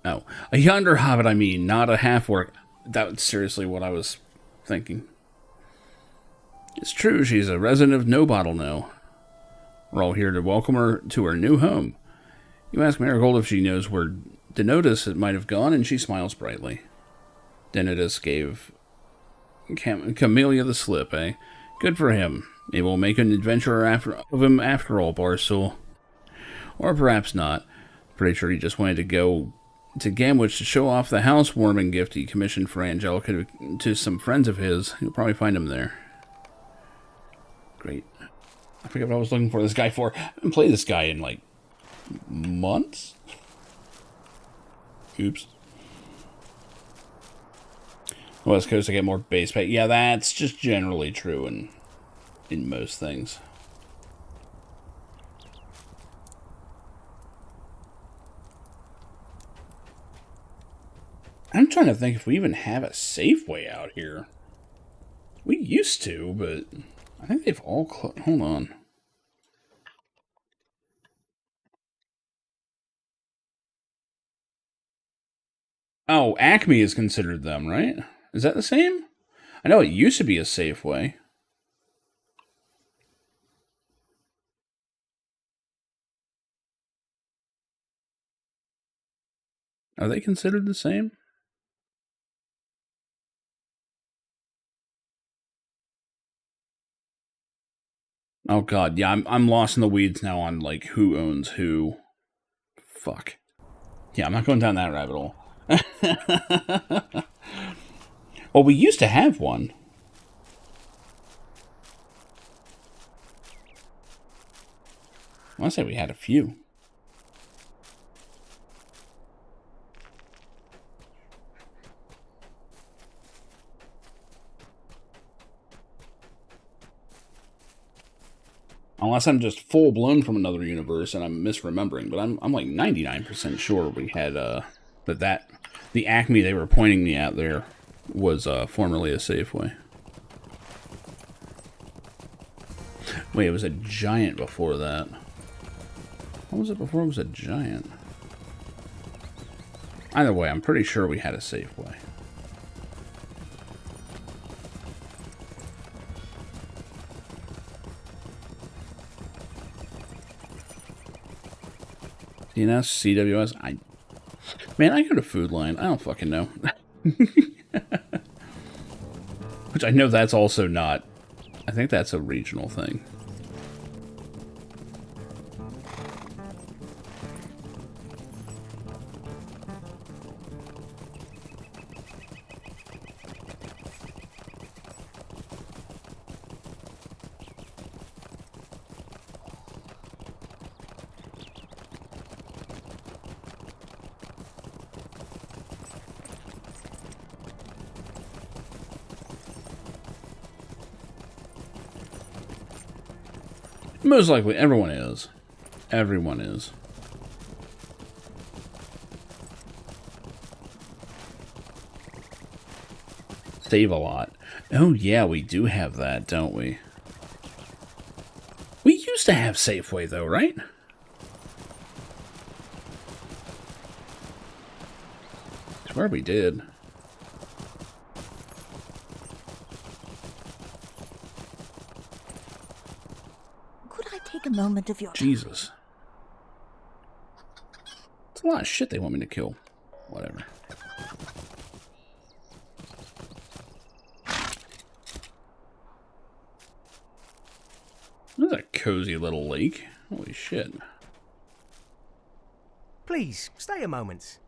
Oh, a Yonder hobbit, I mean, not a half-orc. That was seriously what I was thinking. It's true, she's a resident of No Bottle now. We're all here to welcome her to her new home. You ask Marigold if she knows where Denotus might have gone, and she smiles brightly. Denotus gave Camellia the slip, eh? Good for him. Maybe we'll make an adventurer of him after all, Barstool. Or perhaps not. Pretty sure he just wanted to go to Gamwich to show off the housewarming gift he commissioned for Angelica to some friends of his. You'll probably find him there. Great. I forget what I was looking for this guy for. I haven't played this guy in, like, months? Oops. West Coast, I get more base pay. Yeah, that's just generally true in most things. I'm trying to think if we even have a Safeway out here. We used to, but I think they've all closed. Hold on. Oh, Acme is considered them, right? Is that the same? I know it used to be a Safeway. Are they considered the same? Oh god, yeah, I'm lost in the weeds now on like who owns who. Fuck. Yeah, I'm not going down that rabbit hole. Well, we used to have one. I want to say we had a few. Unless I'm just full blown from another universe and I'm misremembering, but I'm like 99% sure we had that the Acme they were pointing me at there was formerly a Safeway. Wait, it was a Giant before that. What was it before it was a Giant? Either way, I'm pretty sure we had a Safeway. CNS, CWS, man, I go to Food Line. I don't fucking know. Which I know that's also not. I think that's a regional thing. Most likely, everyone is. Everyone is. Save a lot. Oh yeah, we do have that, don't we? We used to have Safeway though, right? I swear we did. Take a moment of your Jesus. It's a lot of shit they want me to kill. Whatever. This is a cozy little lake. Holy shit. Please, stay a moment.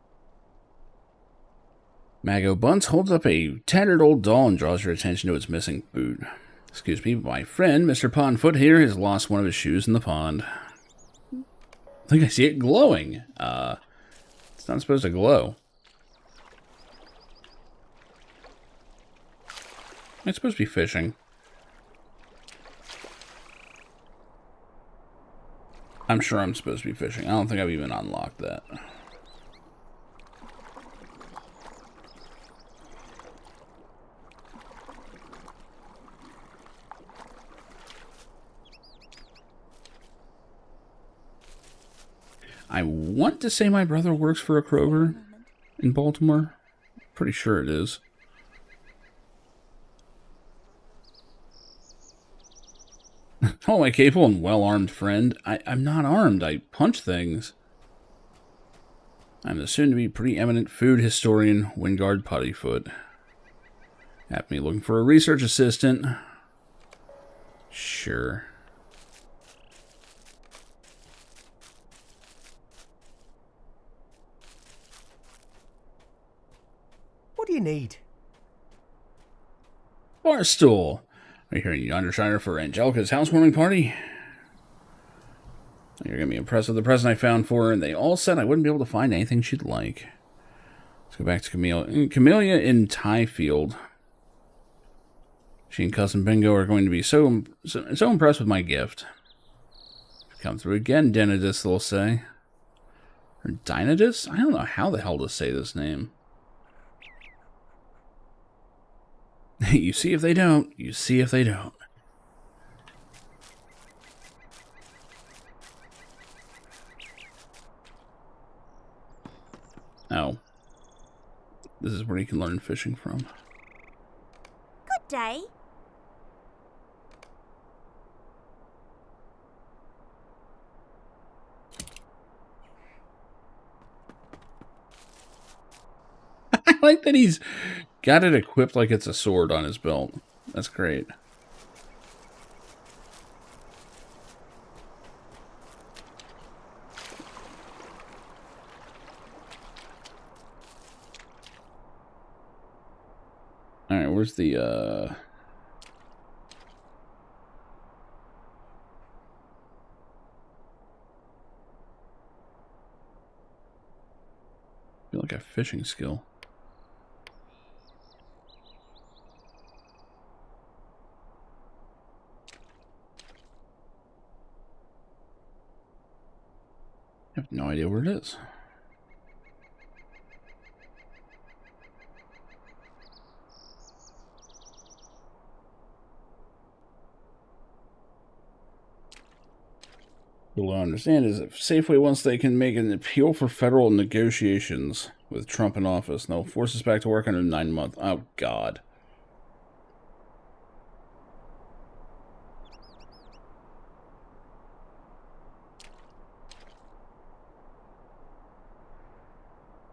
Mago Bunce holds up a tattered old doll and draws your attention to its missing boot. Excuse me, my friend, Mr. Pondfoot here, has lost one of his shoes in the pond. I think I see it glowing. It's not supposed to glow. It's supposed to be fishing. I'm sure I'm supposed to be fishing. I don't think I've even unlocked that. I want to say my brother works for a Kroger in Baltimore. Pretty sure it is. Oh, my capable and well-armed friend. I'm not armed. I punch things. I'm the soon-to-be preeminent food historian, Wingard Puttyfoot. Have me looking for a research assistant. Sure. What do you need? Barstool. Are you here in Yondershire for Angelica's housewarming party? You're going to be impressed with the present I found for her, and they all said I wouldn't be able to find anything she'd like. Let's go back to Camellia in Tyfield. She and Cousin Bingo are going to be so impressed with my gift. Come through again, Denidus, they'll say. Or Dynadus? I don't know how the hell to say this name. You see if they don't. You see if they don't. Oh. This is where you can learn fishing from. Good day. I like that he's got it equipped like it's a sword on his belt. That's great. Alright, where's the, I feel like a fishing skill. I have no idea where it is. What I understand is if Safeway wants, they can make an appeal for federal negotiations with Trump in office, and they'll force us back to work under 9 months. Oh, God.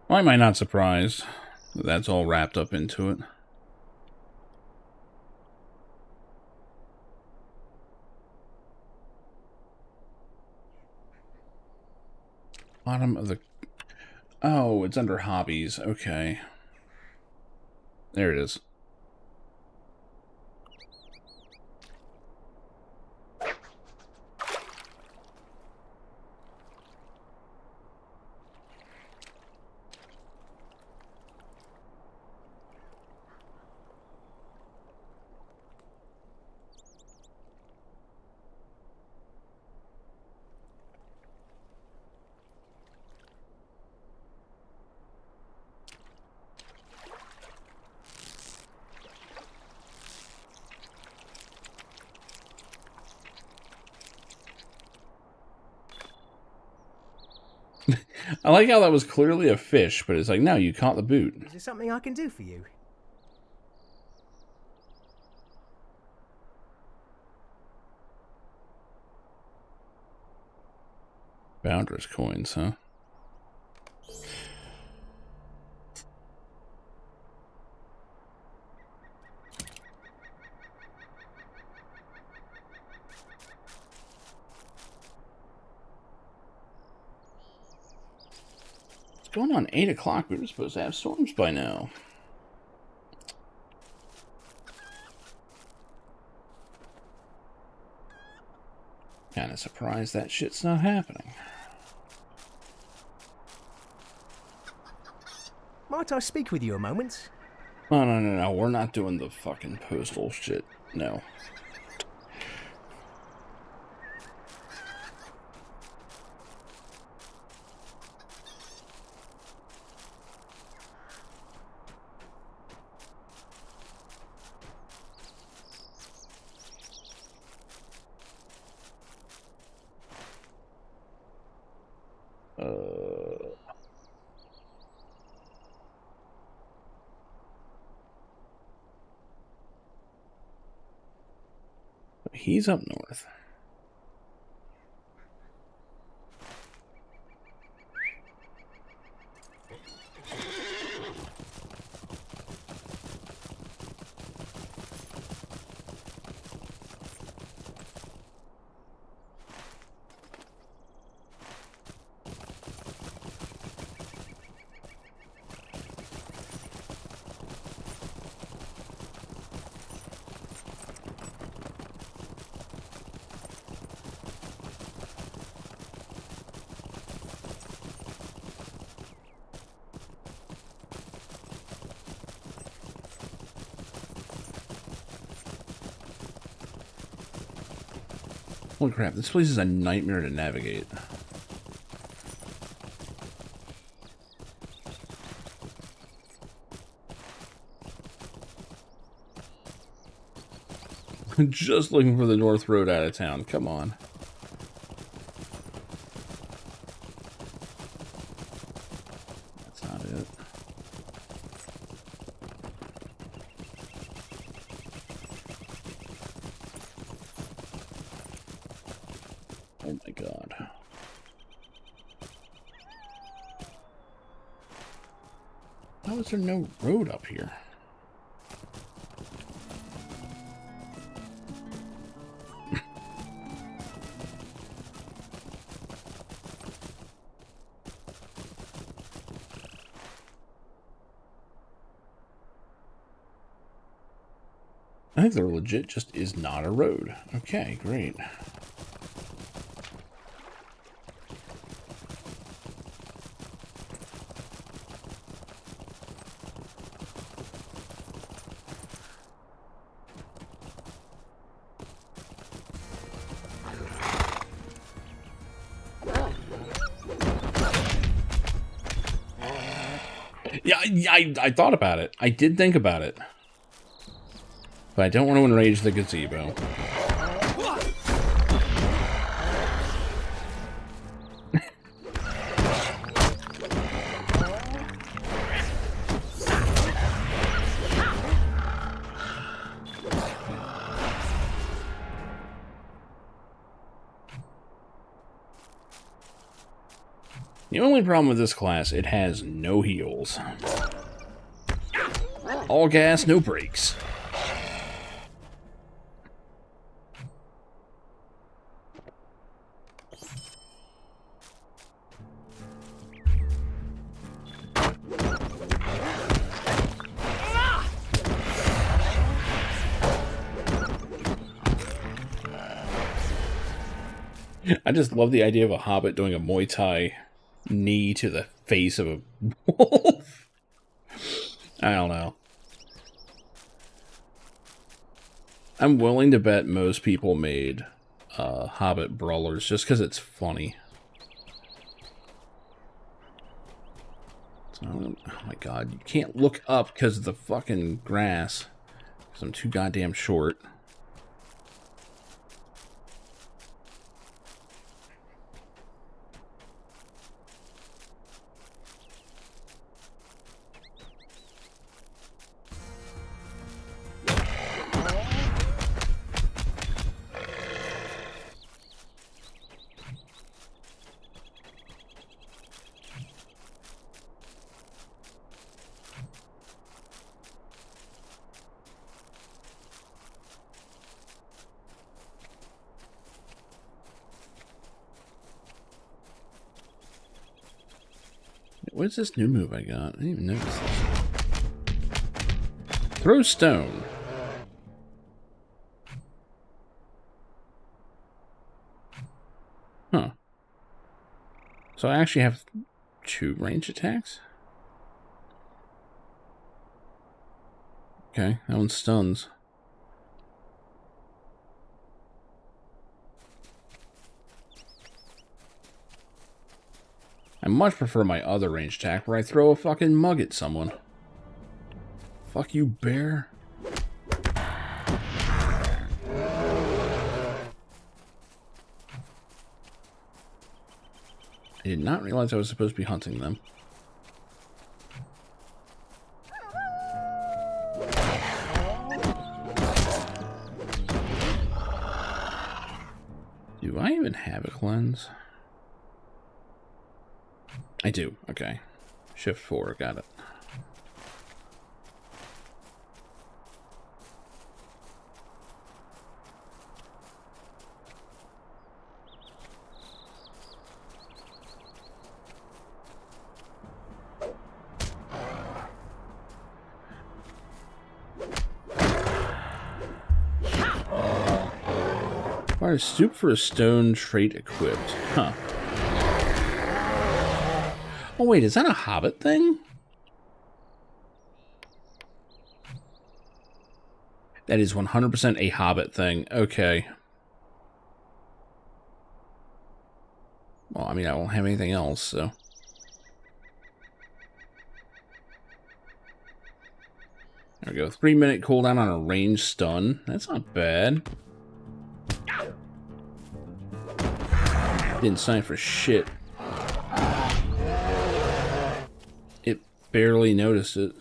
Why am I not surprised that that's all wrapped up into it? Bottom of the... Oh, it's under hobbies. Okay. There it is. I like how that was clearly a fish, but it's like, no, you caught the boot. Is there something I can do for you? Bounderous coins, huh? Going on 8 o'clock. We were supposed to have storms by now. Kinda surprised that shit's not happening. Might I speak with you a moment? Oh, no. We're not doing the fucking postal shit. No. He's up north. Holy crap, this place is a nightmare to navigate. Just looking for the North Road out of town. Come on. That's not it. Oh my god. How is there no road up here? I think there legit just is not a road. Okay, great. Yeah, I thought about it. I did think about it. But I don't want to enrage the gazebo. The only problem with this class, it has no heals. All gas, no brakes. I just love the idea of a hobbit doing a Muay Thai knee to the face of a wolf. I don't know. I'm willing to bet most people made hobbit brawlers just because it's funny. So, oh my god, you can't look up because of the fucking grass. Because I'm too goddamn short. What's this new move I got? I didn't even notice this. Throw stone. Huh. So I actually have 2 range attacks? Okay, that one stuns. I much prefer my other range attack where I throw a fucking mug at someone. Fuck you, bear. I did not realize I was supposed to be hunting them. Do I even have a cleanse? I do. Okay. Shift 4. Got it. Fire soup for a stone trait equipped. Huh. Oh wait, is that a Hobbit thing? That is 100% a Hobbit thing. Okay. Well, I mean, I won't have anything else, so... There we go. 3-minute cooldown on a ranged stun. That's not bad. Didn't sign for shit. It barely noticed it.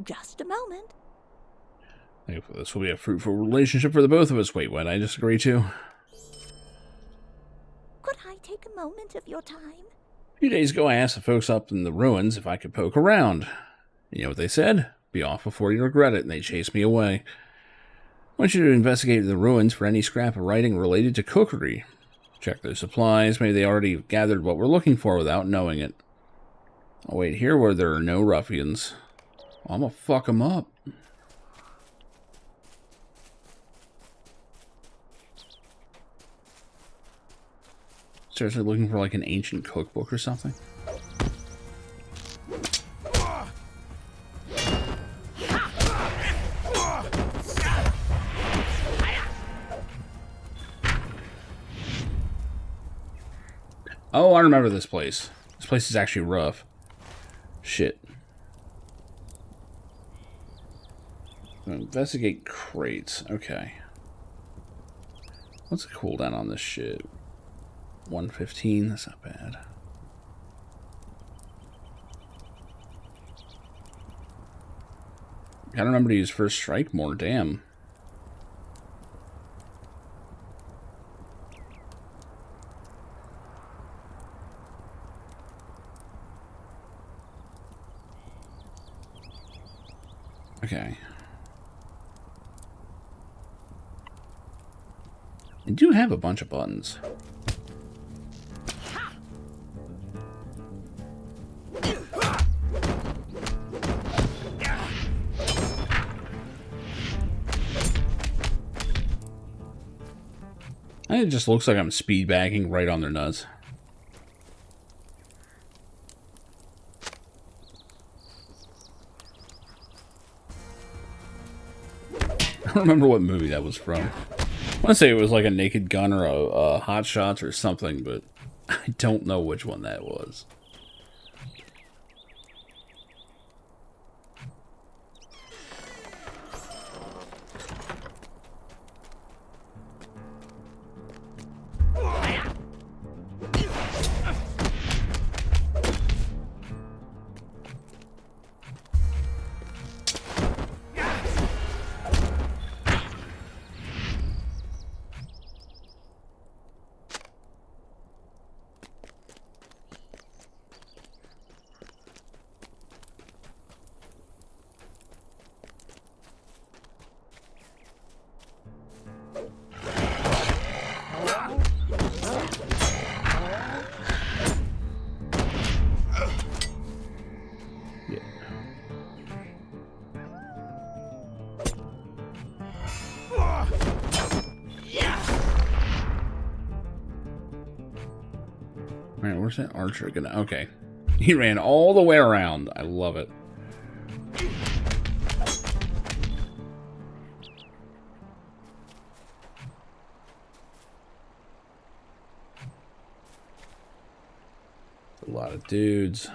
Just a moment. This will be a fruitful relationship for the both of us. Wait, what? I just agreed to? Could I take a moment of your time? A few days ago, I asked the folks up in the ruins if I could poke around. You know what they said? Be off before you regret it, and they chased me away. I want you to investigate the ruins for any scrap of writing related to cookery. Check their supplies. Maybe they already gathered what we're looking for without knowing it. I'll wait here where there are no ruffians. I'm gonna fuck them up. Seriously looking for like an ancient cookbook or something? Oh, I remember this place. This place is actually rough. Shit. Investigate crates. Okay. What's the cooldown on this shit? 115? That's not bad. Gotta remember to use first strike more. Damn. Okay. I do have a bunch of buttons. It just looks like I'm speed bagging right on their nuts. I don't remember what movie that was from. I want to say it was like a Naked Gun or a Hot Shots or something, but I don't know which one that was. Alright, where's that archer gonna... Okay. He ran all the way around. I love it. A lot of dudes.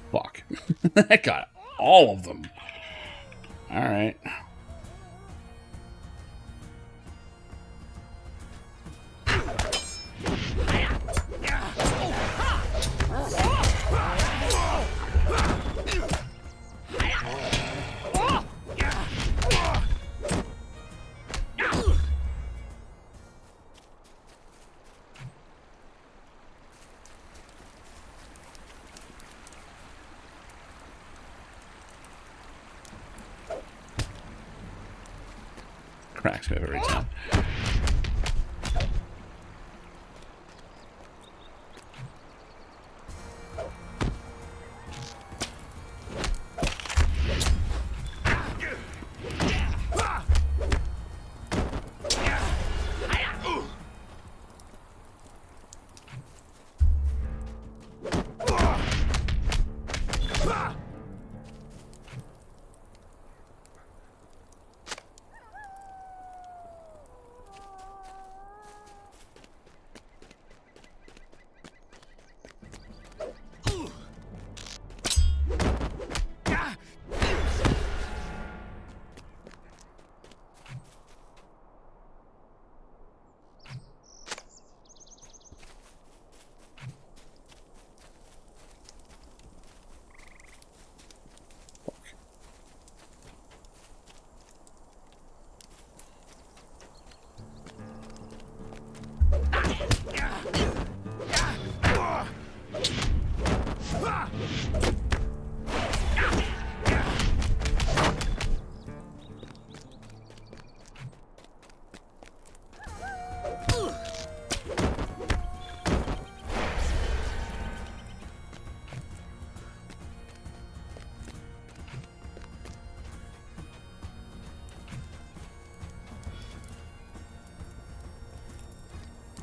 Fuck. That got all of them. Alright. Cracks me every time.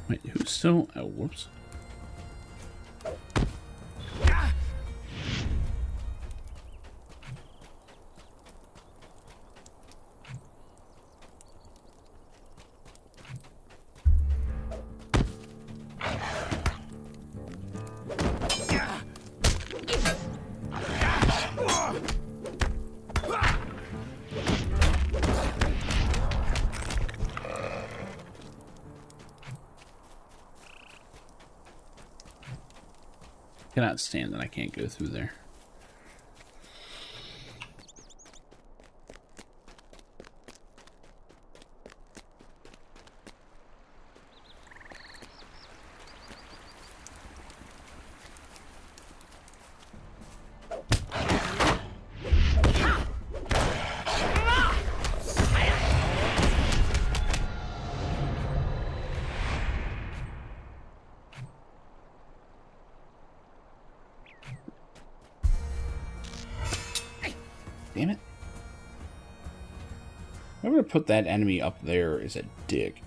Wait, who's still... Oh, whoops. Cannot stand that I can't go through there. Damn it. Whoever put that enemy up there is a dick.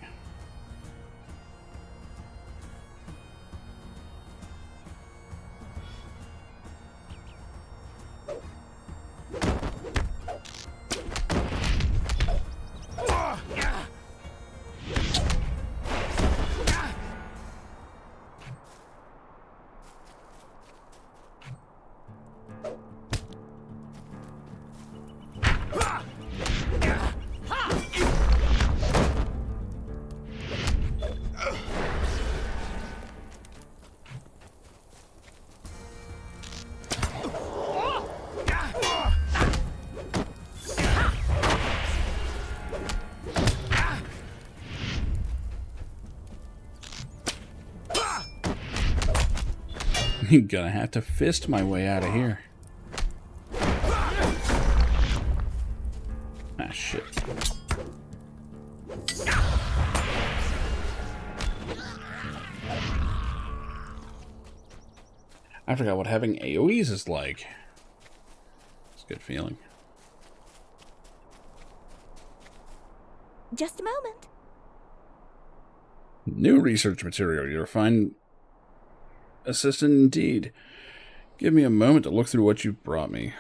I'm gonna have to fist my way out of here. Ah, shit. I forgot what having AoEs is like. It's a good feeling. Just a moment. New research material. You're a fine assistant indeed. Give me a moment to look through what you've brought me.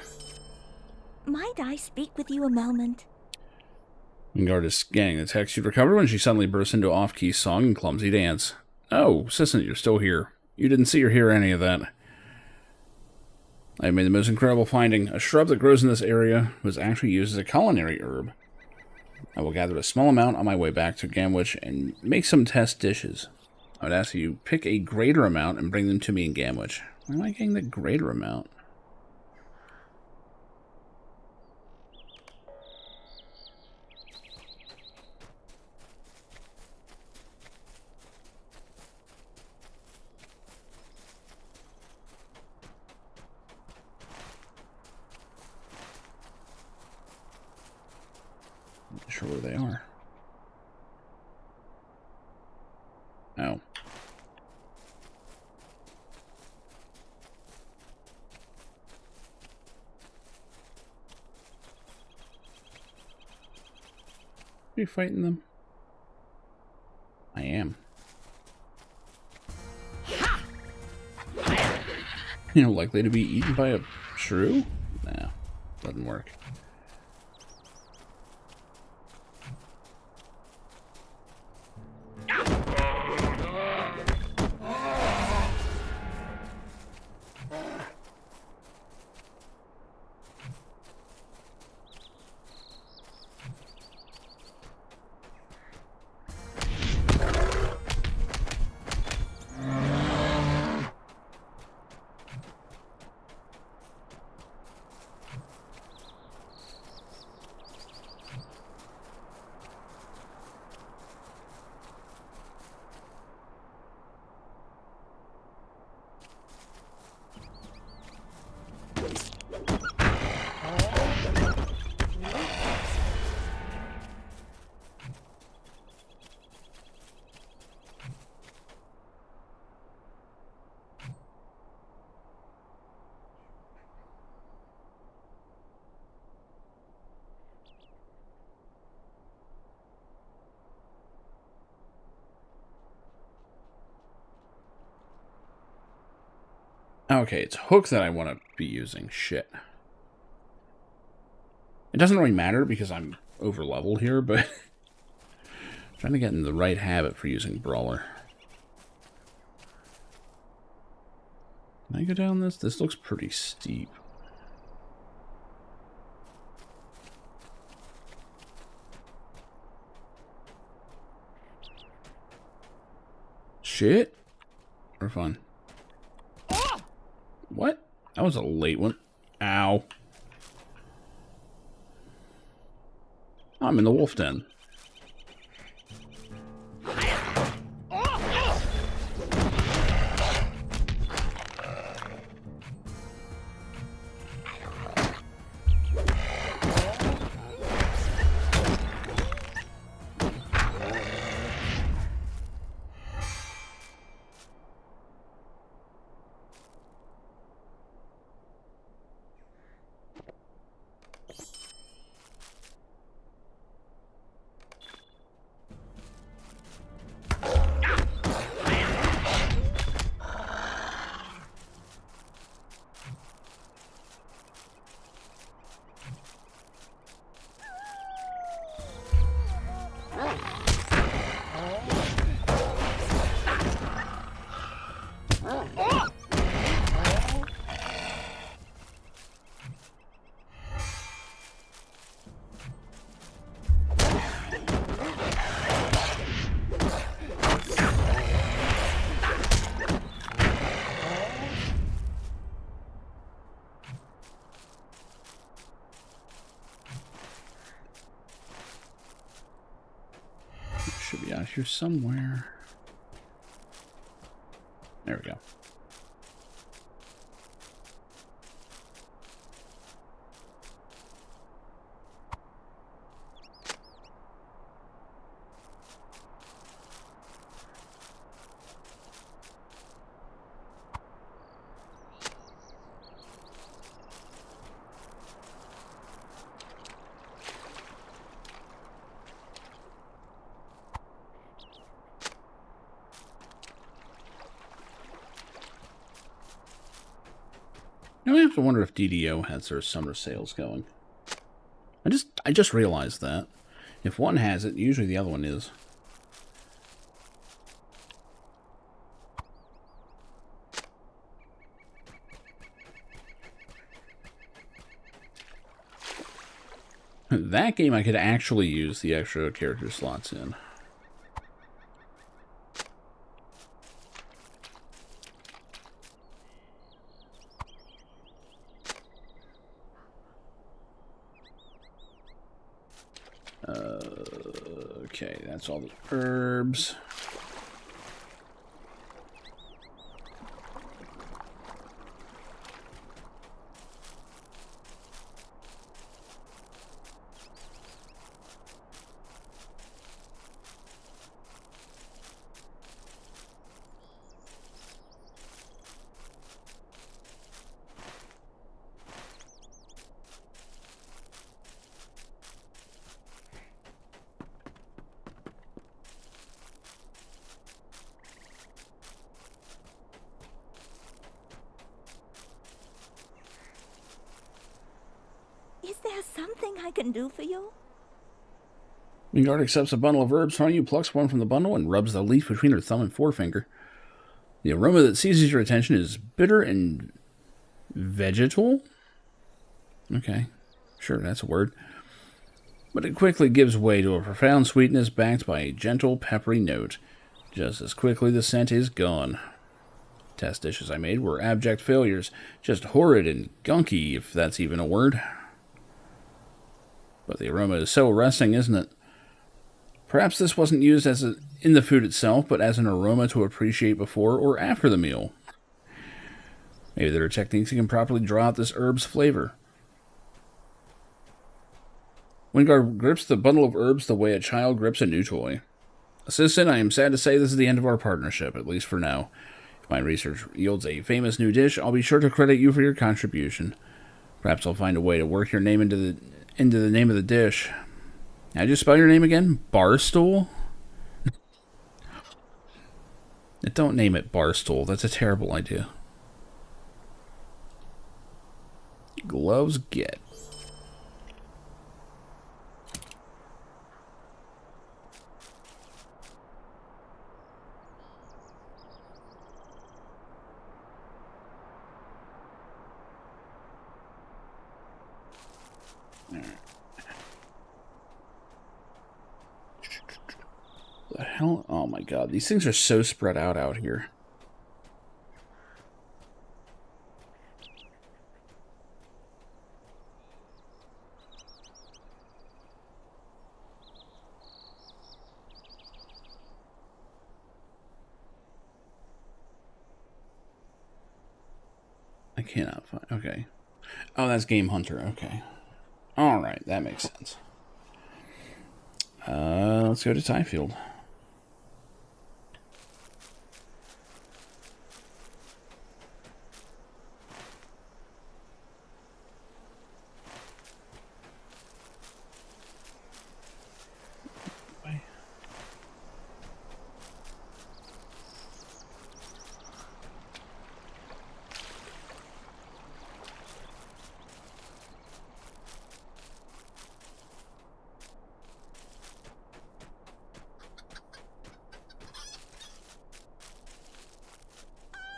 Might I speak with you a moment? Wingard is scanning the text you'd recovered when she suddenly burst into off-key song and clumsy dance. Oh, assistant, you're still here. You didn't see or hear any of that. I made the most incredible finding. A shrub that grows in this area was actually used as a culinary herb. I will gather a small amount on my way back to Gamwich and make some test dishes. I would ask you pick a greater amount and bring them to me in Gamwich. Why am I getting the greater amount? Not sure where they are. Oh. Are you fighting them? I am. You know, likely to be eaten by a shrew? Nah, doesn't work. Okay, it's Hook that I want to be using. Shit. It doesn't really matter because I'm over leveled here, but I'm trying to get in the right habit for using Brawler. Can I go down this? This looks pretty steep. Shit. For fun. What? That was a late one. Ow. I'm in the wolf den. Should be out here somewhere. There we go. Now I have to wonder if DDO has their summer sales going. I just realized that. If one has it, usually the other one is. That game I could actually use the extra character slots in. Okay, that's all the herbs. Is there something I can do for you? Wingard accepts a bundle of herbs from you, plucks one from the bundle, and rubs the leaf between her thumb and forefinger. The aroma that seizes your attention is bitter and vegetal? Okay, sure, that's a word. But it quickly gives way to a profound sweetness backed by a gentle, peppery note. Just as quickly, the scent is gone. Test dishes I made were abject failures. Just horrid and gunky, if that's even a word. But the aroma is so arresting, isn't it? Perhaps this wasn't used in the food itself, but as an aroma to appreciate before or after the meal. Maybe there are techniques that can properly draw out this herb's flavor. Wingard grips the bundle of herbs the way a child grips a new toy. Assistant, I am sad to say this is the end of our partnership, at least for now. If my research yields a famous new dish, I'll be sure to credit you for your contribution. Perhaps I'll find a way to work your name into the name of the dish. How'd you spell your name again? Barstool? Don't name it Barstool. That's a terrible idea. Gloves get. The hell? Oh my god, these things are so spread out here. I cannot find. Okay. Oh, that's Game Hunter. Okay. Alright, that makes sense. Let's go to Tyfield.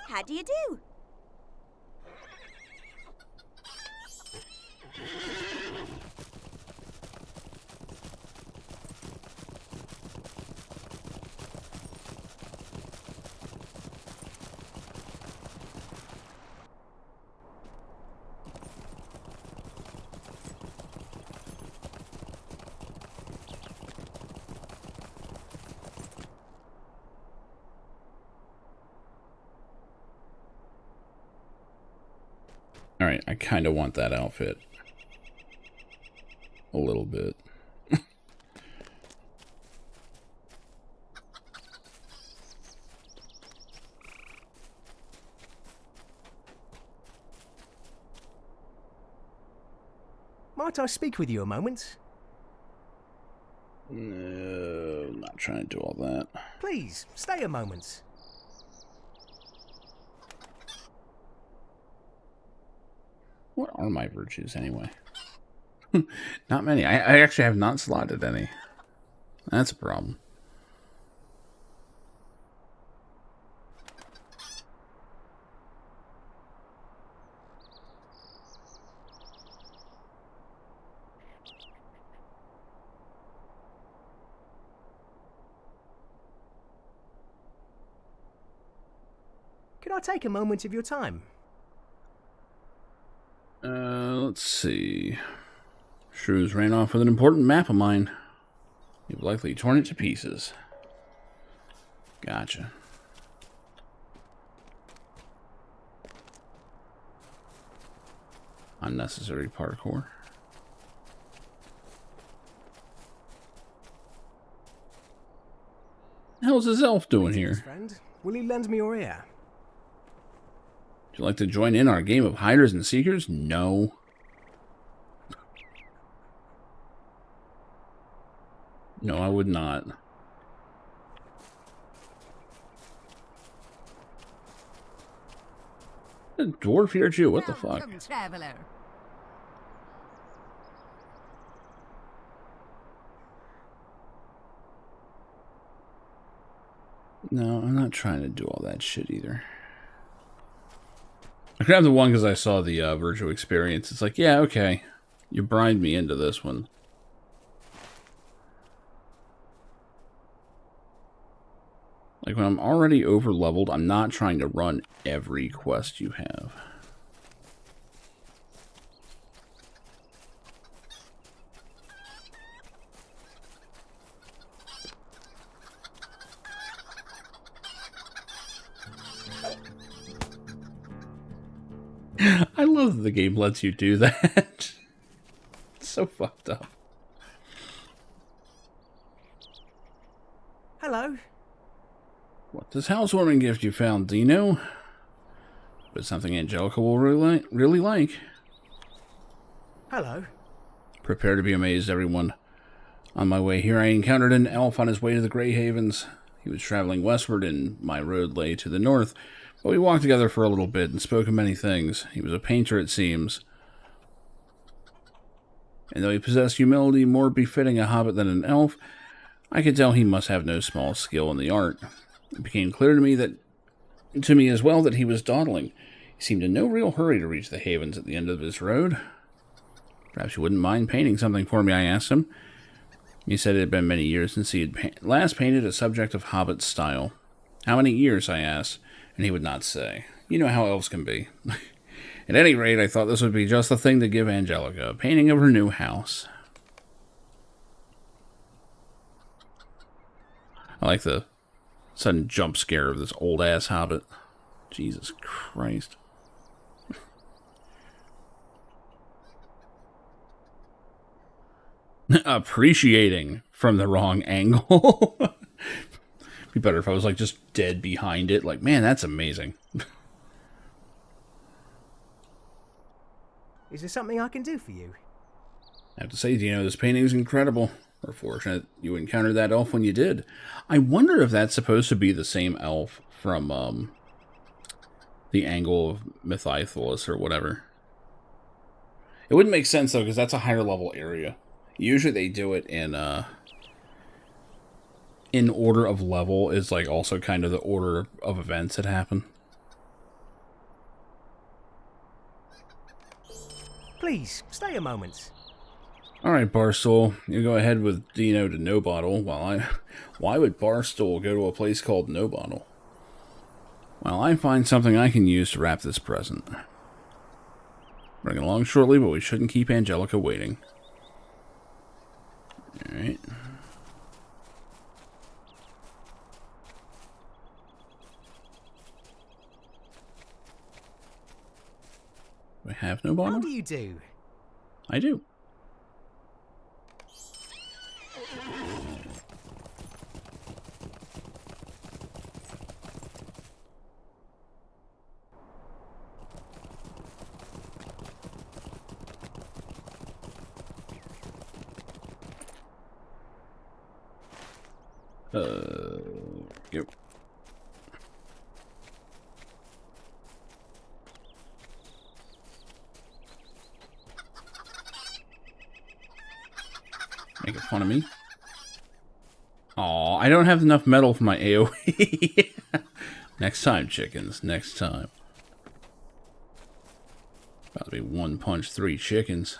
How do you do? Alright, I kind of want that outfit. A little bit. Might I speak with you a moment? No, I'm not trying to do all that. Please, stay a moment. What are my virtues, anyway? Not many. I actually have not slotted any. That's a problem. Could I take a moment of your time? Let's see. Shrews ran off with an important map of mine. You've likely torn it to pieces. Gotcha. Unnecessary parkour. The hell's this elf doing here? Friend, will you lend me your ear? Would you like to join in our game of hiders and seekers? No. No, I would not. A dwarf here too. What the fuck? Welcome, traveler. No, I'm not trying to do all that shit either. I grabbed the one because I saw the virtual experience. It's like, yeah, okay. You brined me into this one. Like, when I'm already over-leveled, I'm not trying to run every quest you have. I love that the game lets you do that. It's so fucked up. Hello. What this housewarming gift you found, Dino? But something Angelica will really like. Hello. Prepare to be amazed, everyone. On my way here, I encountered an elf on his way to the Grey Havens. He was traveling westward, and my road lay to the north. But we walked together for a little bit and spoke of many things. He was a painter, it seems. And though he possessed humility more befitting a hobbit than an elf, I could tell he must have no small skill in the art. It became clear to me as well that he was dawdling. He seemed in no real hurry to reach the Havens at the end of his road. Perhaps you wouldn't mind painting something for me, I asked him. He said it had been many years since he had last painted a subject of hobbit style. How many years, I asked, and he would not say. You know how elves can be. At any rate, I thought this would be just the thing to give Angelica, a painting of her new house. I like the sudden jump scare of this old-ass hobbit. Jesus Christ. Appreciating from the wrong angle. Be better if I was like just dead behind it. Like, man, that's amazing. Is there something I can do for you? I have to say, Dino, this painting is incredible. We're fortunate you encountered that elf when you did. I wonder if that's supposed to be the same elf from the Angle of Mythithelis or whatever. It wouldn't make sense, though, because that's a higher level area. Usually they do it in order of level is like also kind of the order of events that happen. Please, stay a moment. Alright, Barstool, you go ahead with Dino to No Bottle, why would Barstool go to a place called No Bottle? While I find something I can use to wrap this present. Running along shortly, but we shouldn't keep Angelica waiting. Alright. We have No Bottle? How do you do? I do. Yep. Making fun of me. Aw, I don't have enough metal for my AoE. Next time, chickens. Next time. About to be 1 punch 3 chickens.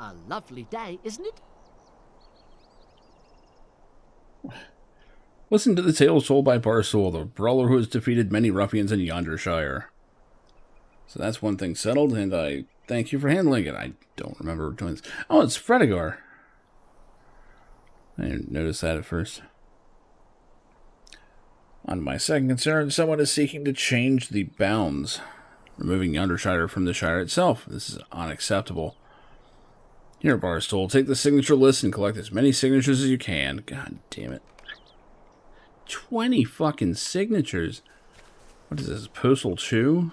A lovely day, isn't it? Listen to the tale told by Barsoul, the brawler who has defeated many ruffians in Yondershire. So that's one thing settled, and I thank you for handling it. I don't remember doing this. Oh, it's Fredigar. I didn't notice that at first. On my second concern, someone is seeking to change the bounds, removing Yondershire from the Shire itself. This is unacceptable. Here, Barstool, take the signature list and collect as many signatures as you can. God damn it. 20 fucking signatures. What is this, Postal 2?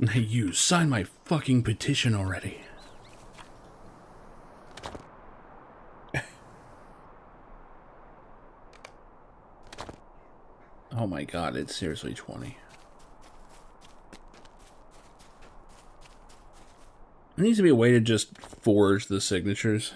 Hey, you, sign my fucking petition already. Oh my god, it's seriously 20. There needs to be a way to just forge the signatures.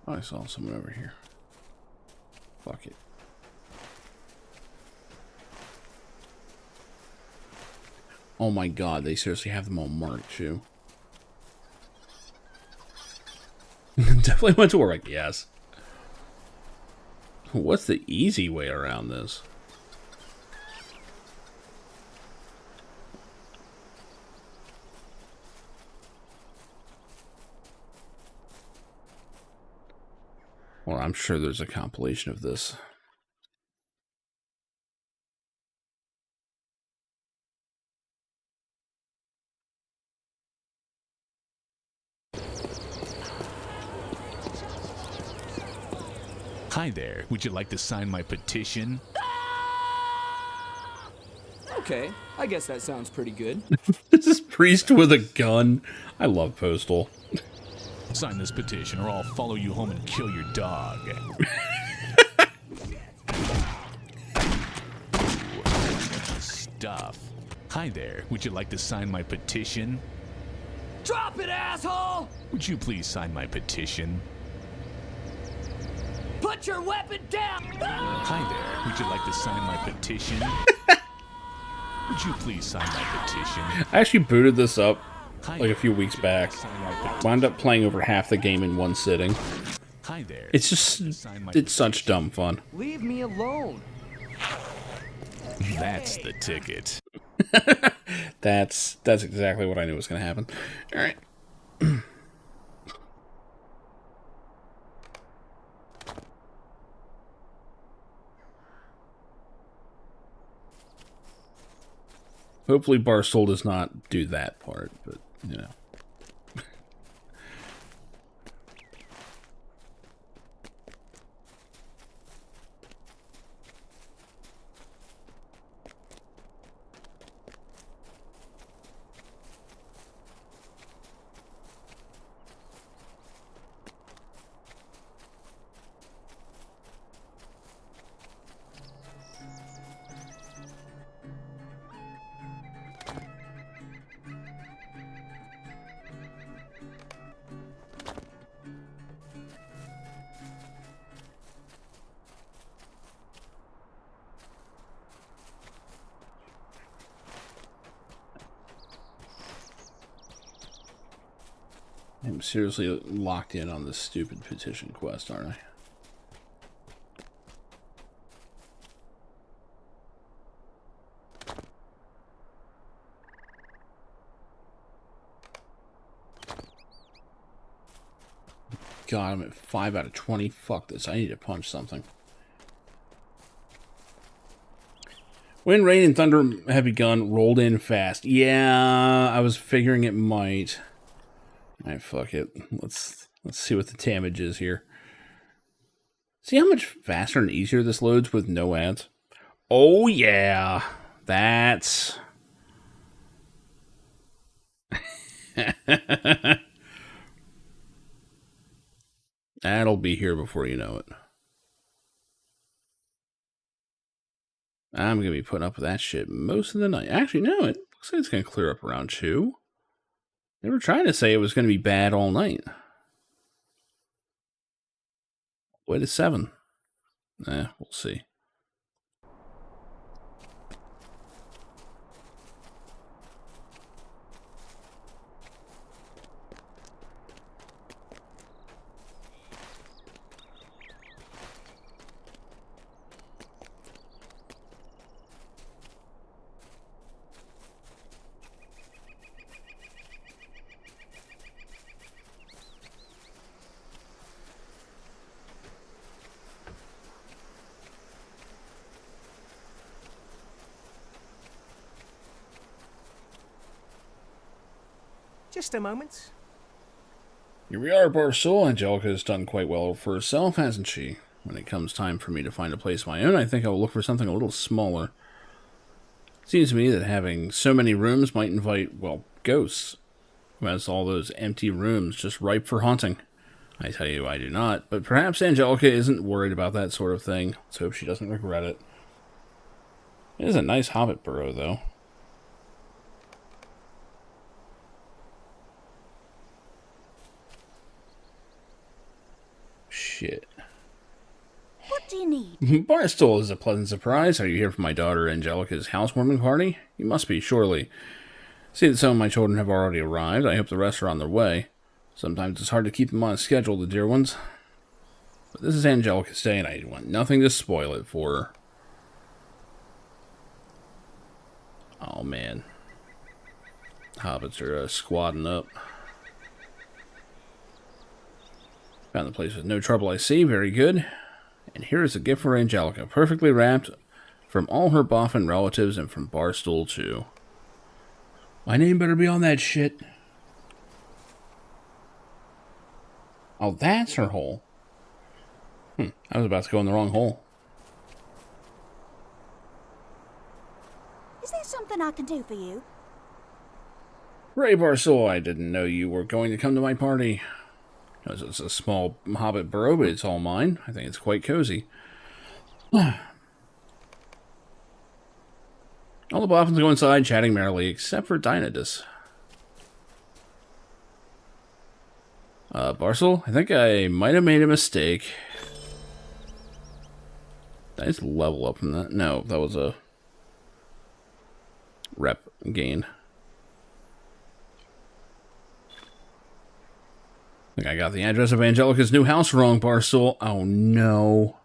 Oh, I saw someone over here. Fuck it. Oh my god, they seriously have them all marked too. Definitely went to work, yes. What's the easy way around this? Well, I'm sure there's a compilation of this. Hi there. Would you like to sign my petition? Okay, I guess that sounds pretty good. This is Priest with a gun. I love Postal. Sign this petition or I'll follow you home and kill your dog. Stuff. Hi there. Would you like to sign my petition? Drop it, asshole! Would you please sign my petition? Put your weapon down! Hi there. Would you like to sign my petition? Would you please sign my petition? I actually booted this up like a few weeks back. Wound up playing over half the game in one sitting. Hi there. It's just, it's such dumb fun. Leave me alone. That's the ticket. That's exactly what I knew was going to happen. All right. Hopefully Barstool does not do that part, but, you know. I'm seriously locked in on this stupid petition quest, aren't I? God, I'm at 5 out of 20. Fuck this. I need to punch something. Wind, rain, and thunder have begun. Rolled in fast. Yeah, I was figuring it might. Alright, fuck it. Let's see what the damage is here. See how much faster and easier this loads with no ads? Oh, yeah. That's... That'll be here before you know it. I'm going to be putting up with that shit most of the night. Actually, no, it looks like it's going to clear up around 2. They were trying to say it was going to be bad all night. Wait a 7. We'll see. Just a moment. Here we are, Barsoul. Angelica has done quite well for herself, hasn't she? When it comes time for me to find a place of my own, I think I will look for something a little smaller. It seems to me that having so many rooms might invite, well, ghosts. Who has all those empty rooms just ripe for haunting? I tell you, I do not. But perhaps Angelica isn't worried about that sort of thing. Let's hope she doesn't regret it. It is a nice hobbit burrow, though. Shit. What do you need? Barstool is a pleasant surprise. Are you here for my daughter Angelica's housewarming party? You must be, surely. See that some of my children have already arrived. I hope the rest are on their way. Sometimes it's hard to keep them on schedule, the dear ones. But this is Angelica's day, and I want nothing to spoil it for her. Oh, man. Hobbits are squadding up. Found the place with no trouble, I see. Very good. And here is a gift for Angelica, perfectly wrapped, from all her boffin relatives and from Barstool, too. My name better be on that shit. Oh, that's her hole. I was about to go in the wrong hole. Is there something I can do for you? Ray Barstool, I didn't know you were going to come to my party. It's a small hobbit burrow, but it's all mine. I think it's quite cozy. All the boffins go inside, chatting merrily, except for Dynadus. Barstool, I think I might have made a mistake. Nice level up from that. No, that was a rep gain. I think I got the address of Angelica's new house wrong, Barstool. Oh, no.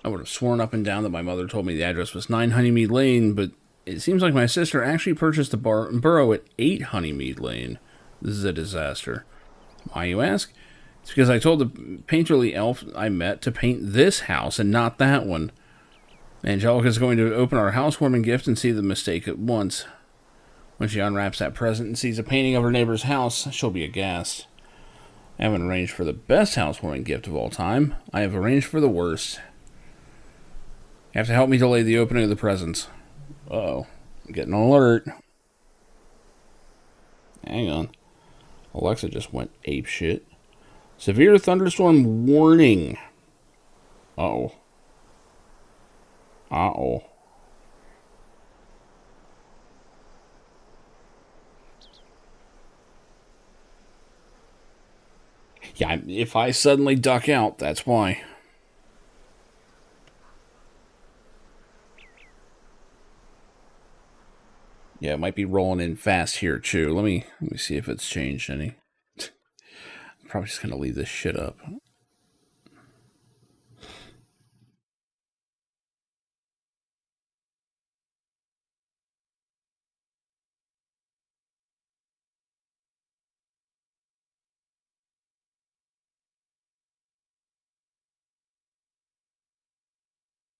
I would have sworn up and down that my mother told me the address was 9 Honeymead Lane, but it seems like my sister actually purchased a burrow at 8 Honeymead Lane. This is a disaster. Why, you ask? It's because I told the painterly elf I met to paint this house and not that one. Angelica's going to open our housewarming gift and see the mistake at once. When she unwraps that present and sees a painting of her neighbor's house, she'll be aghast. I haven't arranged for the best housewarming gift of all time. I have arranged for the worst. You have to help me delay the opening of the presents. Uh-oh. I'm getting an alert. Hang on. Alexa just went apeshit. Severe thunderstorm warning. Uh-oh. Uh-oh. Yeah, if I suddenly duck out, that's why. Yeah, it might be rolling in fast here too. Let me see if it's changed any. I'm probably just gonna leave this shit up.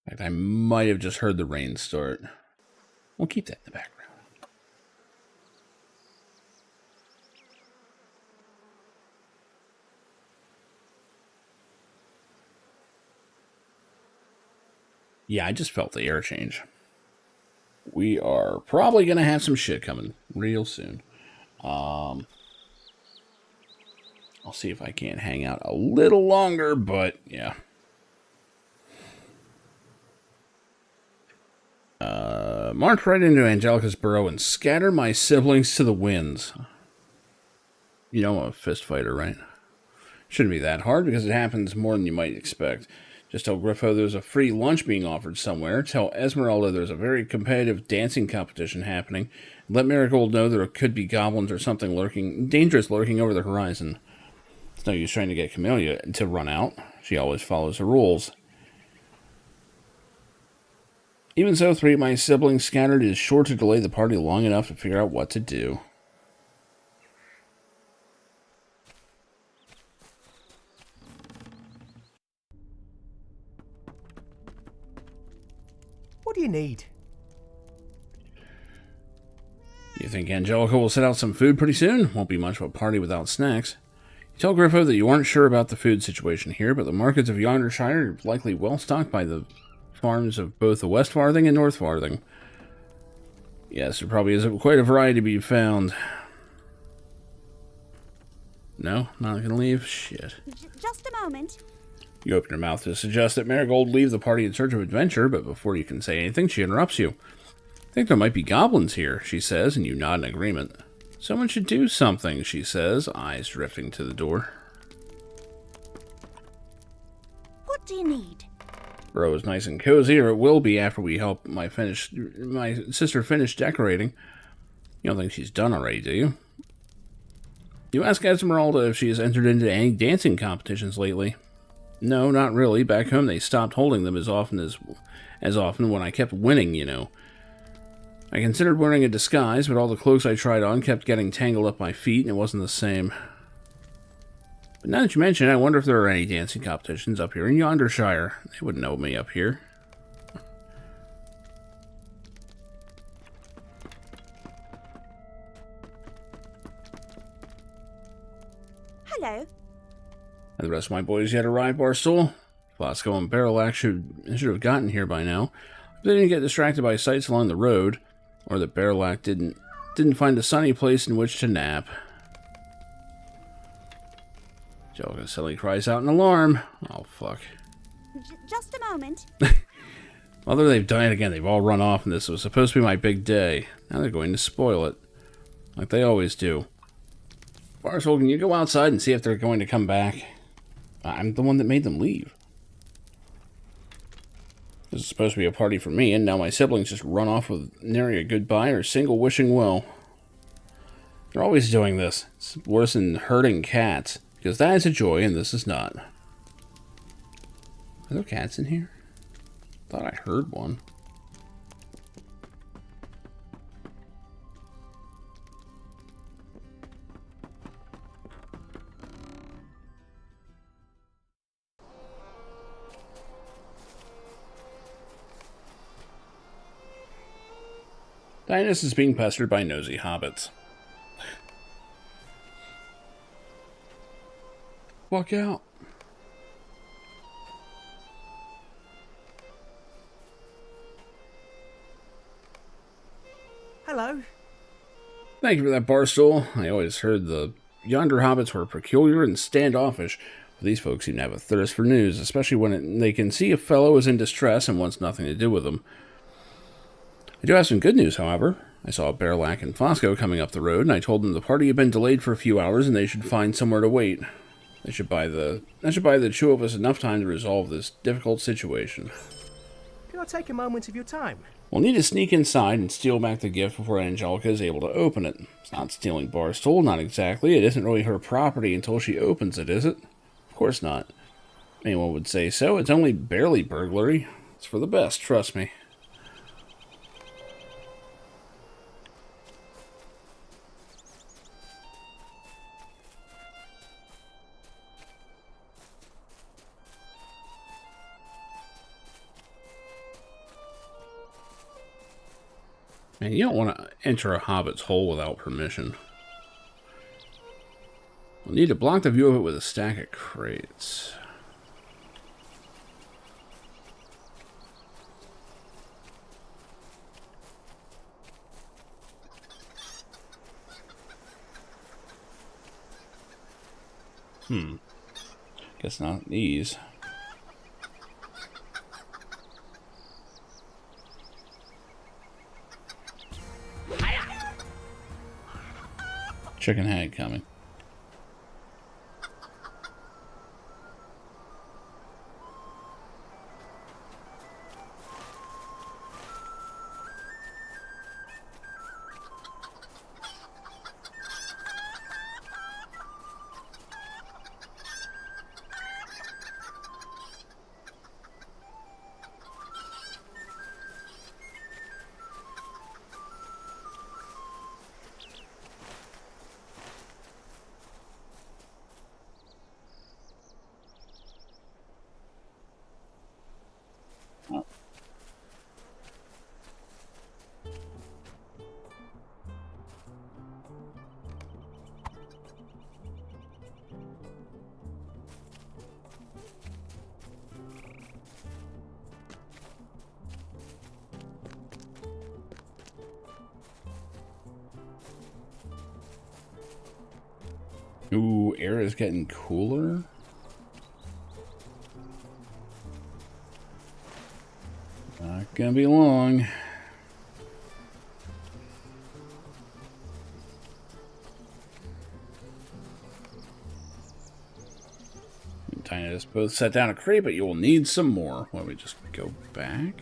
In fact, I might have just heard the rain start. We'll keep that in the background. Yeah, I just felt the air change. We are probably going to have some shit coming real soon. I'll see if I can't hang out a little longer, but yeah. March right into Angelica's burrow and scatter my siblings to the winds. You know I'm a fist fighter, right? Shouldn't be that hard because it happens more than you might expect. Just tell Griffo there's a free lunch being offered somewhere. Tell Esmeralda there's a very competitive dancing competition happening. Let Marigold know there could be goblins or something dangerous lurking over the horizon. It's no use trying to get Camellia to run out. She always follows the rules. Even so, 3 of my siblings scattered is sure to delay the party long enough to figure out what to do. What do you need? You think Angelica will set out some food pretty soon? Won't be much of a party without snacks. You tell Griffo that you aren't sure about the food situation here, but the markets of Yondershire are likely well stocked by the farms of both the West Farthing and North Farthing. Yes, there probably is quite a variety to be found. No? Not gonna leave? Shit. Just a moment. You open your mouth to suggest that Marigold leave the party in search of adventure, but before you can say anything, she interrupts you. I think there might be goblins here, she says, and you nod in agreement. Someone should do something, she says, eyes drifting to the door. What do you need? Burrow is nice and cozy, or it will be after we help my sister finish decorating. You don't think she's done already, do you? You ask Esmeralda if she has entered into any dancing competitions lately. No, not really. Back home they stopped holding them as often when I kept winning, you know. I considered wearing a disguise, but all the cloaks I tried on kept getting tangled up my feet, and it wasn't the same. But now that you mention it, I wonder if there are any dancing competitions up here in Yondershire. They wouldn't know me up here. Hello. And the rest of my boys yet arrived, Barstool? Fosco and Barrelac should have gotten here by now. If they didn't get distracted by sights along the road, or that Barrelac didn't find a sunny place in which to nap. Angelica suddenly cries out in alarm. Oh, fuck. Just a moment. Mother, they've died again. They've all run off, and this was supposed to be my big day. Now they're going to spoil it. Like they always do. Barstool, can you go outside and see if they're going to come back? I'm the one that made them leave. This is supposed to be a party for me, and now my siblings just run off with nary a goodbye or a single wishing well. They're always doing this. It's worse than herding cats, because that is a joy, and this is not. Are there cats in here? Thought I heard one. Dionysus is being pestered by nosy hobbits. Walk out. Hello. Thank you for that, Barstool. I always heard the yonder hobbits were peculiar and standoffish. But these folks seem to have a thirst for news, especially when they can see a fellow is in distress and wants nothing to do with them. I do have some good news, however. I saw Barrelac and Fosco coming up the road, and I told them the party had been delayed for a few hours and they should find somewhere to wait. That should buy the two of us enough time to resolve this difficult situation. Can I take a moment of your time? We'll need to sneak inside and steal back the gift before Angelica is able to open it. It's not stealing Barstool, not exactly. It isn't really her property until she opens it, is it? Of course not. Anyone would say so. It's only barely burglary. It's for the best, trust me. And you don't want to enter a hobbit's hole without permission. We'll need to block the view of it with a stack of crates. Guess not these. Chicken hag coming. Ooh, air is getting cooler. Not gonna be long. Tiny just both set down a crate, but you will need some more. Why don't we just go back?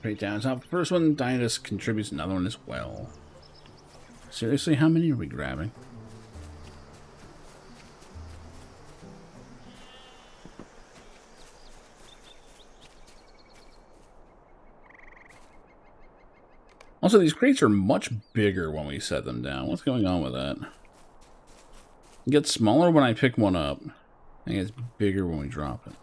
Right down top. The first one, Dianus contributes another one as well. Seriously, how many are we grabbing? Also, these crates are much bigger when we set them down. What's going on with that? It gets smaller when I pick one up. I think it's bigger when we drop it.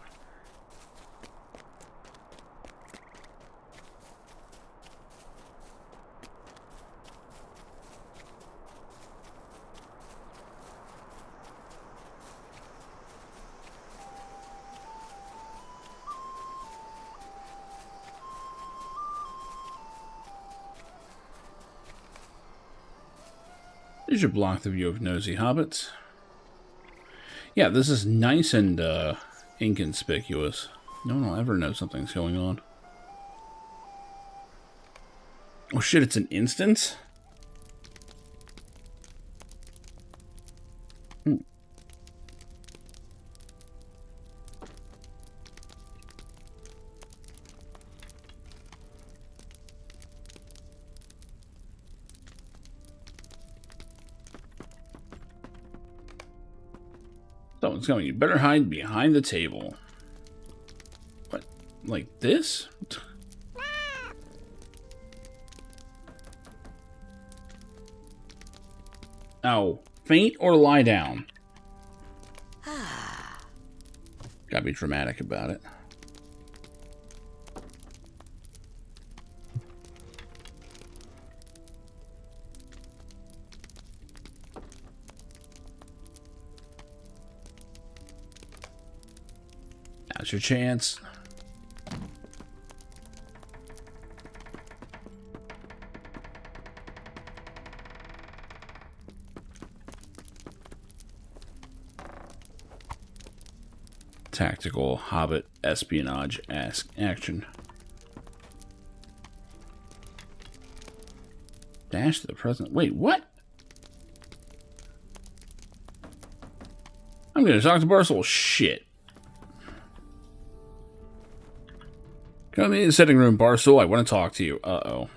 You should block the view of nosy hobbits. Yeah, this is nice and inconspicuous. No one will ever know something's going on. Oh shit, it's an instance? Someone's coming. You better hide behind the table. What? Like this? Oh, faint or lie down? Gotta be dramatic about it. Now's your chance. Tactical Hobbit espionage action. Dash to the present. Wait, what? I'm gonna talk to Barstool. Shit. Come in the sitting room, Barstool. I want to talk to you. Uh-oh.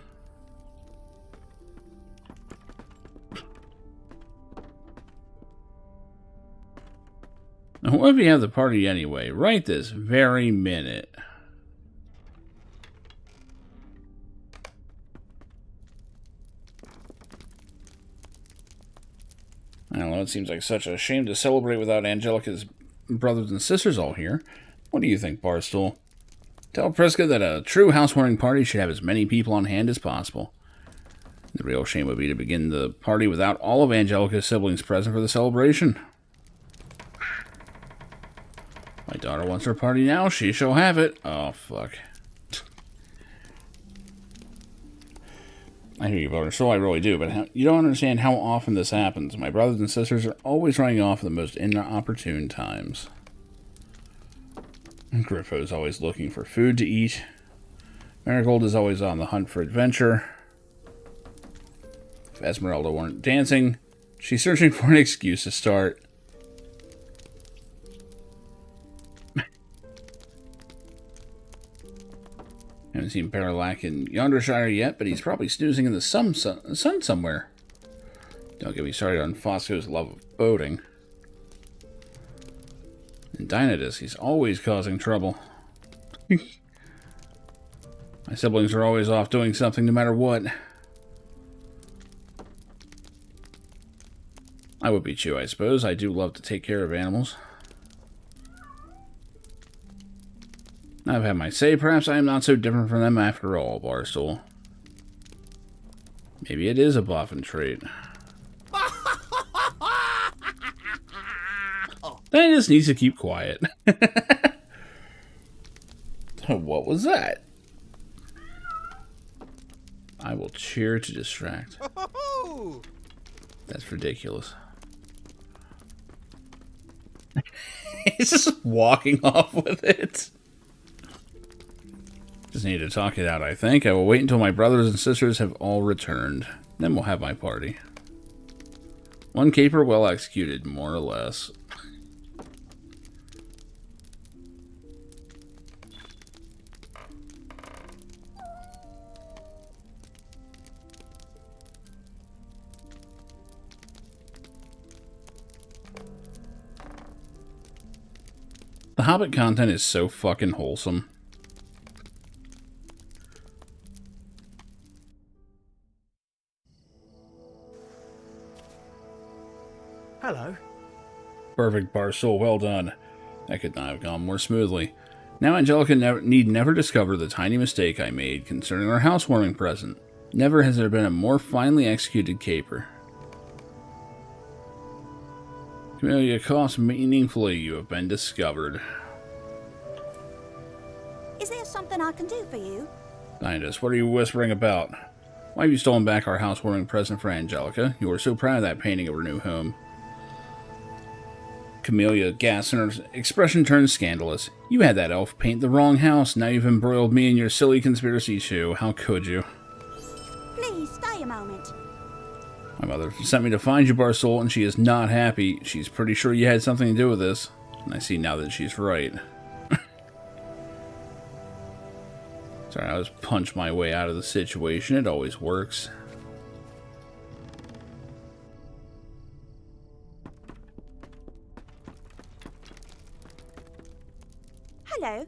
Now, what if you have the party anyway? Right this very minute. I don't know, it seems like such a shame to celebrate without Angelica's brothers and sisters all here. What do you think, Barstool? Tell Priska that a true housewarming party should have as many people on hand as possible. The real shame would be to begin the party without all of Angelica's siblings present for the celebration. My daughter wants her party now. She shall have it. Oh, fuck. I hear you, Barstool. I really do, but you don't understand how often this happens. My brothers and sisters are always running off at the most inopportune times. Griffo's always looking for food to eat. Marigold is always on the hunt for adventure. If Esmeralda weren't dancing, she's searching for an excuse to start. Haven't seen Parallac in Yondershire yet, but he's probably snoozing in the sun somewhere. Don't get me started on Fosco's love of boating. And Dynadus, he's always causing trouble. My siblings are always off doing something no matter what. I would be Chew, I suppose. I do love to take care of animals. I've had my say. Perhaps I am not so different from them after all, Barstool. Maybe it is a boffin trait. Then just needs to keep quiet. What was that? I will cheer to distract. That's ridiculous. He's just walking off with it. Just need to talk it out, I think. I will wait until my brothers and sisters have all returned. Then we'll have my party. One caper well executed, more or less. The Hobbit content is so fucking wholesome. Hello. Perfect, Barstool. Well done. That could not have gone more smoothly. Now Angelica need never discover the tiny mistake I made concerning our housewarming present. Never has there been a more finely executed caper. Camellia coughs meaningfully. You have been discovered. Is there something I can do for you? Dynadus, what are you whispering about? Why have you stolen back our housewarming present for Angelica? You were so proud of that painting of her new home. Camellia gasps and her expression turns scandalous. You had that elf paint the wrong house. Now you've embroiled me in your silly conspiracy too. How could you? Please, stay a moment. My mother sent me to find you, Barstool, and she is not happy. She's pretty sure you had something to do with this. And I see now that she's right. Sorry, I just punch my way out of the situation. It always works. Hello.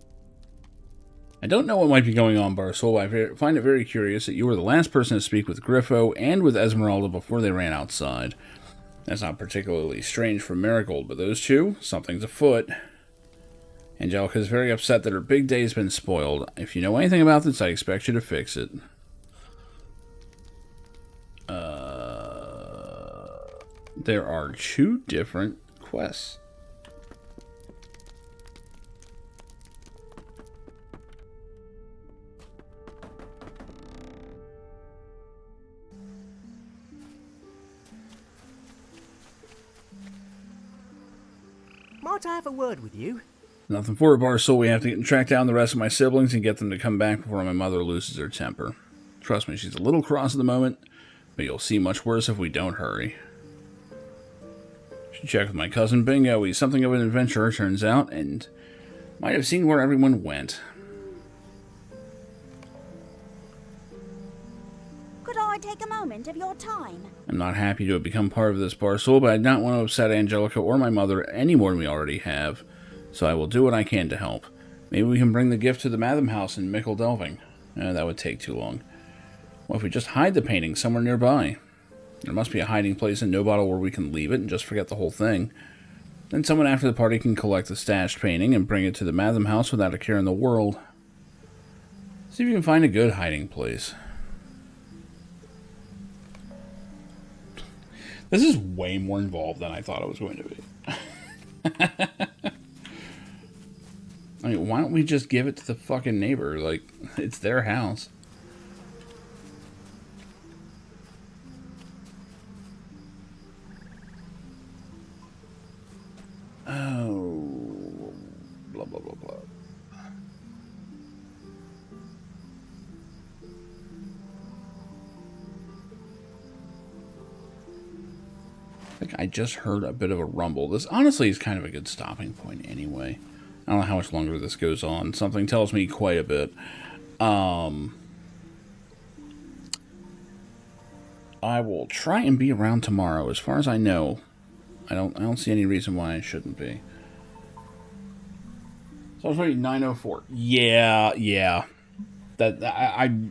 I don't know what might be going on, Barsoul, but I find it very curious that you were the last person to speak with Griffo and with Esmeralda before they ran outside. That's not particularly strange for Marigold, but those two, something's afoot. Angelica is very upset that her big day has been spoiled. If you know anything about this, I expect you to fix it. There are 2 different quests. Might I have a word with you? Nothing for it, Barsoul. We have to track down the rest of my siblings and get them to come back before my mother loses her temper. Trust me, she's a little cross at the moment, but you'll see much worse if we don't hurry. Should check with my cousin Bingo. He's something of an adventurer, turns out, and might have seen where everyone went. Could I take a moment of your time? I'm not happy to have become part of this, Barsoul, but I do not want to upset Angelica or my mother any more than we already have, so I will do what I can to help. Maybe we can bring the gift to the Madam House in Mickle Delving. That would take too long. What if we just hide the painting somewhere nearby? There must be a hiding place in No Bottle where we can leave it and just forget the whole thing. Then someone after the party can collect the stashed painting and bring it to the Madam House without a care in the world. See if you can find a good hiding place. This is way more involved than I thought it was going to be. I mean, why don't we just give it to the fucking neighbor? Like, it's their house. Oh, blah, blah, blah, blah. I think I just heard a bit of a rumble. This honestly is kind of a good stopping point anyway. I don't know how much longer this goes on. Something tells me quite a bit. I will try and be around tomorrow. As far as I know, I don't see any reason why I shouldn't be. So I was ready 9:04. Yeah. That I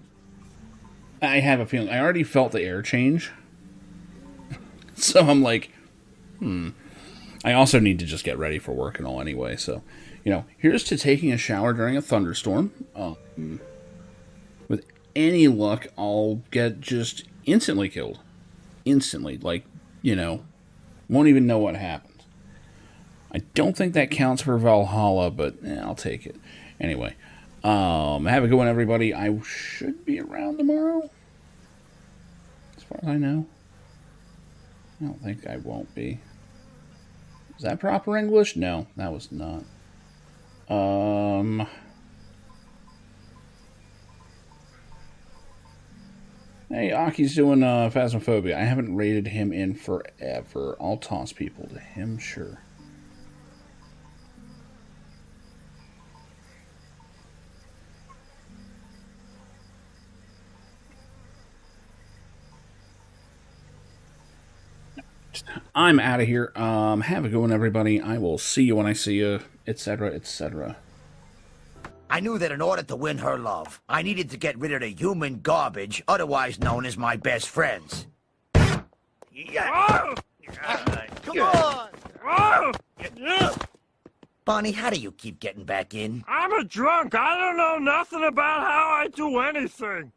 have a feeling. I already felt the air change. So I'm like, I also need to just get ready for work and all anyway. So, here's to taking a shower during a thunderstorm. With any luck, I'll get just instantly killed. Instantly. Like, won't even know what happened. I don't think that counts for Valhalla, but I'll take it. Anyway, have a good one, everybody. I should be around tomorrow. As far as I know. I don't think I won't be. Is that proper English? No, that was not. Hey, Aki's doing Phasmophobia. I haven't rated him in forever. I'll toss people to him, sure. I'm out of here. Have a good one, everybody. I will see you when I see you, etc., etc. I knew that in order to win her love, I needed to get rid of the human garbage, otherwise known as my best friends. Come on! Bonnie, how do you keep getting back in? I'm a drunk. I don't know nothing about how I do anything.